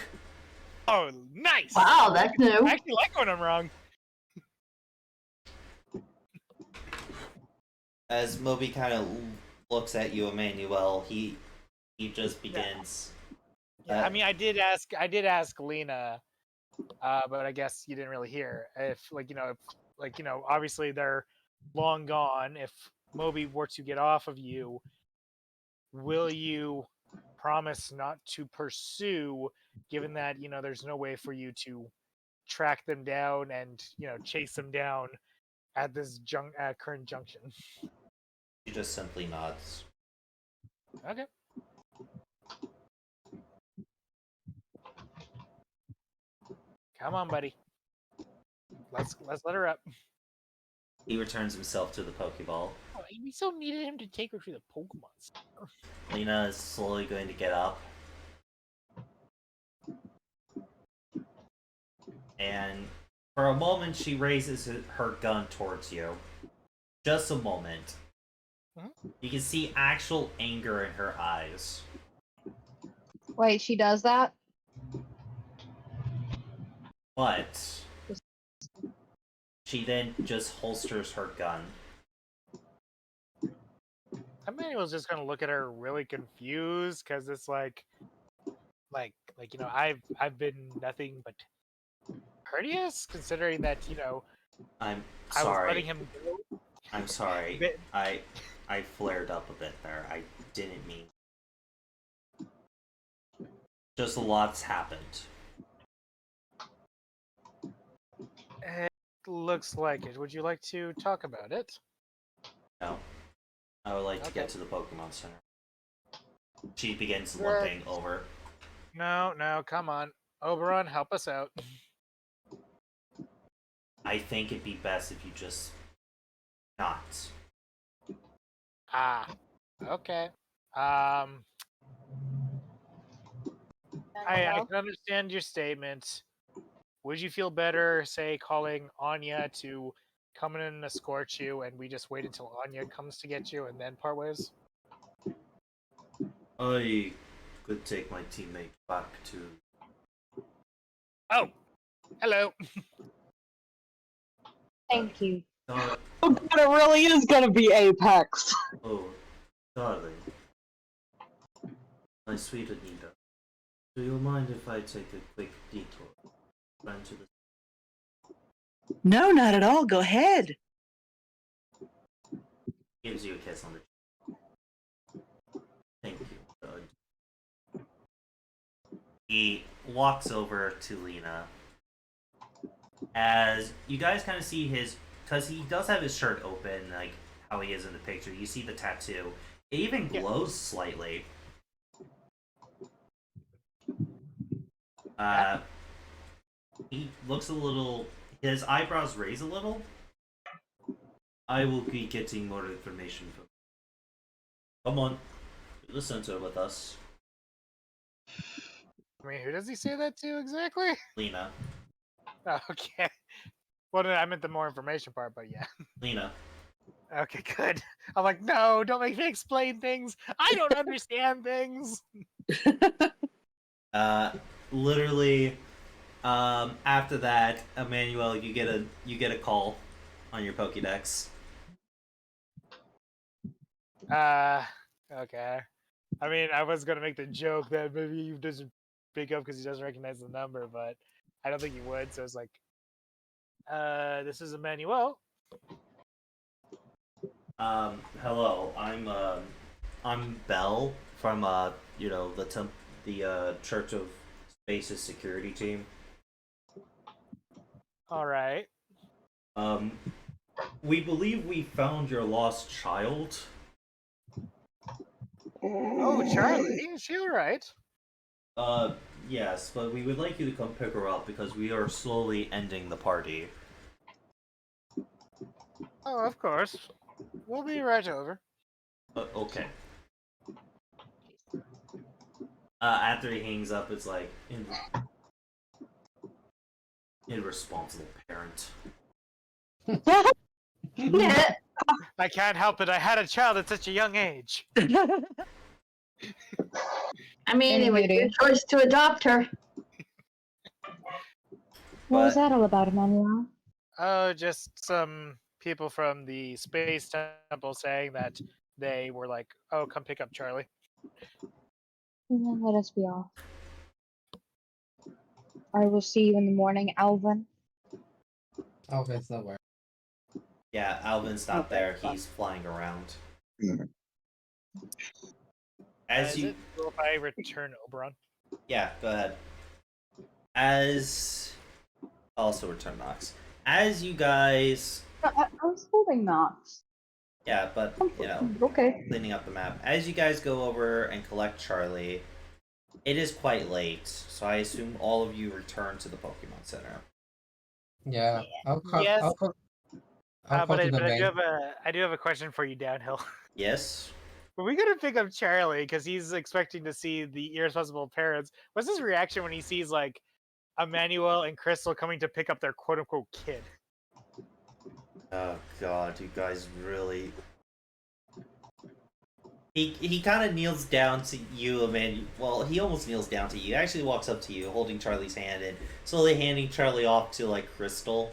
Oh, nice! Wow, that's new. I actually like when I'm wrong. As Moby kind of looks at you, Emmanuel, he just begins. Yeah, I mean, I did ask Lena, but I guess you didn't really hear. If obviously they're long gone. If Moby were to get off of you, will you promise not to pursue, given that there's no way for you to track them down and chase them down at this current junction? He just simply nods. Okay. Come on, buddy. Let's let her up. He returns himself to the Pokeball. Oh, we so needed him to take her to the Pokemon Center. Lena is slowly going to get up. And for a moment, she raises her gun towards you. Just a moment. You can see actual anger in her eyes. Wait, she does that? But she then just holsters her gun. Emmanuel's just gonna look at her really confused because it's like I've been nothing but courteous, considering that I'm I was sorry. letting him go. I'm sorry. But- I flared up a bit there. I didn't mean. Just a lot's happened. It looks like it. Would you like to talk about it? No. I would like to get Okay. to the Pokemon Center. She begins limping over. No, come on. Oberon, help us out. I think it'd be best if you just not. Ah, okay. I can understand your statement. Would you feel better, say, calling Anya to come in and escort you, and we just wait until Anya comes to get you, and then part ways? I could take my teammate back to. Oh, hello. Thank you. Dar- Oh god, it really is gonna be Apex. oh, darling. My sweet Anita. Do you mind if I take a quick detour? Run to the. No, not at all. Go ahead. Gives you a kiss on the cheek. Thank you. He walks over to Lena. As you guys kind of see his, because he does have his shirt open, like how he is in the picture. You see the tattoo. It even glows slightly. He looks a little. His eyebrows raise a little. I will be getting more information from. Come on, to the center with us, I mean, who does he say that to exactly? Lena. Oh, okay. Well, I meant the more information part, but yeah. Lena. Okay, good. I'm like, no, don't make me explain things. I don't understand things. Literally, after that, Emmanuel, you get a call on your Pokédex. Okay. I mean, I was gonna make the joke that maybe he doesn't pick up because he doesn't recognize the number, but I don't think he would. So it's like, this is Emmanuel. Hello. I'm Bell from the Church of Space's security team. All right. We believe we found your lost child. Oh, Charlie, is she all right? Yes, but we would like you to come pick her up because we are slowly ending the party. Oh, of course. We'll be right over. Okay. After he hangs up, it's like irresponsible parent. Yeah. I can't help it. I had a child at such a young age. I mean, it was Anyway. your choice to adopt her. What was But- that all about, Emmanuel? Oh, just some people from the space temple saying that they were like, "Oh, come pick up Charlie." And then let us be off. I will see you in the morning, Alvin. Alvin's nowhere. Yeah, Alvin's not Okay, there. fine. He's flying around. Is As you, it cool if I return Oberon? yeah, go ahead. As also return Knox. As you guys, I was holding Knox. yeah, but you know, Okay. cleaning up the map. As you guys go over and collect Charlie, it is quite late, so I assume all of you return to the Pokemon Center. Yeah, I'll call. Yes. I'll call But to the I do bank. have a question for you, Downhill. Yes. When we gotta pick up Charlie because he's expecting to see the irresponsible parents, what's his reaction when he sees like Emmanuel and Crystal coming to pick up their quote unquote kid? Oh God, you guys really. He kind of kneels down to you, Emmanuel. Well, he almost kneels down to you. He actually walks up to you, holding Charlie's hand and slowly handing Charlie off to like Crystal.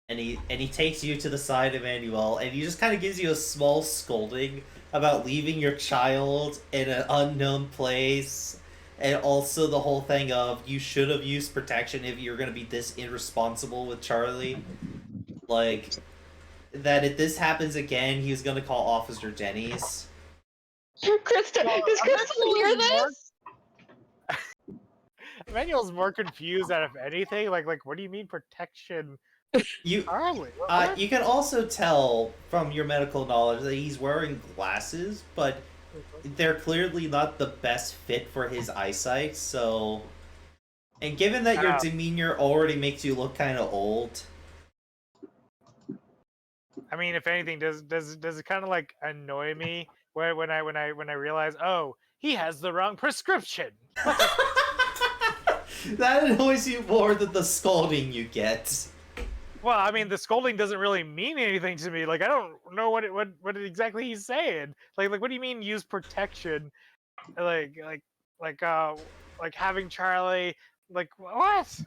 And he takes you to the side of Emmanuel, and he just kind of gives you a small scolding about leaving your child in an unknown place, and also the whole thing of you should have used protection if you're gonna be this irresponsible with Charlie. Like that if this happens again, he's gonna call Officer Jennings. Krista, does Crystal hear this? Emmanuel's more confused out of anything. Like what do you mean protection? You Charlie. What? you can also tell from your medical knowledge that he's wearing glasses, but they're clearly not the best fit for his eyesight. So, and given that your demeanor already makes you look kind of old, I mean, if anything, does it kind of like annoy me when I realize, oh, he has the wrong prescription. that annoys you more than the scolding you get. Well, I mean, the scolding doesn't really mean anything to me. Like, I don't know what exactly he's saying. Like, what do you mean use protection? Like, like, like, uh, like having Charlie. Like, what?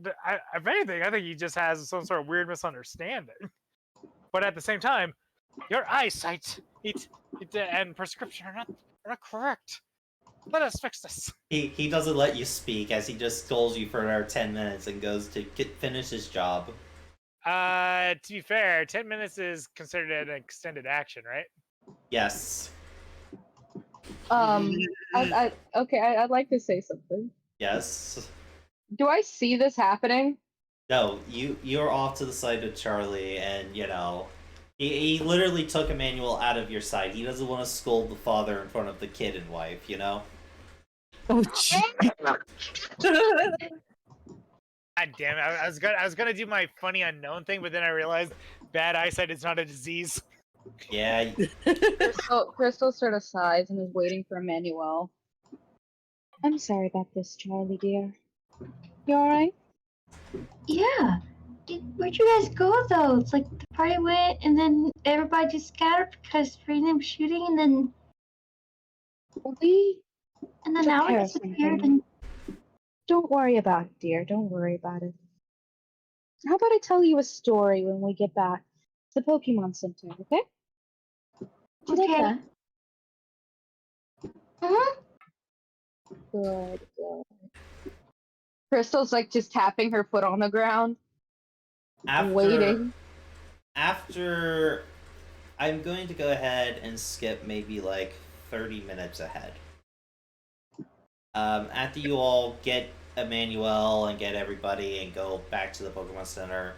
If anything, I think he just has some sort of weird misunderstanding. But at the same time, your eyesight and prescription are not correct. Let us fix this. He doesn't let you speak as he just scolds you for another 10 minutes and goes to finish his job. To be fair, 10 minutes is considered an extended action, right? Yes. I'd like to say something. Yes. Do I see this happening? No, you're off to the side of Charlie, and he literally took Emmanuel out of your sight. He doesn't want to scold the father in front of the kid and wife, you know? Oh, gee. God damn it! I was gonna do my funny unknown thing, but then I realized bad eyesight is not a disease. Yeah. Crystal sort of sighs and is waiting for Emmanuel. I'm sorry about this, Charlie dear. You alright? Yeah. Where'd you guys go though? It's like the party went and then everybody just scattered because random shooting and then We and then took Alan care of disappeared something. and Don't worry about it, dear. Don't worry about it. How about I tell you a story when we get back to the Pokemon Center, okay? Do you like okay. that? Mhm. Good. Crystal's like just tapping her foot on the ground, waiting. After I'm going to go ahead and skip maybe like 30 minutes ahead. After you all get Emmanuel and get everybody and go back to the Pokemon Center,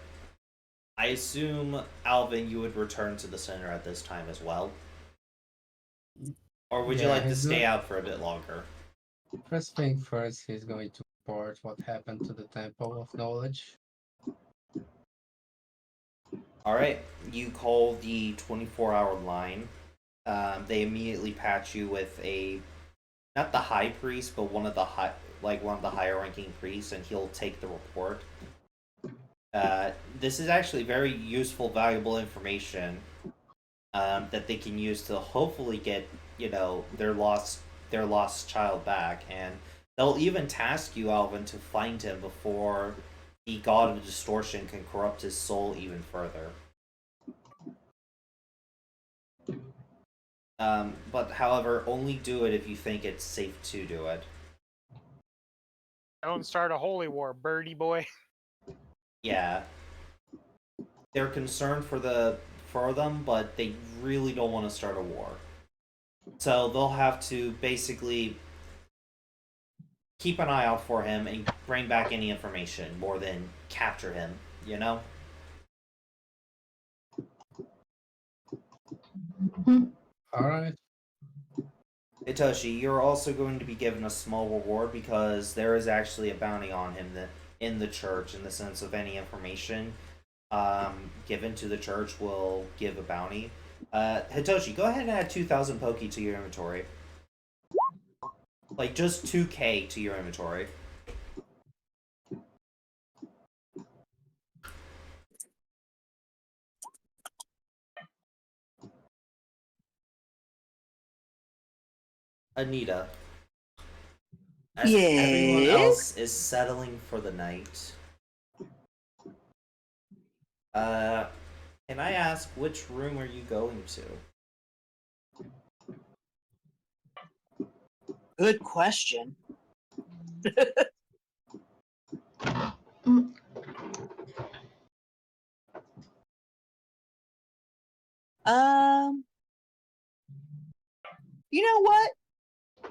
I assume, Alvin, you would return to the center at this time as well? Or would you Yeah, like to he's stay not- out for a bit longer? First thing first, he's going to report what happened to the Temple of Knowledge. Alright, you call the 24-hour line. They immediately patch you with not the high priest, but one of the higher ranking priests, and he'll take the report. This is actually very useful, valuable information that they can use to hopefully get their lost child back, and they'll even task you, Alvin, to find him before the god of distortion can corrupt his soul even further. But however, only do it if you think it's safe to do it. Don't start a holy war, birdie boy. Yeah. They're concerned for them, but they really don't want to start a war. So they'll have to basically keep an eye out for him and bring back any information more than capture him, you know? Alright. Hitoshi, you're also going to be given a small reward because there is actually a bounty on him that in the church, in the sense of any information given to the church will give a bounty. Hitoshi, go ahead and add 2,000 Poke to your inventory. Like, just 2k to your inventory. Anita, as everyone Yes? else is settling for the night, can I ask which room are you going to? Good question. Mm. You know what?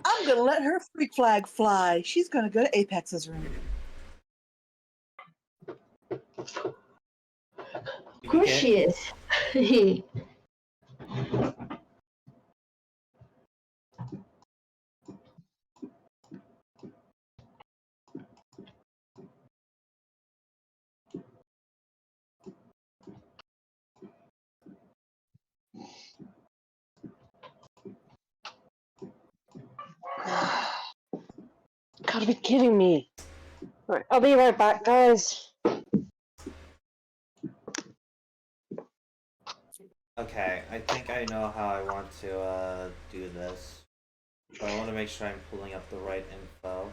I'm gonna let her freak flag fly. She's gonna go to Apex's room. Of course she is. Gotta be kidding me. Alright, I'll be right back, guys. Okay, I think I know how I want to do this. But I want to make sure I'm pulling up the right info.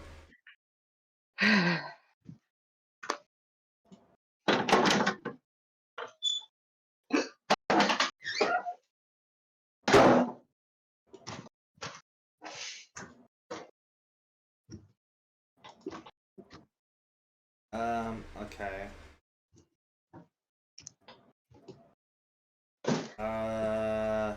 Okay. Uh,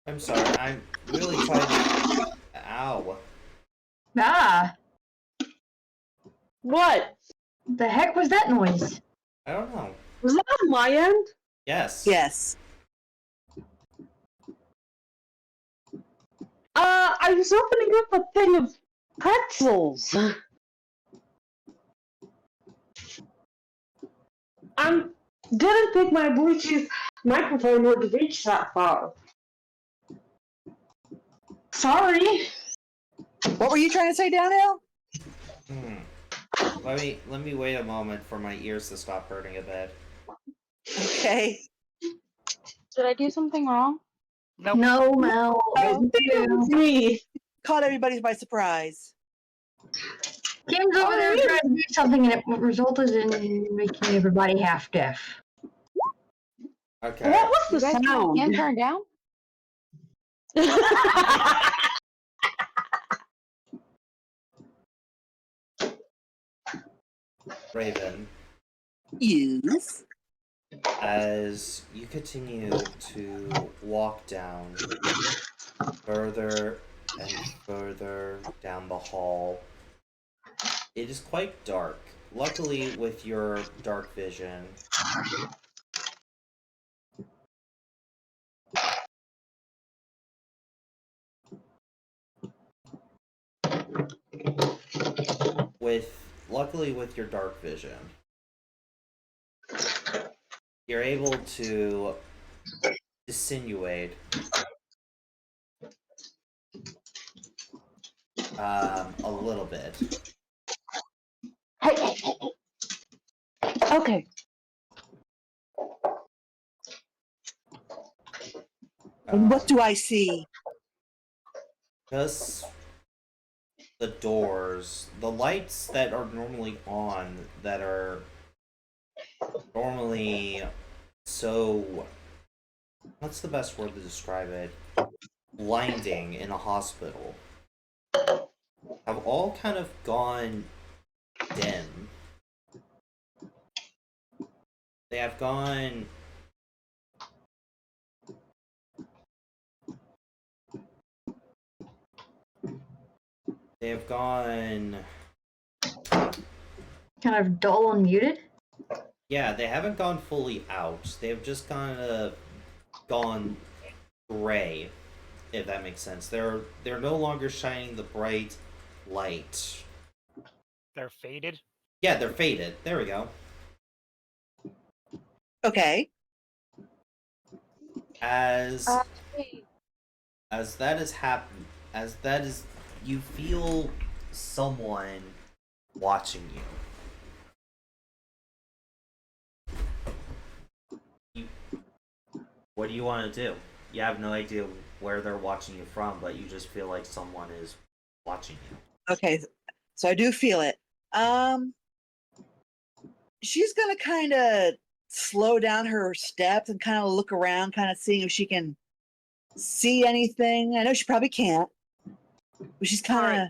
I'm sorry, I'm really trying to. Ow. Ah, What? the heck was that noise? I don't know. Was that on my end? Yes. Yes. I was opening up a thing of pretzels. I didn't think my Bluetooth microphone would reach that far. Sorry. What were you trying to say, Downhill? Hmm. Let me wait a moment for my ears to stop hurting a bit. Okay. Did I do something wrong? Nope. No, Mel. I it was It you. was me. Caught everybody by surprise. Kim's over there trying to do something, and it resulted in making everybody half deaf. Okay. What was You the guys sound? can't turn down? Raven, Yes. as you continue to walk down further and further down the hall, it is quite dark. Luckily, with your dark vision, with your dark vision, you're able to dissimulate a little bit. Hey. Okay. And what do I see? Just the doors, the lights that are normally on, that are normally so. What's the best word to describe it? Blinding in a hospital, have all kind of gone dim. They have gone. They have gone. Kind of dull and muted. Yeah, they haven't gone fully out. They have just kind of gone gray, if that makes sense. They're no longer shining the bright light. They're faded. Yeah, they're faded. There we go. Okay. As Hey, as that is happen as that is you feel someone watching you. What do you want to do? You have no idea where they're watching you from, but you just feel like someone is watching you. Okay. So I do feel it. She's gonna kind of slow down her steps and kind of look around, kind of seeing if she can see anything. I know she probably can't, but she's kind of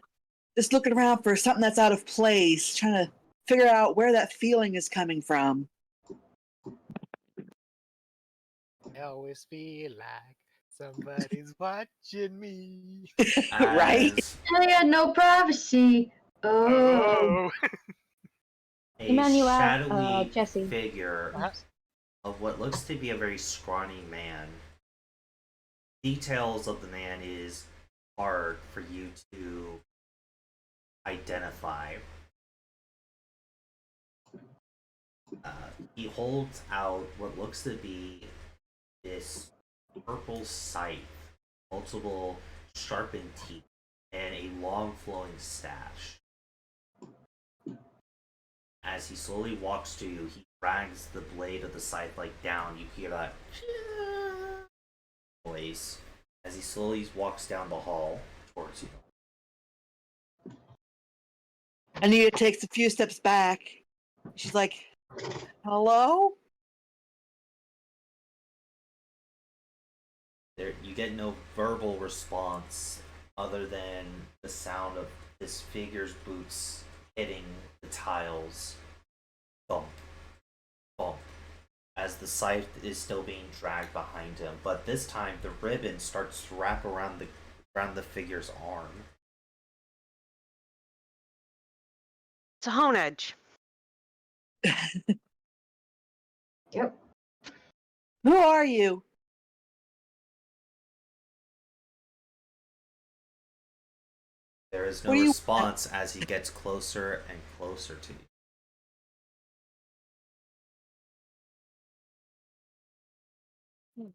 just looking around for something that's out of place, trying to figure out where that feeling is coming from. I always feel like somebody's watching me. Right? As I had no privacy. Oh. Oh. a Emmanuel, shadowy Jesse. figure Oops. of what looks to be a very scrawny man. Details of the man is hard for you to identify. He holds out what looks to be this purple scythe, multiple sharpened teeth, and a long flowing stash. As he slowly walks to you, he drags the blade of the scythe like down. You hear that noise as he slowly walks down the hall towards you. Anita takes a few steps back. She's like, hello? You get no verbal response other than the sound of this figure's boots hitting the tiles. Thump, thump, as the scythe is still being dragged behind him. But this time, the ribbon starts to wrap around the figure's arm. It's a hone edge. Yep. Who are you? There is no What do you response as he gets closer and closer to you.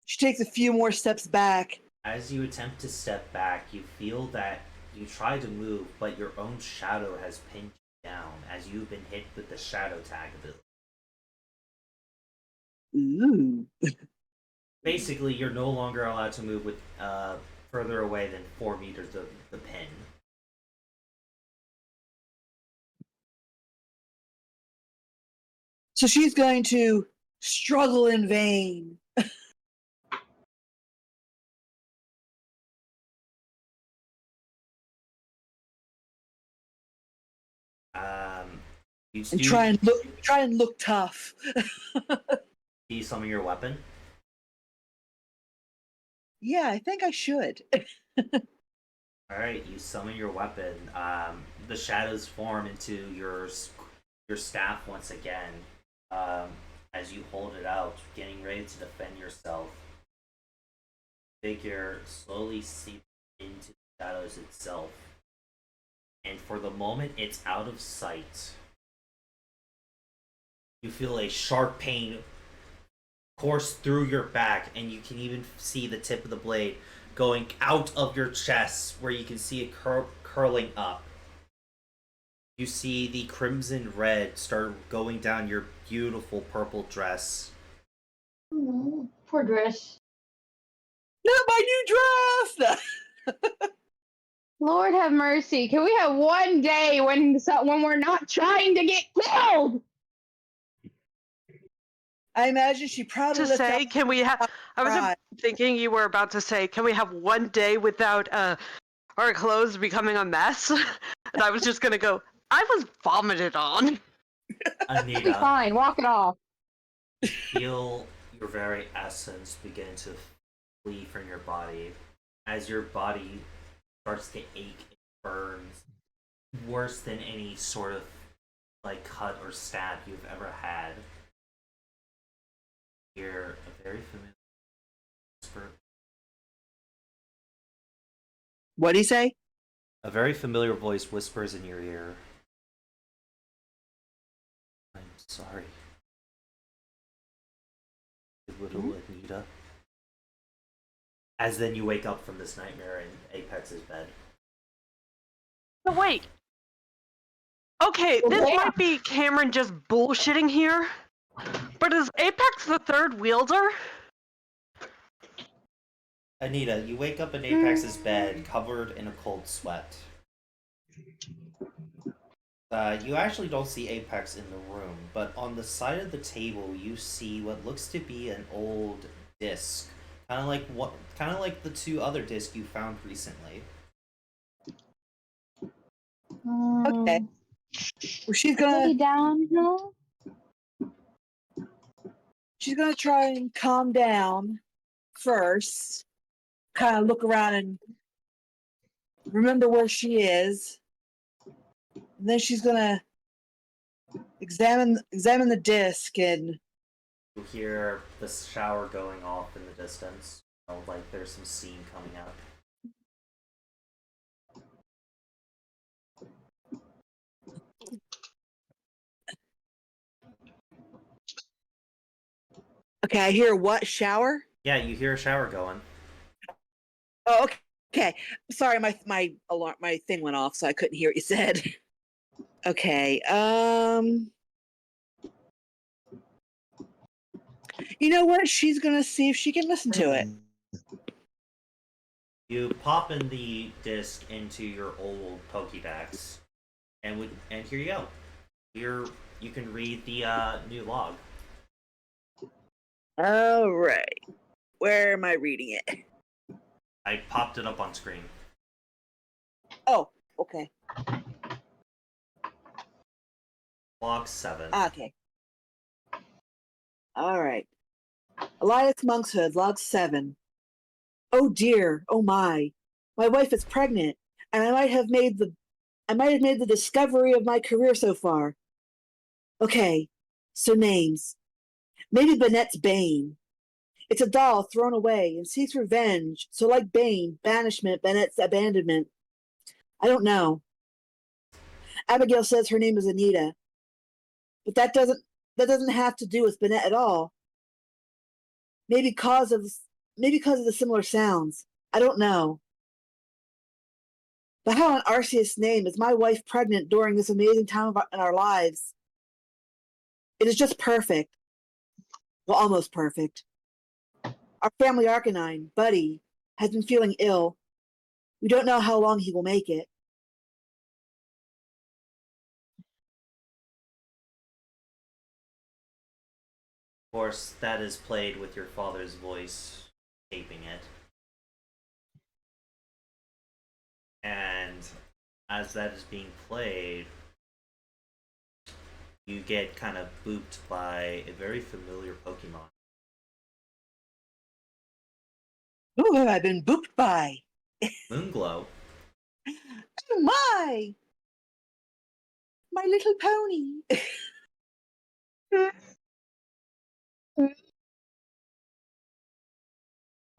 She takes a few more steps back. As you attempt to step back, you feel that you try to move, but your own shadow has pinned you down as you've been hit with the shadow tag ability. Ooh. Basically, you're no longer allowed to move with further away than 4 meters of the pin. So she's going to struggle in vain. You And try and look tough. Do you summon your weapon? Yeah, I think I should. Alright, you summon your weapon. The shadows form into your staff once again. As you hold it out, getting ready to defend yourself. Figure slowly seeps into the shadows itself. And for the moment it's out of sight, you feel a sharp pain course through your back, and you can even see the tip of the blade going out of your chest, where you can see it curling up. You see the crimson red start going down your beautiful purple dress. Oh, poor dress. Not my new dress! Lord have mercy. Can we have one day when we're not trying to get killed? I imagine she probably To left say, out can we have? I was Right. thinking you were about to say, can we have one day without our clothes becoming a mess? And I was just gonna go, I was vomited on. Be Anita, fine. Walk it off. feel your very essence begin to flee from your body as your body starts to ache and burns worse than any sort of like cut or stab you've ever had. Hear a very familiar whisper. What'd he say? A very familiar voice whispers in your ear. I'm sorry. Little Anita. As then you wake up from this nightmare in Apex's bed. But wait. Okay, this Yeah. might be Cameron just bullshitting here, but is Apex the third wielder? Anita, you wake up in Apex's bed covered in a cold sweat. You actually don't see Apex in the room, but on the side of the table you see what looks to be an old disc, kind of like the 2 other discs you found recently. Okay. Well, she's Lady gonna Downhill? try and calm down first. Kind of look around and remember where she is. And then she's gonna examine the disc and You hear the shower going off in the distance. Like there's some steam coming out. Okay, I hear what? Shower? Yeah, you hear a shower going. Oh, okay. Okay. Sorry, my alarm, my thing went off, so I couldn't hear what you said. Okay. You know what? She's gonna see if she can listen to it. You pop in the disc into your old Pokédex, and here you go. You can read the new log. All right. Where am I reading it? I popped it up on screen. Oh, okay. Log 7. Okay. All right. Elias Monkshood, log 7. Oh dear, oh my. My wife is pregnant, and I might have made the discovery of my career so far. Okay, so names. Maybe Banette's Bane. It's a doll thrown away and seeks revenge, so like Bane, banishment, Banette's abandonment. I don't know. Abigail says her name is Anita, but that doesn't have to do with Banette at all. Maybe because of the similar sounds. I don't know. But how on Arceus' name is my wife pregnant during this amazing time in our lives? It is just perfect. Well, almost perfect. Our family Arcanine, Buddy, has been feeling ill. We don't know how long he will make it. Of course, that is played with your father's voice taping it. And as that is being played, you get kind of booped by a very familiar Pokemon. Who have I been booped by? Moonglow. Oh my! My little pony.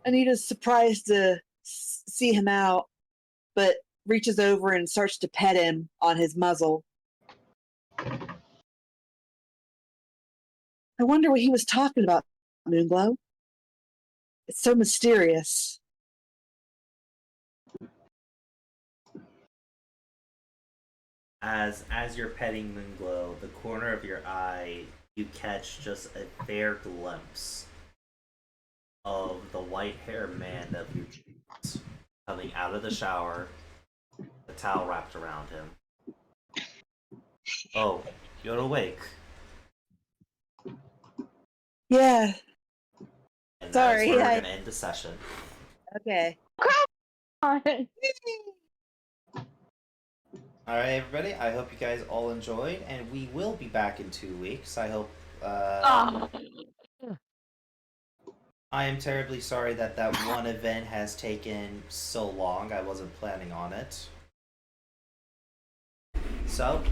Anita's surprised to see him out, but reaches over and starts to pet him on his muzzle. I wonder what he was talking about, Moonglow. It's so mysterious. As you're petting Moonglow, the corner of your eye, you catch just a fair glimpse of the white-haired man of your dreams coming out of the shower, the towel wrapped around him. Oh, you're awake. Yeah. And Sorry, that's where we're I- gonna end the session. Okay. Alright, everybody, I hope you guys all enjoyed, and we will be back in 2 weeks. I hope. I am terribly sorry that one event has taken so long. I wasn't planning on it. So,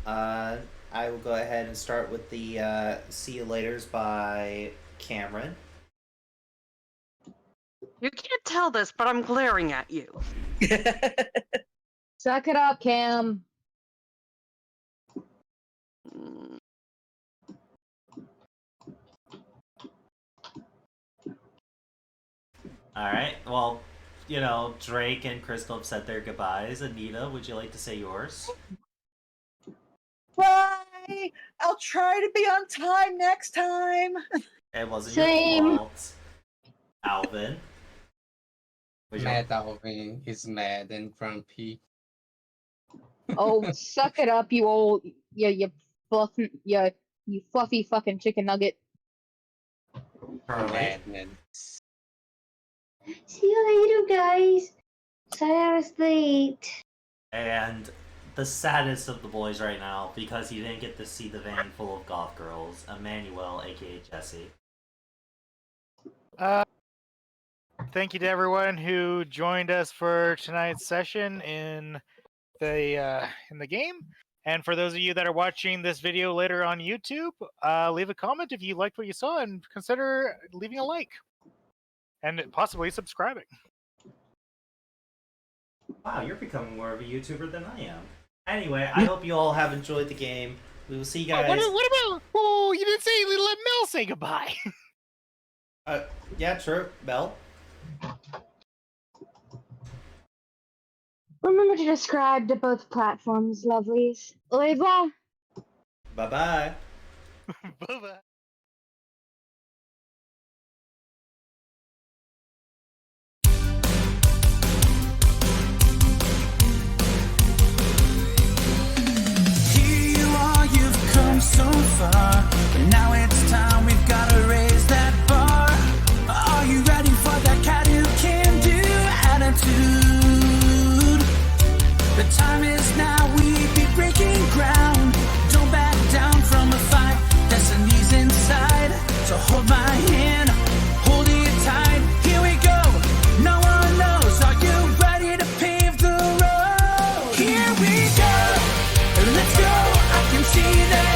I will go ahead and start with the See You Laters by Cameron. You can't tell this, but I'm glaring at you. Suck it up, Cam. Mm. Alright, well, you know, Drake and Crystal have said their goodbyes. Anita, would you like to say yours? Bye! I'll try to be on time next time. It wasn't Same. your fault. Alvin. Would you- Mad Alvin is mad and grumpy. Oh, suck it up, you old, you fluffy fucking chicken nugget. Charlie. Madness. See you later, guys. Sorry I was late. And the saddest of the boys right now, because he didn't get to see the van full of goth girls, Emmanuel, aka Jesse. Thank you to everyone who joined us for tonight's session in the game. And for those of you that are watching this video later on YouTube, leave a comment if you liked what you saw and consider leaving a like and possibly subscribing. Wow, you're becoming more of a YouTuber than I am. Anyway, I hope you all have enjoyed the game. We will see you guys. What about? Oh, you didn't say let Mel say goodbye. Yeah, true. Bell? Remember to describe to both platforms, lovelies. Au revoir. Bye-bye. Bye-bye. Here you are, you've come so far. But now it's time, we've gotta raise that bar. Are you ready for that cat who can do attitude? The time is now, we be breaking ground. Don't back down from a fight, destiny's inside. So hold my hand, hold it tight. Here we go, no one knows. Are you ready to pave the road? Here we go, let's go. I can see that